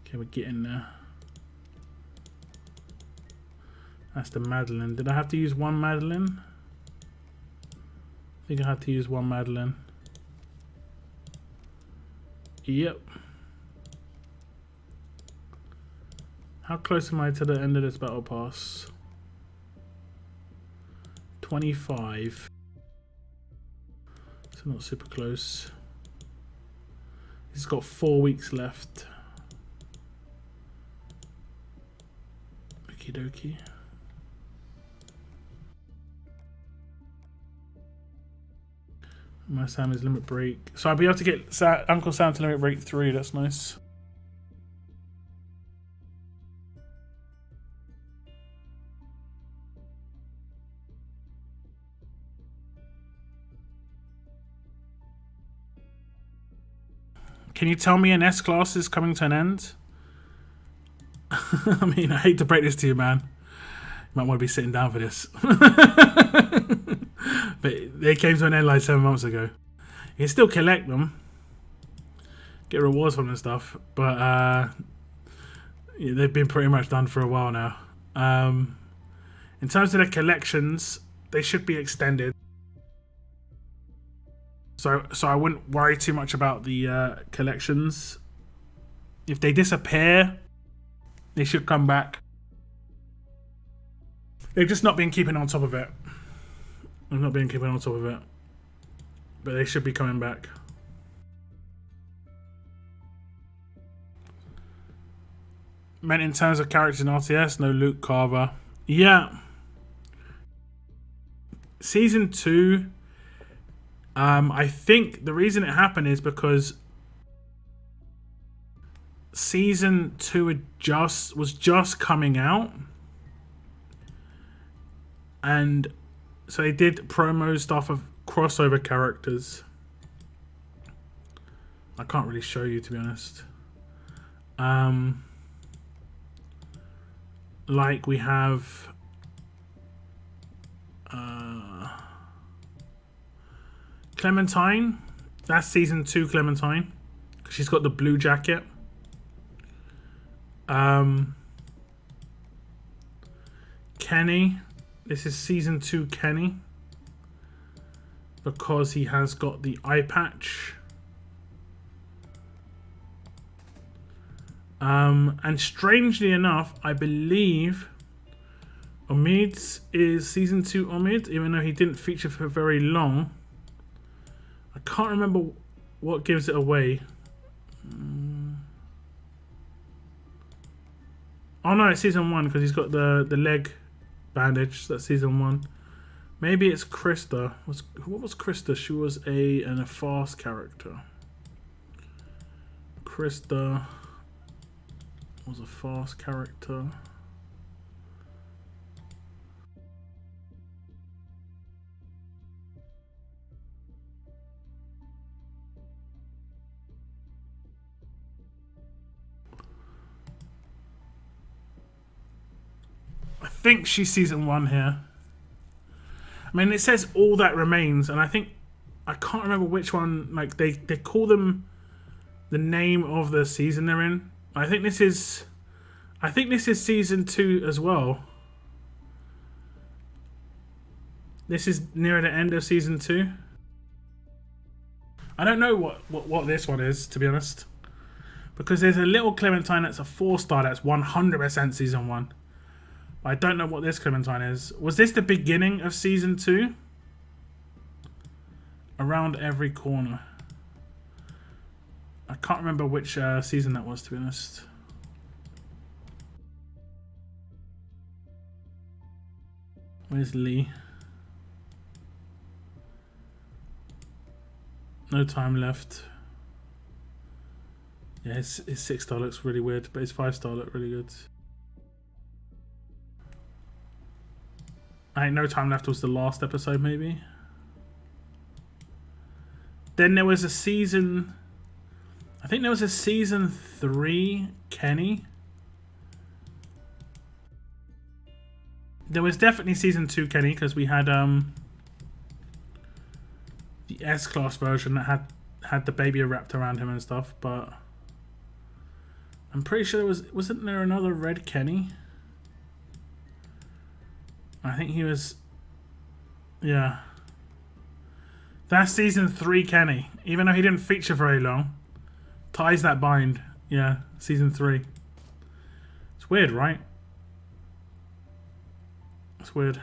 Okay, we're getting there. That's the Madeline. Did I have to use one Madeline? I think I had to use one Madeline. Yep. How close am I to the end of this battle pass? 25. So not super close. He's got 4 weeks left. Okie dokie. My Sam is limit break. So I'll be able to get Uncle Sam to limit break 3. That's nice. Can you tell me an S class is coming to an end? I mean, I hate to break this to you, man. Might want to be sitting down for this. But they came to an end like 7 months ago. You can still collect them, get rewards from them and stuff, but yeah, they've been pretty much done for a while now. In terms of the collections, they should be extended. So I wouldn't worry too much about the collections. If they disappear, they should come back. They've just not been keeping on top of it. They've not been keeping on top of it. But they should be coming back. Meant in terms of characters in RTS, no Luke Carver. Yeah. Season 2, I think the reason it happened is because Season 2 was just coming out. And so they did promo stuff of crossover characters. I can't really show you, to be honest. Like we have Clementine. That's season 2 Clementine. She's got the blue jacket. Kenny. This is season 2 Kenny. Because he has got the eye patch. And strangely enough, I believe Omid's is season 2 Omid, even though he didn't feature for very long. I can't remember what gives it away. Oh no, it's season 1 because he's got the leg bandage. That's season 1. Maybe it's Krista. What was Krista? She was a fast character. Krista was a fast character. I think she's season 1 here. I mean, it says all that remains, and I can't remember which one. Like they call them the name of the season they're in. I think this is season 2 as well. This is near the end of season 2. I don't know what this one is, to be honest, because there's a little Clementine that's a 4-star that's 100% season 1. I don't know what this Clementine is. Was this the beginning of season 2? Around every corner. I can't remember which season that was, to be honest. Where's Lee? No time left. Yeah, his 6-star looks really weird, but his 5-star looked really good. I think No Time Left was the last episode, maybe. Then there was a season... I think there was a season 3 Kenny. There was definitely season 2 Kenny, because we had the S-Class version that had the baby wrapped around him and stuff, but... I'm pretty sure wasn't there another red Kenny? I think he was... Yeah. That's season 3 Kenny. Even though he didn't feature very long. Ties that bind. Yeah, season 3. It's weird, right? It's weird.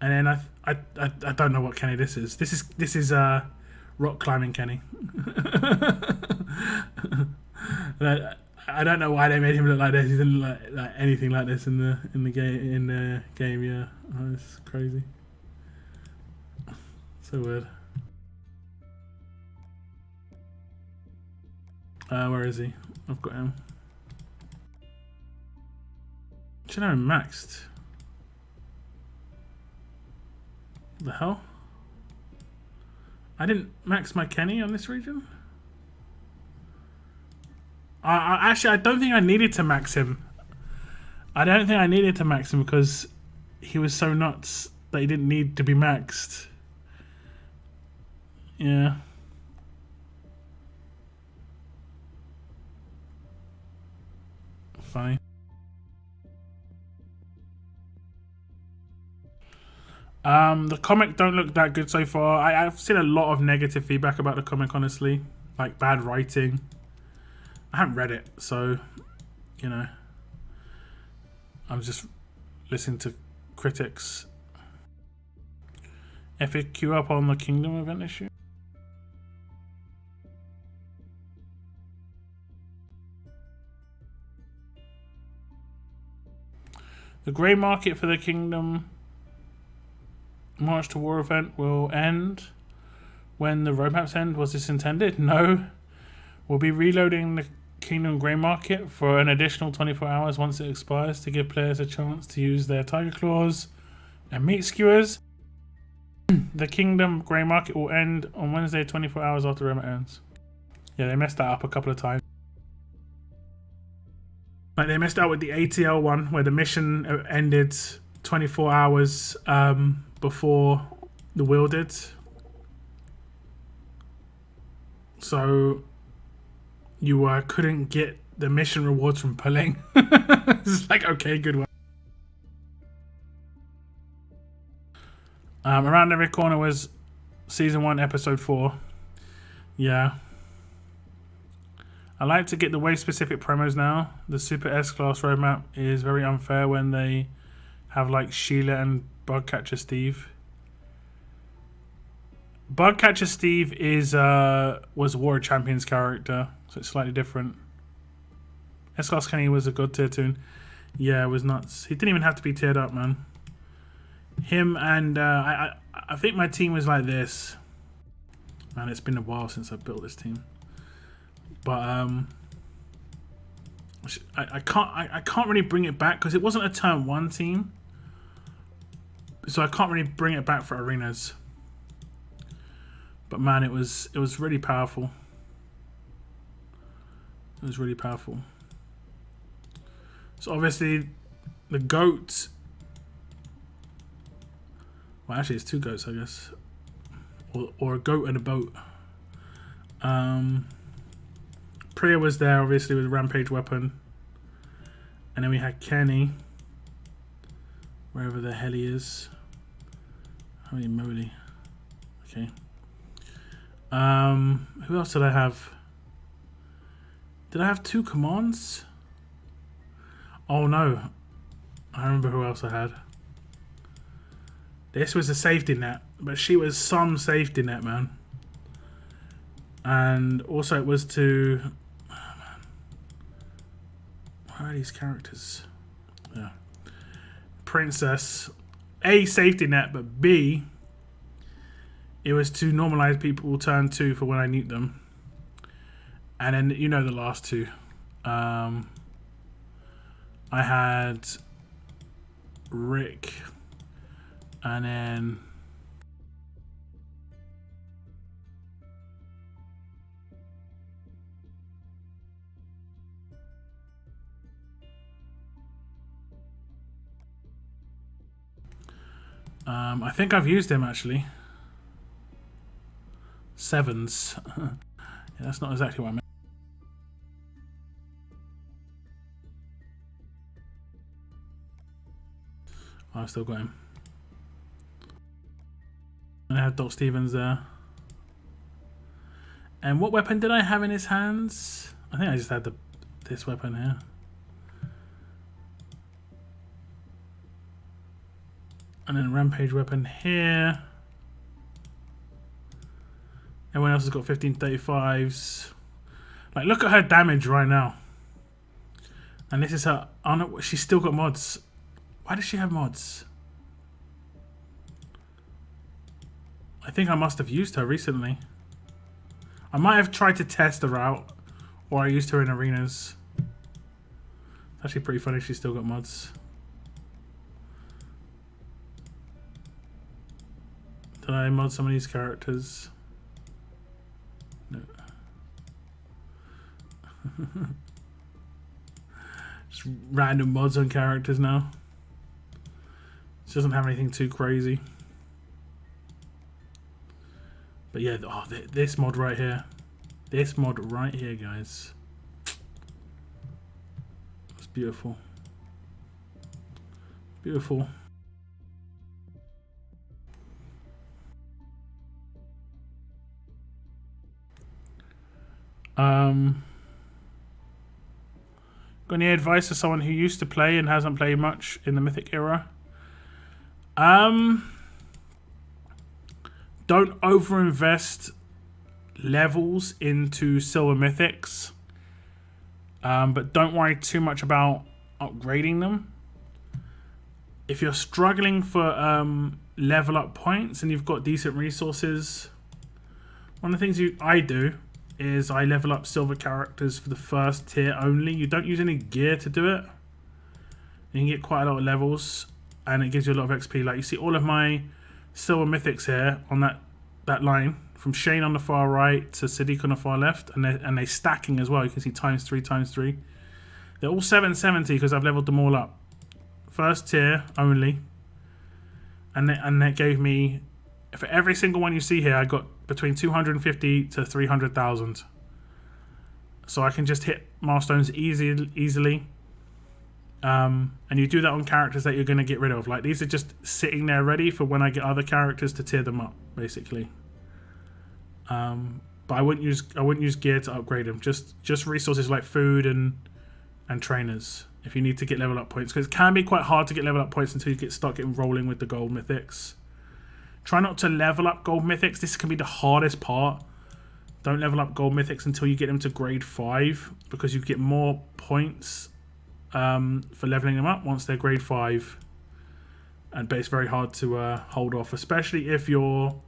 And then I don't know what Kenny this is. This is rock climbing Kenny. I don't know why they made him look like this. He didn't look like anything like this in the game. Yeah, oh, it's crazy. So weird. Where is he? I've got him. Do you know maxed? The hell? I didn't max my Kenny on this region. Actually, I don't think I needed to max him. I don't think I needed to max him because he was so nuts that he didn't need to be maxed. Yeah. Funny. The comic don't look that good so far. I've seen a lot of negative feedback about the comic, honestly. Like bad writing. I haven't read it, so, you know. I'm just listening to critics. FAQ up on the Kingdom event issue. The grey market for the Kingdom March to War event will end when the roadmaps end. Was this intended? No. We'll be reloading the Kingdom grey market for an additional 24 hours once it expires to give players a chance to use their Tiger Claws and Meat Skewers. The Kingdom grey market will end on Wednesday 24 hours after the roadmap ends. Yeah, they messed that up a couple of times. Like they messed out with the ATL one where the mission ended 24 hours before the wheel did. So you couldn't get the mission rewards from pulling. It's like, okay, good one. Around every corner was season 1 episode 4. Yeah. I like to get the wave specific promos now. The Super S-Class roadmap is very unfair when they have like Sheila and Bugcatcher Steve. Bugcatcher Steve is was War of Champions character, so it's slightly different. S-Class Kenny was a good tier tune. Yeah, it was nuts. He didn't even have to be tiered up, man. Him and I think my team was like this. Man, it's been a while since I built this team. But I can't really bring it back because it wasn't a turn 1 team, so I can't really bring it back for arenas. But man, it was really powerful. It was really powerful. So obviously the goat. Well, actually, it's 2 goats, I guess, or a goat and a boat. Priya was there, obviously, with a rampage weapon. And then we had Kenny. Wherever the hell he is. Holy moly. Okay. Who else did I have? Did I have 2 commands? Oh no. I remember who else I had. This was a safety net. But she was some safety net, man. And also it was to... Where are these characters? Yeah. Princess. A, safety net, but B, it was to normalize people turn 2 for when I nuke them. And then, you know, the last 2. I had Rick. And then... I think I've used him actually. 7s. Yeah, that's not exactly what I meant. Oh, I've still got him. And I have Doc Stevens there. And what weapon did I have in his hands? I think I just had this weapon here. And then rampage weapon here. Everyone else has got 1535s. Like, look at her damage right now. And this is her... Oh no, she's still got mods. Why does she have mods? I think I must have used her recently. I might have tried to test her out. Or I used her in arenas. It's actually pretty funny she's still got mods. Did I mod some of these characters? No. Just Just random mods on characters now. It doesn't have anything too crazy. But yeah, oh, this mod right here. This mod right here, guys. It's beautiful. Beautiful. Got any advice to someone who used to play and hasn't played much in the Mythic era? Don't overinvest levels into Silver Mythics. But don't worry too much about upgrading them. If you're struggling for level up points and you've got decent resources, one of the things I do is I level up silver characters for the first tier only. You don't use any gear to do it. You can get quite a lot of levels and it gives you a lot of XP. Like you see all of my silver mythics here on that line, from Shane on the far right to Sadiq on the far left, and they're stacking as well. You can see ×3 ×3. They're all 770 because I've leveled them all up. First tier only. And that gave me, for every single one you see here, I got between 250 to 300,000. So I can just hit milestones easily. And you do that on characters that you're going to get rid of. Like these are just sitting there ready for when I get other characters to tier them up, basically. But I wouldn't use gear to upgrade them. Just resources like food and trainers if you need to get level up points, because it can be quite hard to get level up points until you start getting rolling with the gold mythics. Try not to level up gold mythics. This can be the hardest part. Don't level up gold mythics until you get them to grade 5, because you get more points for leveling them up once they're grade 5. But it's very hard to hold off, especially if you're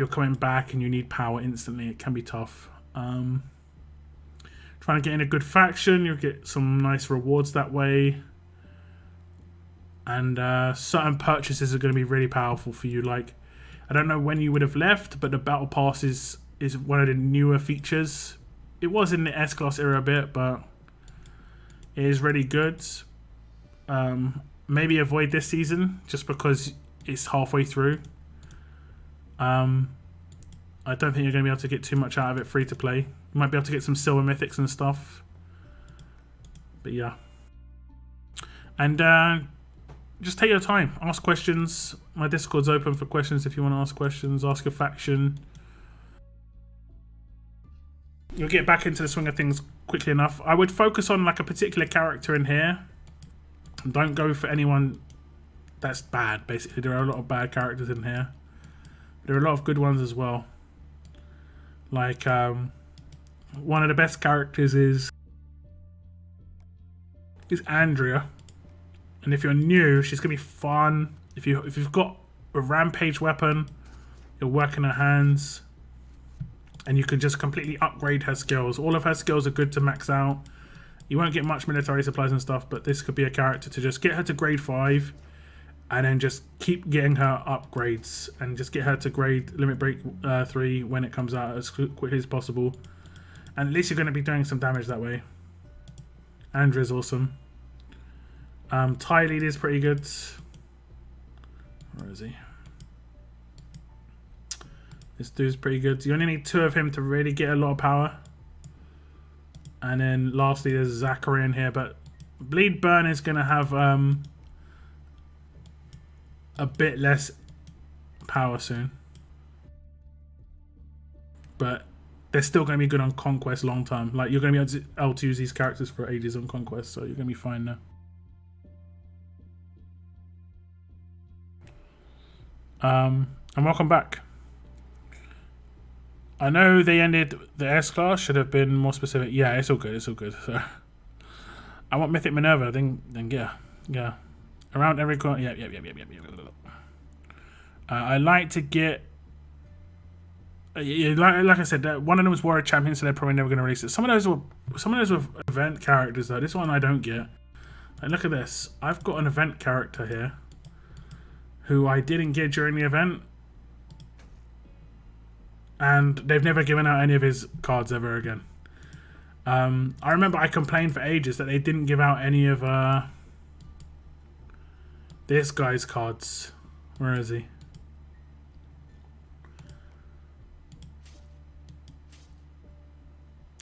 coming back and you need power instantly. It can be tough. Trying to get in a good faction, you'll get some nice rewards that way. And certain purchases are going to be really powerful for you. Like, I don't know when you would have left, but the battle pass is one of the newer features. It was in the S-Class era a bit, but it is really good. Maybe avoid this season just because it's halfway through. I don't think you're going to be able to get too much out of it free to play. You might be able to get some silver mythics and stuff. But yeah. And just take your time. Ask questions. My Discord's open for questions if you want to ask questions. Ask your faction. You'll get back into the swing of things quickly enough. I would focus on like a particular character in here. Don't go for anyone that's bad, basically. There are a lot of bad characters in here. There are a lot of good ones as well. Like, one of the best characters is Andrea. And if you're new, she's going to be fun. If you've got a rampage weapon, you're working her hands, and you can just completely upgrade her skills. All of her skills are good to max out. You won't get much military supplies and stuff, but this could be a character to just get her to grade 5 and then just keep getting her upgrades and just get her to grade limit break 3 when it comes out as quickly as possible. And at least you're going to be doing some damage that way. Andrew's awesome. Ty lead is pretty good. Where is he? This dude's pretty good. You only need 2 of him to really get a lot of power. And then lastly there's Zachary in here, but Bleed Burn is going to have a bit less power soon. But they're still going to be good on Conquest long term. Like, you're going to be able to use these characters for ages on Conquest, so you're going to be fine now. And welcome back. I know they ended the S-Class, should have been more specific. Yeah, it's all good, it's all good. So I want Mythic Minerva, then yeah. Around every corner, yeah. I like to get, like I said, one of them was Warrior Champion, so they're probably never going to release it. Some of those were event characters though. This one I don't get. Like, look at this. I've got an event character here who I didn't get during the event, and they've never given out any of his cards ever again. I remember I complained for ages that they didn't give out any of this guy's cards. Where is he?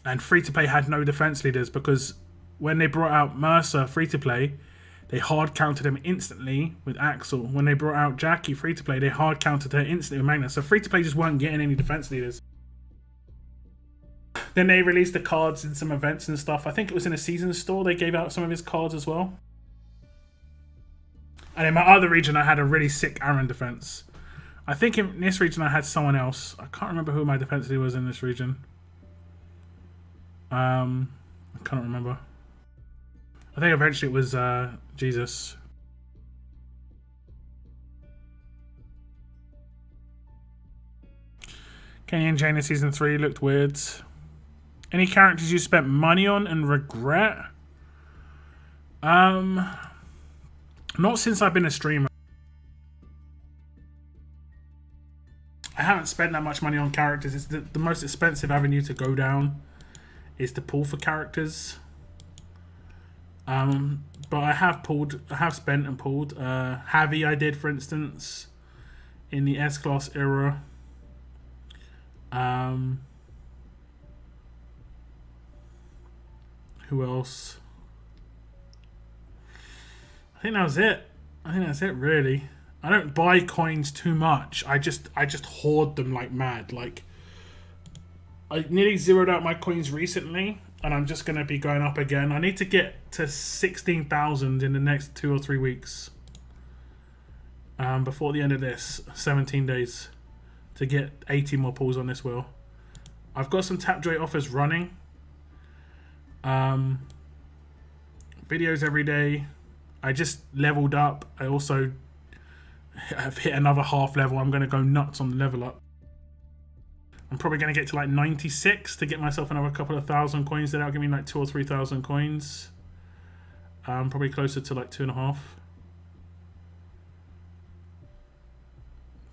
And free-to-play had no defense leaders because when they brought out Mercer free-to-play, they hard countered him instantly with Axel. When they brought out Jackie free-to-play, they hard countered her instantly with Magnus. So free-to-play just weren't getting any defense leaders. Then they released the cards in some events and stuff. I think it was in a season store. They gave out some of his cards as well. And in my other region, I had a really sick Aaron defense. I think in this region, I had someone else. I can't remember who my defense leader was in this region. I can't remember. I think eventually it was Jesus. Kenny and Jane in season 3 looked weird. Any characters you spent money on and regret? Not since I've been a streamer. I haven't spent that much money on characters. It's the most expensive avenue to go down is to pull for characters. But I have spent and pulled. Javi I did, for instance, in the S-Class era. Who else? I think that was it. I think that's it, really. I don't buy coins too much. I just hoard them like mad. Like, I nearly zeroed out my coins recently, and I'm just going to be going up again. I need to get to 16,000 in the next 2 or 3 weeks. Before the end of this, 17 days, to get 80 more pulls on this wheel. I've got some TWD offers running. Videos every day. I just leveled up. I also have hit another half level. I'm going to go nuts on the level up. I'm probably going to get to like 96 to get myself another couple of thousand coins. That'll give me like 2,000 or 3,000 coins. Probably closer to like 2.5.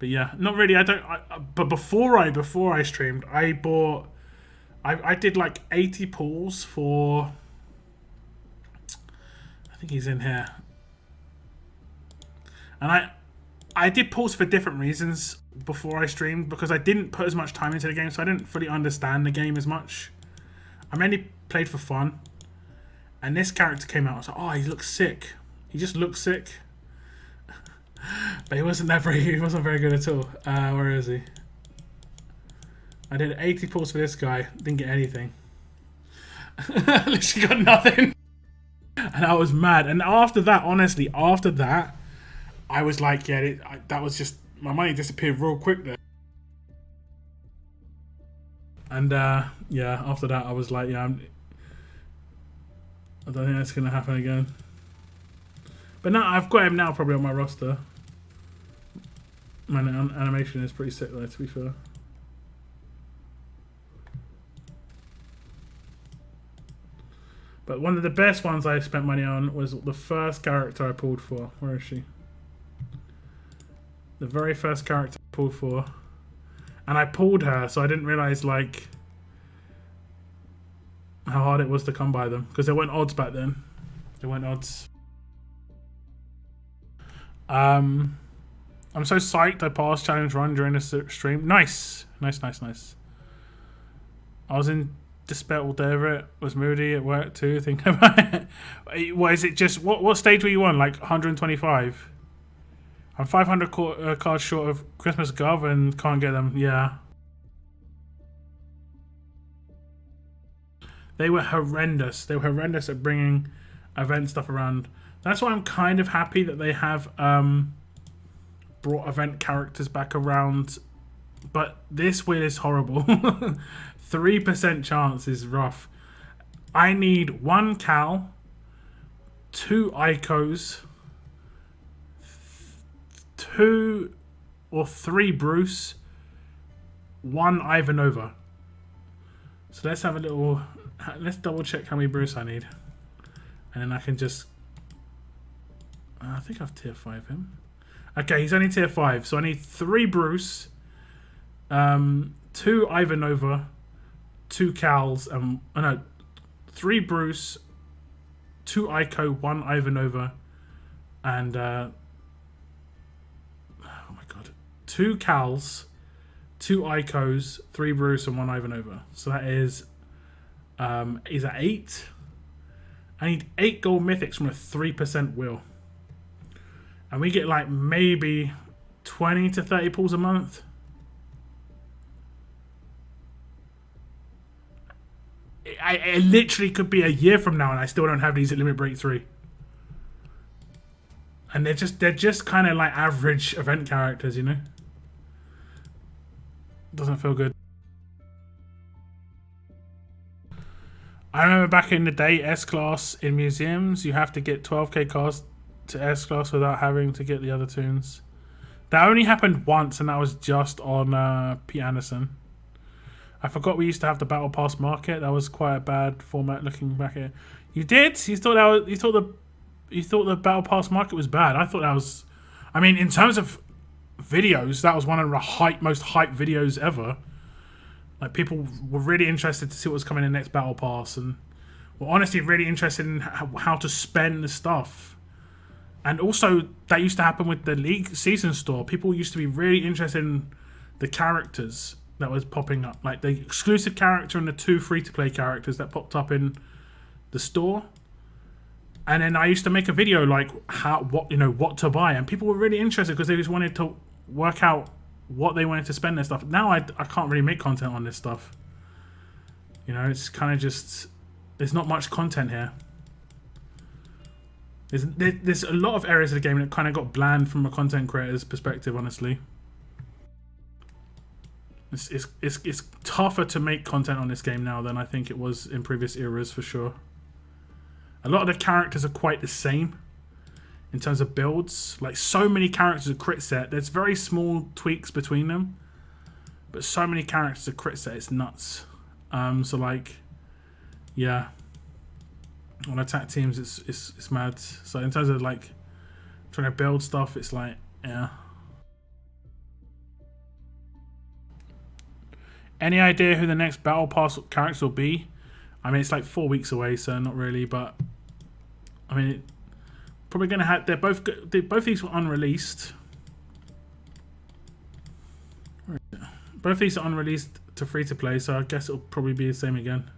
But yeah, not really. But before I streamed, I bought. I did like 80 pulls for. I think he's in here. And I did pulls for different reasons before I streamed because I didn't put as much time into the game, so I didn't fully understand the game as much. I mainly played for fun. And this character came out. I was like, oh, he looks sick. He just looks sick. But he wasn't very good at all. Where is he? I did 80 pulls for this guy. Didn't get anything. Literally got nothing. And I was mad. And after that, honestly, I was like, yeah, that was just... My money disappeared real quick there. And, yeah, after that, I was like, yeah, I don't think that's going to happen again. But now, I've got him now probably on my roster. My animation is pretty sick though, to be fair. But one of the best ones I spent money on was the first character I pulled for. Where is she? The very first character I pulled for. And I pulled her, so I didn't realise, like, how hard it was to come by them. Because there weren't odds back then. There weren't odds. I'm so psyched I passed challenge run during this stream. Nice. Nice. I was in despair all day over it. Was moody at work too, thinking about it. What is it just... What stage were you on? Like 125? I'm 500 cards short of Christmas Gov and can't get them. Yeah. They were horrendous. They were horrendous at bringing event stuff around. That's why I'm kind of happy that they have... brought event characters back around, but this wheel is horrible. 3% chance is rough. I need 1 Cal, 2 Icos, 2 or 3 Bruce, 1 Ivanova. So let's have a little... Let's double check how many Bruce I need. And then I can just... I think I've tier 5 him. Okay, he's only tier 5, so I need 3 Bruce, 2 Ivanova, 2 Cals, no, 3 Bruce, 2 Ico, 1 Ivanova, and oh my god, 2 Cals, 2 Icos, 3 Bruce, and 1 Ivanova. So that is that 8? I need 8 gold mythics from a 3% wheel. And we get like maybe 20 to 30 pulls a month. It literally could be a year from now and I still don't have these at Limit Break 3. And they're just kind of like average event characters, you know? Doesn't feel good. I remember back in the day, S-Class in museums, you have to get 12k cards to S-Class without having to get the other tunes. That only happened once, and that was just on Pete Anderson. I forgot we used to have the Battle Pass market. That was quite a bad format looking back at it. You did? You thought that was, you thought the Battle Pass market was bad? I thought that was, I mean, in terms of videos, that was one of the most hyped videos ever. Like, people were really interested to see what was coming in the next Battle Pass, and were honestly really interested in how to spend the stuff. And also, that used to happen with the League Season Store. People used to be really interested in the characters that was popping up. Like, the exclusive character and the 2 free-to-play characters that popped up in the store. And then I used to make a video, like, what to buy. And people were really interested because they just wanted to work out what they wanted to spend their stuff. Now I can't really make content on this stuff. You know, it's kind of just, there's not much content here. There's a lot of areas of the game that kind of got bland from a content creator's perspective, honestly. It's tougher to make content on this game now than I think it was in previous eras, for sure. A lot of the characters are quite the same in terms of builds. Like, so many characters are crit set. There's very small tweaks between them, but so many characters are crit set, it's nuts. So like, yeah, on attack teams it's mad. So in terms of like trying to build stuff, it's like, yeah. Any idea who the next Battle Pass characters will be? I mean, it's like 4 weeks away, so not really, but I mean, probably gonna have. Both these were unreleased. Both these are unreleased to free to play, so I guess it'll probably be the same again.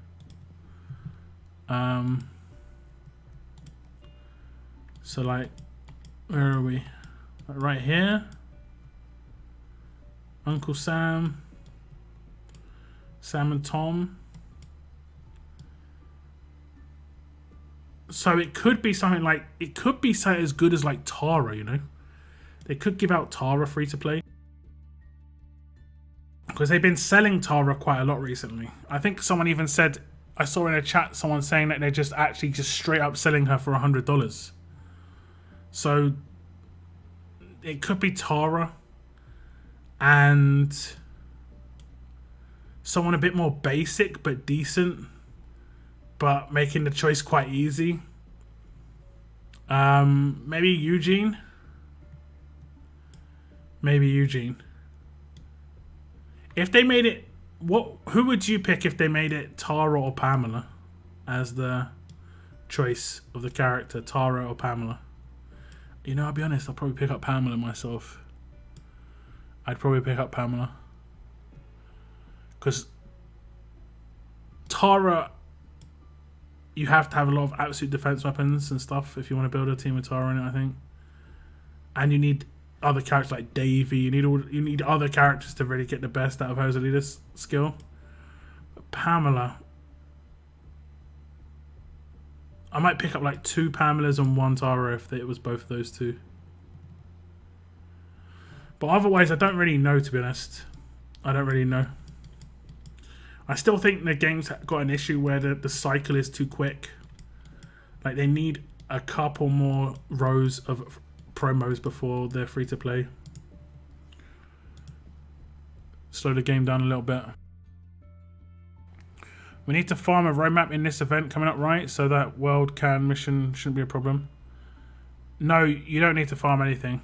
So like, where are we? Like right here. Uncle Sam. Sam and Tom. So it could be something like, it could be something as good as like Tara, you know? They could give out Tara free to play. Because they've been selling Tara quite a lot recently. I think someone even said, I saw in a chat someone saying that they're just straight up selling her for $100. So it could be Tara and someone a bit more basic but decent, but making the choice quite easy. Maybe Eugene. Maybe Eugene. If they made it, who would you pick if they made it Tara or Pamela as the choice of the character, Tara or Pamela? You know, I'll be honest, I'll probably pick up Pamela myself. I'd probably pick up Pamela. Because Tara, you have to have a lot of absolute defense weapons and stuff if you want to build a team with Tara in it, I think. And you need other characters like Davey. You need other characters to really get the best out of her as a leader skill. But Pamela, I might pick up like 2 Pamelas and 1 Tara if it was both of those two. But otherwise, I don't really know, to be honest. I don't really know. I still think the game's got an issue where the cycle is too quick. Like, they need a couple more rows of promos before they're free to play. Slow the game down a little bit. We need to farm a roadmap in this event coming up, right? So that World Can mission shouldn't be a problem. No, you don't need to farm anything.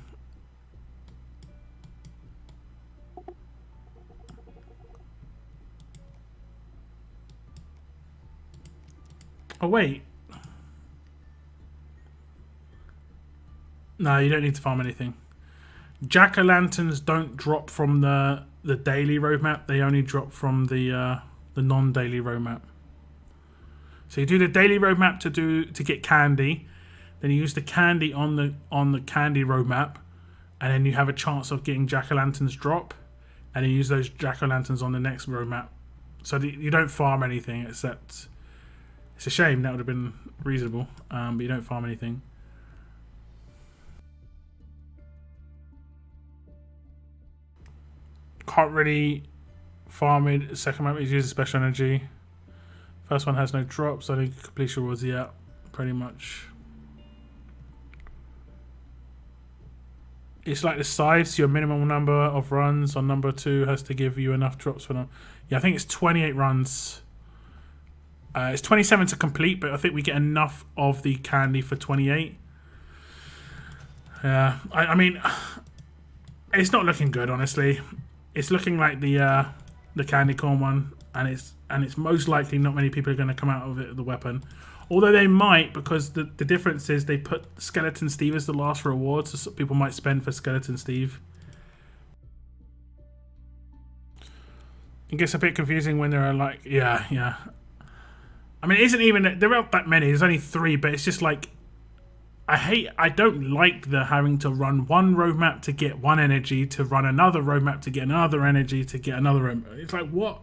Oh, wait. No, you don't need to farm anything. Jack-o'-lanterns don't drop from the daily roadmap. They only drop from the non-daily roadmap. So you do the daily roadmap to get candy, then you use the candy on the candy roadmap, and then you have a chance of getting jack-o'-lanterns drop, and then you use those jack-o'-lanterns on the next roadmap. So you don't farm anything except. It's a shame, that would have been reasonable, but you don't farm anything. Can't really farm it. Second map is using special energy. First one has no drops. I think completion was pretty much. It's like the size. Your minimum number of runs on number 2 has to give you enough drops for them. Yeah, I think it's 28 runs. It's 27 to complete, but I think we get enough of the candy for 28. Yeah, I mean, it's not looking good, honestly. It's looking like the candy corn one, and it's most likely not many people are going to come out of it with the weapon. Although they might, because the difference is they put Skeleton Steve as the last reward, so people might spend for Skeleton Steve. It gets a bit confusing when there are like, yeah. I mean, it isn't even, there aren't that many, there's only 3, but it's just like, I don't like the having to run one roadmap to get one energy, to run another roadmap to get another energy, to get another roadmap. It's like, what?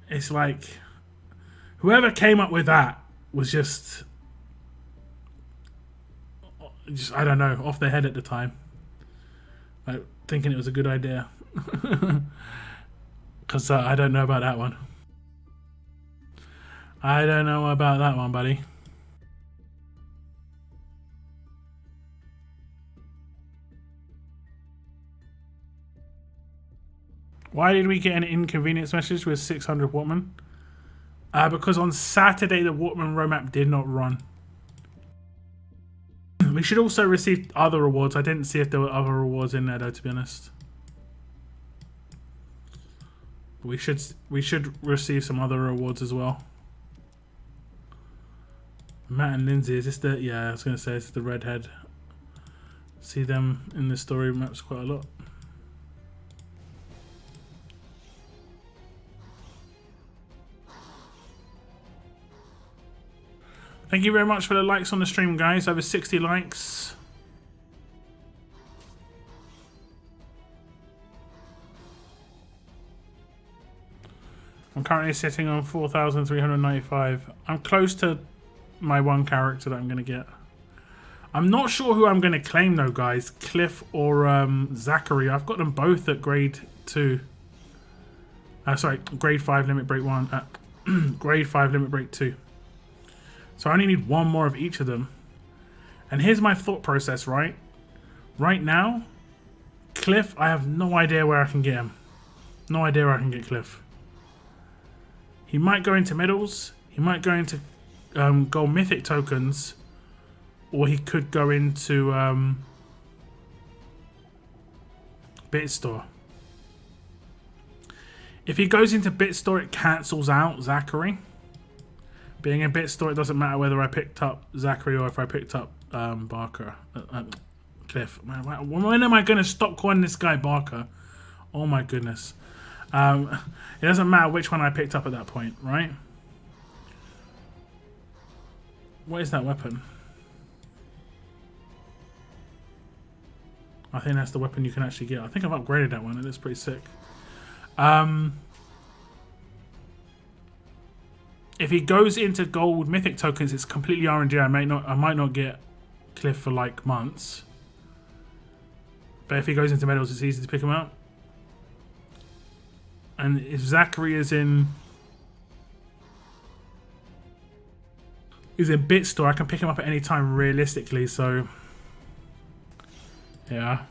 It's like, whoever came up with that was just, I don't know, off their head at the time. Like, thinking it was a good idea. Because I don't know about that one. I don't know about that one, buddy. Why did we get an inconvenience message with 600 Walkmen? Because on Saturday the Walkman roadmap did not run. We should also receive other rewards. I didn't see if there were other rewards in there though, to be honest. We should receive some other rewards as well. Matt and Lindsay, is this the, yeah, I was going to say it's the redhead. See them in the story maps quite a lot. Thank you very much for the likes on the stream, guys. Over 60 likes. I'm currently sitting on 4,395. I'm close to my one character that I'm going to get. I'm not sure who I'm going to claim though, guys. Cliff or Zachary. I've got them both at grade 2. Sorry, grade 5 limit break 1. Grade 5 limit break 2. So I only need one more of each of them. And here's my thought process, right? Right now, Cliff, I have no idea where I can get him. No idea where I can get Cliff. He might go into middles. He might go into gold mythic tokens. Or he could go into Bitstore. If he goes into Bitstore, it cancels out Zachary. Being in Bitstore, it doesn't matter whether I picked up Zachary or if I picked up Barker. Cliff. Man, when am I going to stop calling this guy Barker? Oh my goodness. It doesn't matter which one I picked up at that point, right? What is that weapon? I think that's the weapon you can actually get. I think I've upgraded that one. It looks pretty sick. If he goes into gold mythic tokens, it's completely RNG. I might not get Cliff for like months. But if he goes into medals, it's easy to pick him up. And if Zachary is in Bitstore, I can pick him up at any time realistically, so yeah.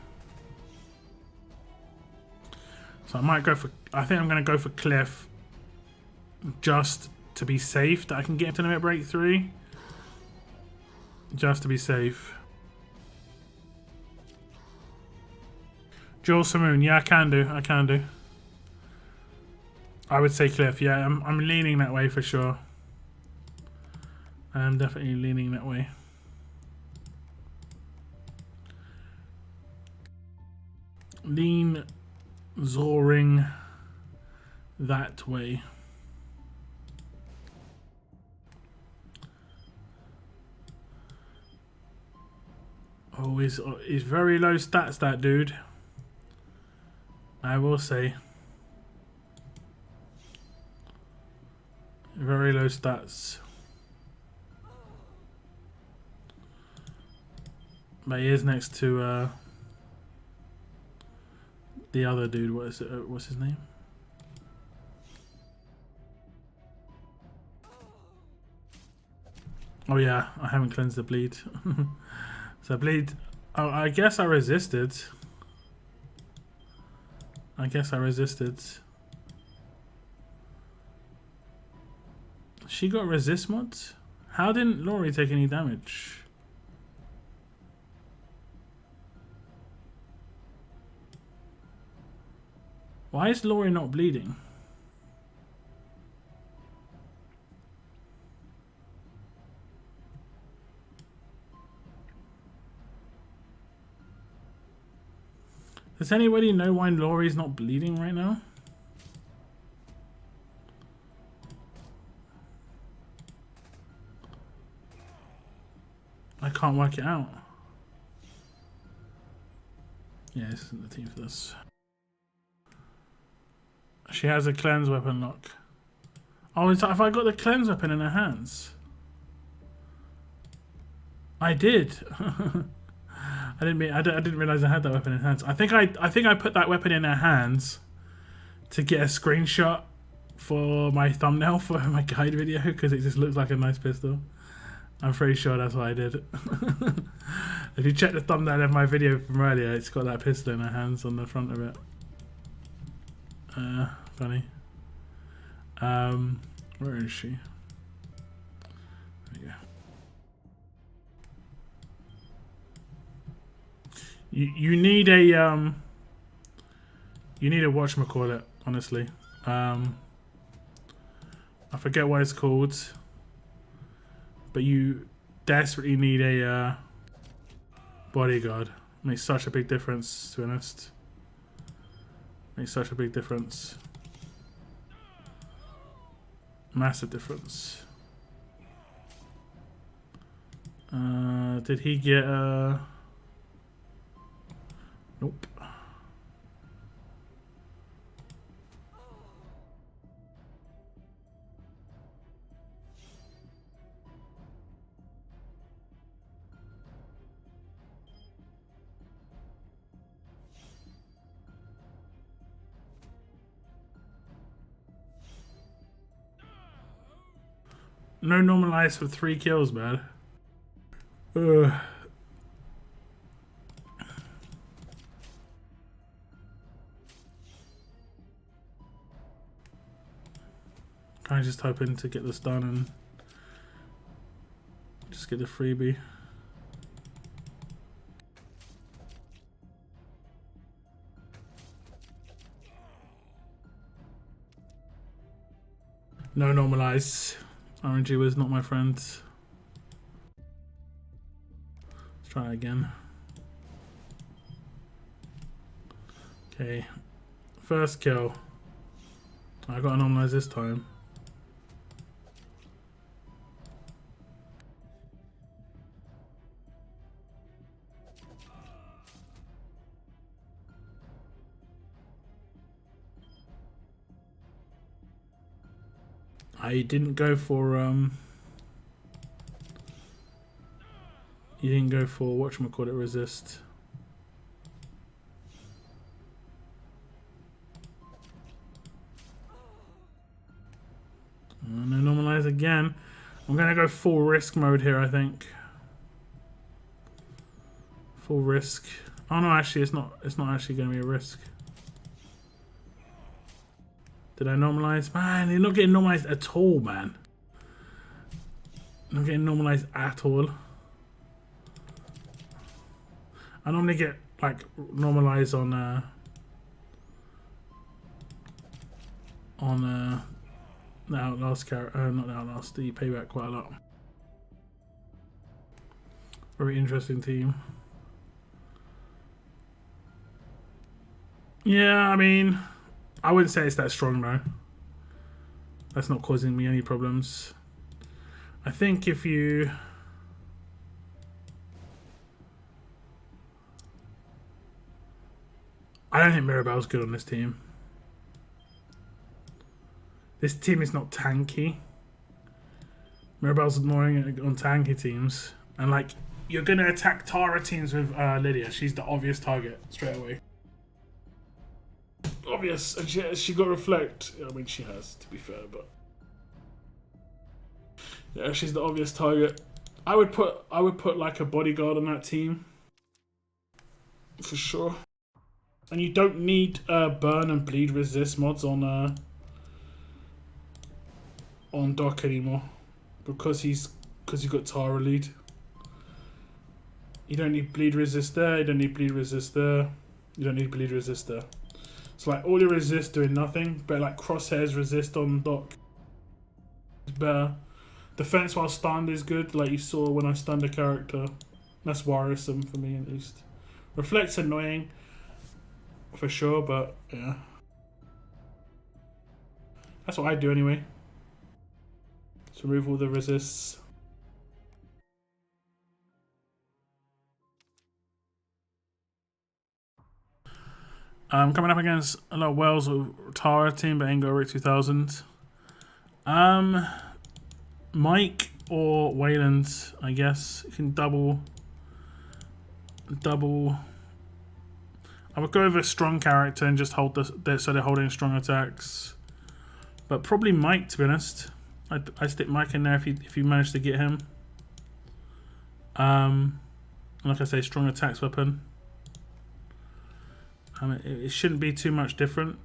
So I might go for, I think I'm going to go for Cliff just to be safe, that I can get him to limit break 3. Just to be safe. Joel Samoon, yeah, I can do. I would say Cliff. Yeah, I'm leaning that way for sure. I'm definitely leaning that way. Lean, zoring that way. Oh, he's very low stats, that dude. I will say. Very low stats. But he is next to the other dude. What is it? What's his name? Oh yeah, I haven't cleansed the bleed. So bleed. Oh, I guess I resisted. I guess I resisted. She got resist mods? How didn't Laurie take any damage? Why is Laurie not bleeding? Does anybody know why Laurie's not bleeding right now? I can't work it out. Yeah, this isn't the team for this. She has a cleanse weapon lock. Oh, is that if I got the cleanse weapon in her hands? I did. I didn't realize I had that weapon in hands. I think I put that weapon in her hands to get a screenshot for my thumbnail for my guide video because it just looks like a nice pistol. I'm pretty sure that's what I did. If you check the thumbnail of my video from earlier, it's got that pistol in her hands on the front of it. Funny. Where is she? There we go. You need a whatchamacallit, honestly. I forget what it's called, but you desperately need a bodyguard. Makes such a big difference, to be honest. Makes such a big difference. Massive difference. Did he get nope. No normalize for 3 kills, man. Ugh. Kind of just hoping to get this done and just get the freebie. No normalize. RNG was not my friend. Let's try again. Okay. First kill. I got to normalize this time. I didn't go for you didn't go for whatchamacallit resist. No normalize again. I'm gonna go full risk mode here, I think. Full risk. Oh no, actually it's not actually gonna be a risk. Did I normalize? Man, you're not getting normalized at all, man. Not getting normalized at all. I normally get like normalized on on the Outlast character, not the Outlast, the Payback quite a lot. Very interesting team. Yeah, I mean, I wouldn't say it's that strong though. That's not causing me any problems. I think if you... I don't think Mirabelle's good on this team. This team is not tanky. Mirabelle's annoying on tanky teams. And like, you're going to attack Tara teams with Lydia. She's the obvious target straight away. Obvious. And she got Reflect. I mean, she has, to be fair, but... yeah, she's the obvious target. I would put like a bodyguard on that team. For sure. And you don't need burn and bleed resist mods on Doc anymore, because you got Tara lead. You don't need bleed resist there. You don't need bleed resist there. You don't need bleed resist there. So like all your resist doing nothing, but like crosshairs resist on Doc is better. Defense while stunned is good, like you saw when I stunned a character. That's worrisome for me at least. Reflect's annoying for sure, but yeah. That's what I do anyway. So remove all the resists. Coming up against a lot of Wales with Tara team, but ain't got Rick 2000. Mike or Wayland, I guess. You can double. I would go with a strong character and just hold so they're holding strong attacks. But probably Mike, to be honest. I stick Mike in there if you manage to get him. Like I say, strong attacks weapon. It shouldn't be too much different.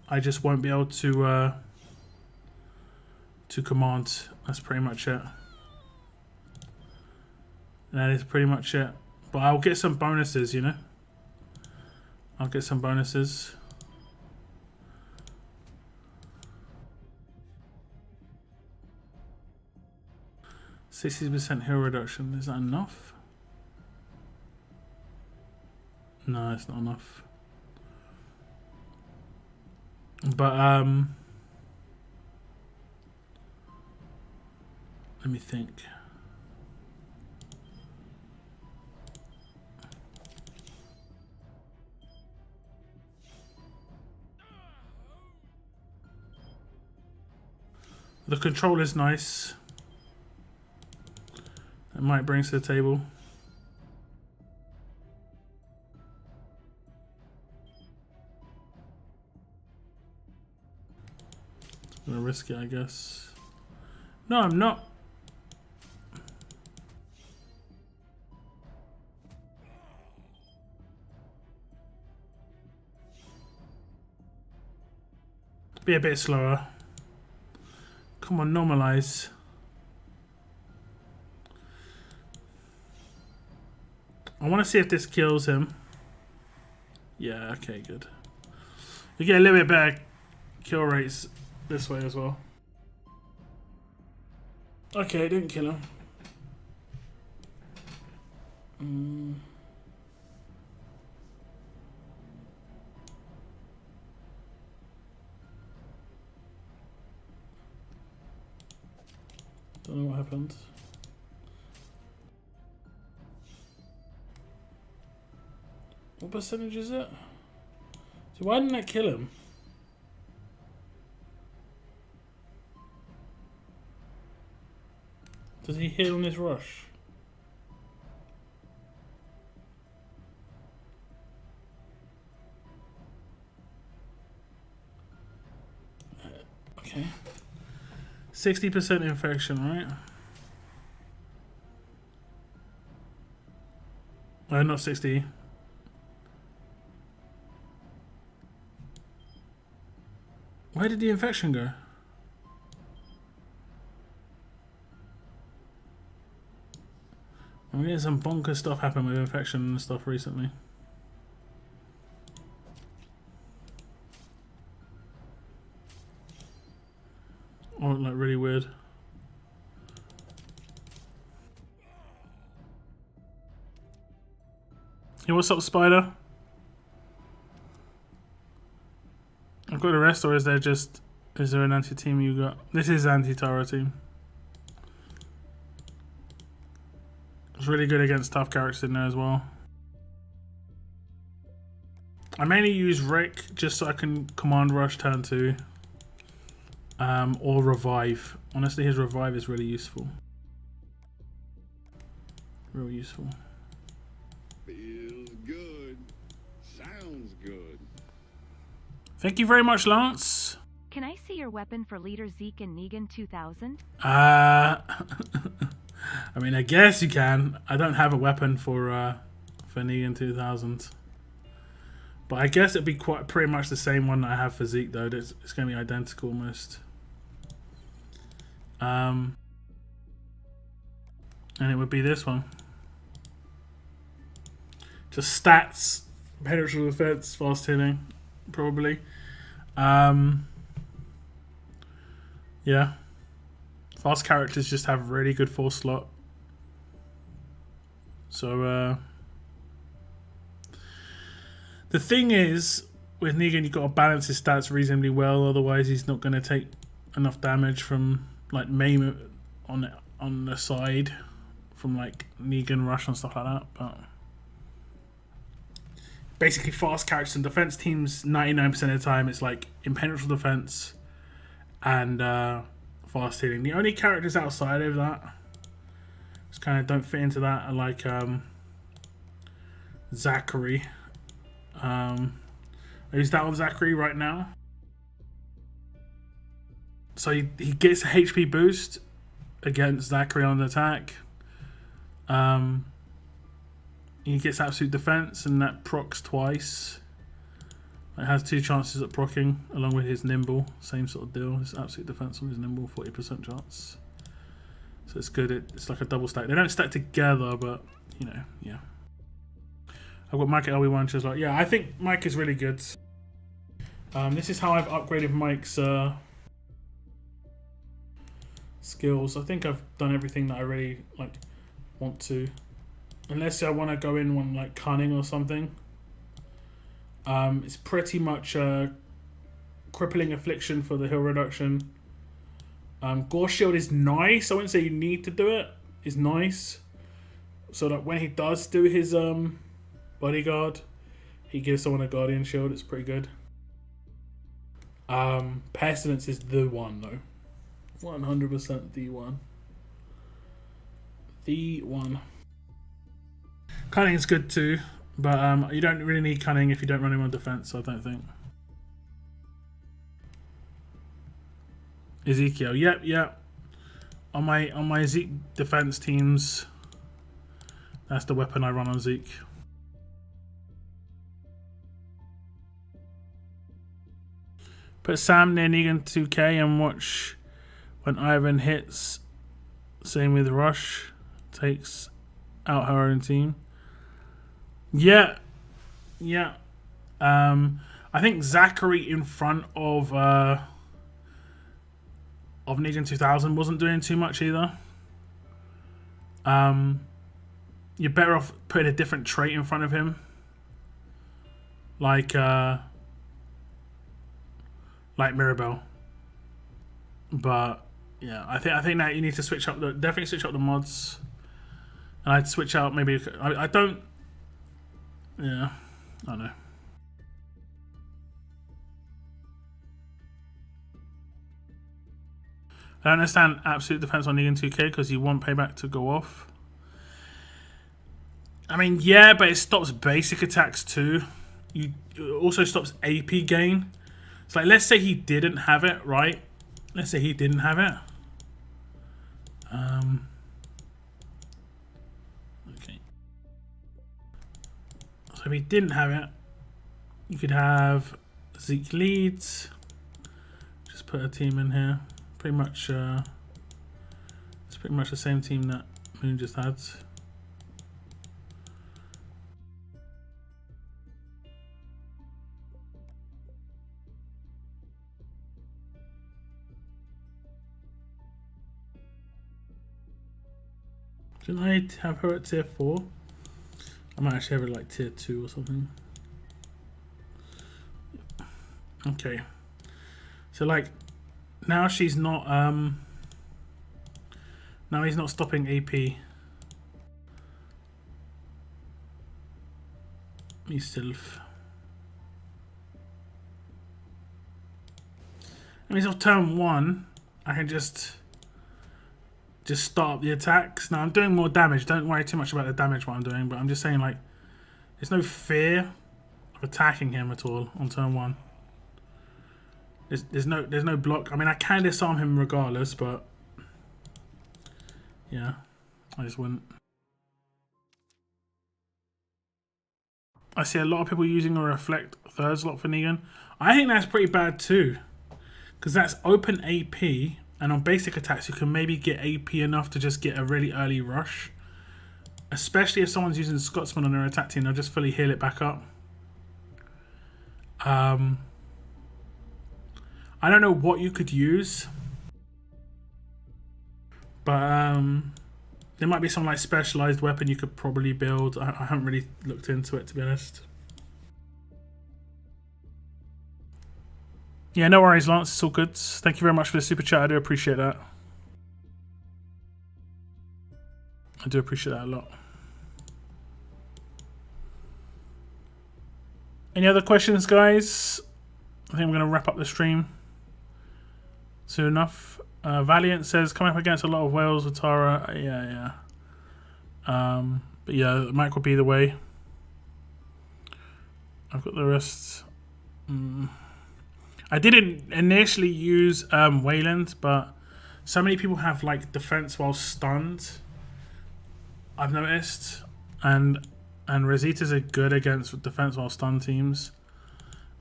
I just won't be able to command. That's pretty much it. That is pretty much it. But I'll get some bonuses, you know. I'll get some bonuses. %heal reduction. Is that enough? No, it's not enough. But let me think. The control is nice. That might bring to the table. I'm gonna risk it, I guess. No, I'm not. Be a bit slower. Come on, normalize. I want to see if this kills him. Yeah, okay, good. You get a little bit better kill rates this way as well. Okay, didn't kill him. Don't know what happened. What percentage is it? So why didn't I kill him? Does he heal on his rush? Okay. 60% infection, right? Not 60. Where did the infection go? I'm getting some bonkers stuff happen with infection and stuff recently. all like really weird. Hey, what's up, Spider? I've got the rest, or is there an anti-team you got? This is anti-Tara team. It's really good against tough characters in there as well. I mainly use Rick just so I can command rush turn 2. Or revive. Honestly, his revive is really useful. Real useful. Feels good. Sounds good. Thank you very much, Lance. Can I see your weapon for Leader Zeke and Negan 2000? I mean, I guess you can. I don't have a weapon for Negan 2000. But I guess it'd be pretty much the same one that I have for Zeke, though. It's going to be identical almost. And it would be this one. Just stats, penetrable defense, fast hitting, probably. Yeah. Fast characters just have really good force slot. So, the thing is, with Negan, you've got to balance his stats reasonably well, otherwise he's not going to take enough damage from, like, maim on the side, from, like, Negan rush and stuff like that, but... Basically, fast characters and defense teams, 99% of the time, it's, like, impenetrable defense and fast hitting. The only characters outside of that, just kind of don't fit into that, are, like, Zachary. I use that on Zachary right now. So he gets a HP boost against Zachary on the attack. He gets absolute defense, and that procs twice. It has 2 chances at procking, along with his nimble. Same sort of deal. His absolute defense on his nimble, 40% chance. So it's good. It's like a double stack. They don't stack together, but you know, yeah. I've got Mike at LB1 just like, yeah, I think Mike is really good. This is how I've upgraded Mike's skills. I think I've done everything that I really like want to. Unless I want to go in one like cunning or something. It's pretty much crippling affliction for the heal reduction. Gore shield is nice. I wouldn't say you need to do it. It's nice. So that when he does do his bodyguard, he gives someone a guardian shield. It's pretty good. Pestilence is the one though. 100% the one. The one. Cunning is good too, but you don't really need cunning if you don't run him on defense, I don't think. Ezekiel, yep. On my Zeke defense teams, that's the weapon I run on Zeke. Put Sam near Negan 2K and watch when Ivan hits. Same with Rush, takes out her own team. Yeah. I think Zachary in front of Negan 2000 wasn't doing too much either. You're better off putting a different trait in front of him, like Mirabelle. But yeah, I think that you need to definitely switch up the mods. And I'd switch out maybe. I don't. Yeah, I don't know. I don't understand absolute defense on Negan 2K because you want payback to go off. I mean, yeah, but it stops basic attacks too. It also stops AP gain. It's like, let's say he didn't have it, right? Let's say he didn't have it. Okay. So if he didn't have it, you could have Zeke leads. Just put a team in here. Pretty much, it's pretty much the same team that Moon just had. Didn't I have her at tier 4? I might actually have her like tier 2 or something. Okay. So like now she's not now he's not stopping AP. Myself. That means off turn 1 I can just start up the attacks. Now I'm doing more damage. Don't worry too much about the damage what I'm doing, but I'm just saying like there's no fear of attacking him at all on turn 1. There's no block. I mean I can disarm him regardless, but yeah, I just wouldn't. I see a lot of people using a reflect third slot for Negan. I think that's pretty bad too, because that's open AP, and on basic attacks you can maybe get AP enough to just get a really early rush. Especially if someone's using Scotsman on their attack team, they'll just fully heal it back up. I don't know what you could use, but there might be some like specialized weapon you could probably build. I haven't really looked into it, to be honest. Yeah, no worries, Lance. It's all good. Thank you very much for the super chat. I do appreciate that. I do appreciate that a lot. Any other questions, guys? I think I'm going to wrap up the stream soon enough. Valiant says, coming up against a lot of Wales with Tara. Yeah. But yeah, it might be the way. I've got the rest. I didn't initially use Wayland, but so many people have like defense while stunned, I've noticed, and Rosita's are good against defense while stunned teams,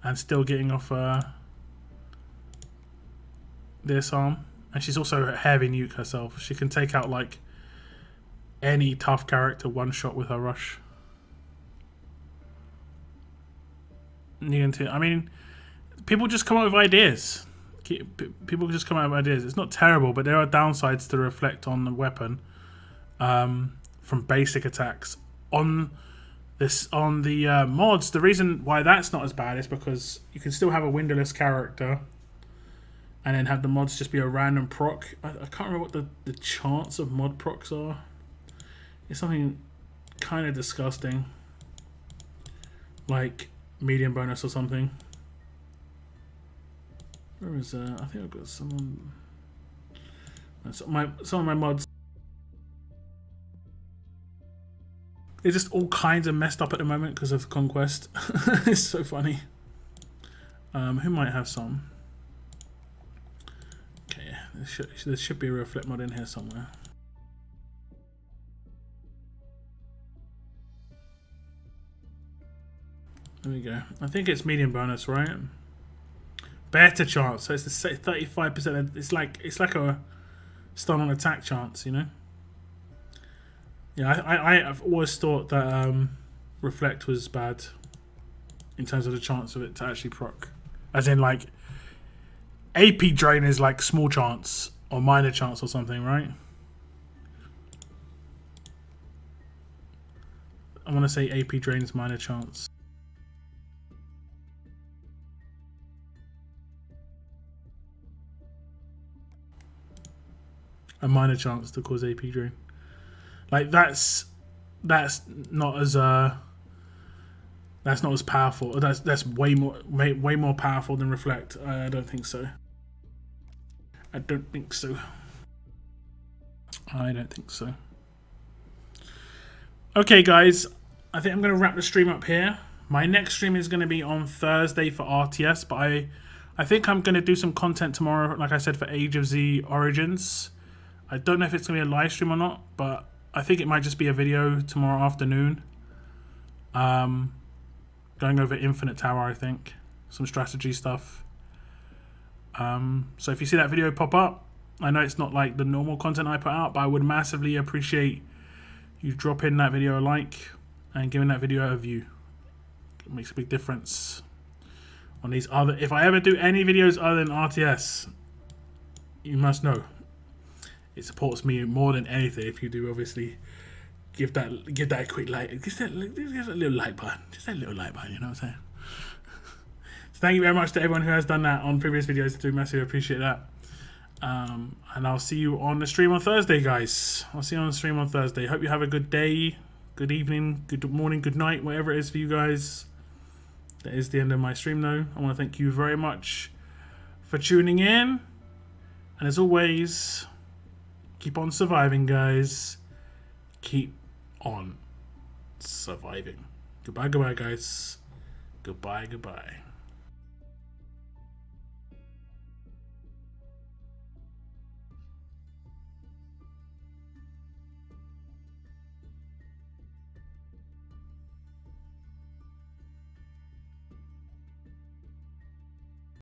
and still getting off this arm. And she's also a heavy nuke herself. She can take out like any tough character one shot with her rush. I mean, people just come up with ideas. People just come up with ideas. It's not terrible, but there are downsides to reflect on the weapon from basic attacks. On the mods, the reason why that's not as bad is because you can still have a windowless character and then have the mods just be a random proc. I can't remember what the chance of mod procs are. It's something kind of disgusting, like medium bonus or something. Where is I think I've got someone. Some of my mods. They're just all kinds of messed up at the moment because of Conquest. It's so funny. Who might have some? Okay, there should be a reflect mod in here somewhere. There we go. I think it's medium bonus, right? Better chance. So it's the 35%. It's like a stun on attack chance, you know. Yeah, I've always thought that reflect was bad in terms of the chance of it to actually proc. As in, like, AP drain is like small chance or minor chance or something, right? I want to say AP drain is minor chance. A minor chance to cause AP drain. Like that's not as powerful. That's way more powerful than reflect. I don't think so. I don't think so. Okay, guys, I think I'm going to wrap the stream up here. My next stream is going to be on Thursday for RTS, but I think I'm going to do some content tomorrow, like I said, for Age of Z Origins. I don't know if it's going to be a live stream or not, but I think it might just be a video tomorrow afternoon. Going over Infinite Tower, I think. Some strategy stuff. So if you see that video pop up, I know it's not like the normal content I put out, but I would massively appreciate you dropping that video a like and giving that video a view. It makes a big difference on these other. If I ever do any videos other than RTS, you must know It supports me more than anything if you do obviously give that a quick like, just that little like button, just that little like button. You know what I'm saying? So thank you very much to everyone who has done that on previous videos. I do massively appreciate that. And I'll see you on the stream on Thursday, guys. I'll see you on the stream on Thursday. Hope you have a good day, good evening, good morning, good night, whatever it is for you guys. That is the end of my stream, though. I want to thank you very much for tuning in. And as always, keep on surviving, guys. Keep on surviving. Goodbye, goodbye, guys. Goodbye, goodbye.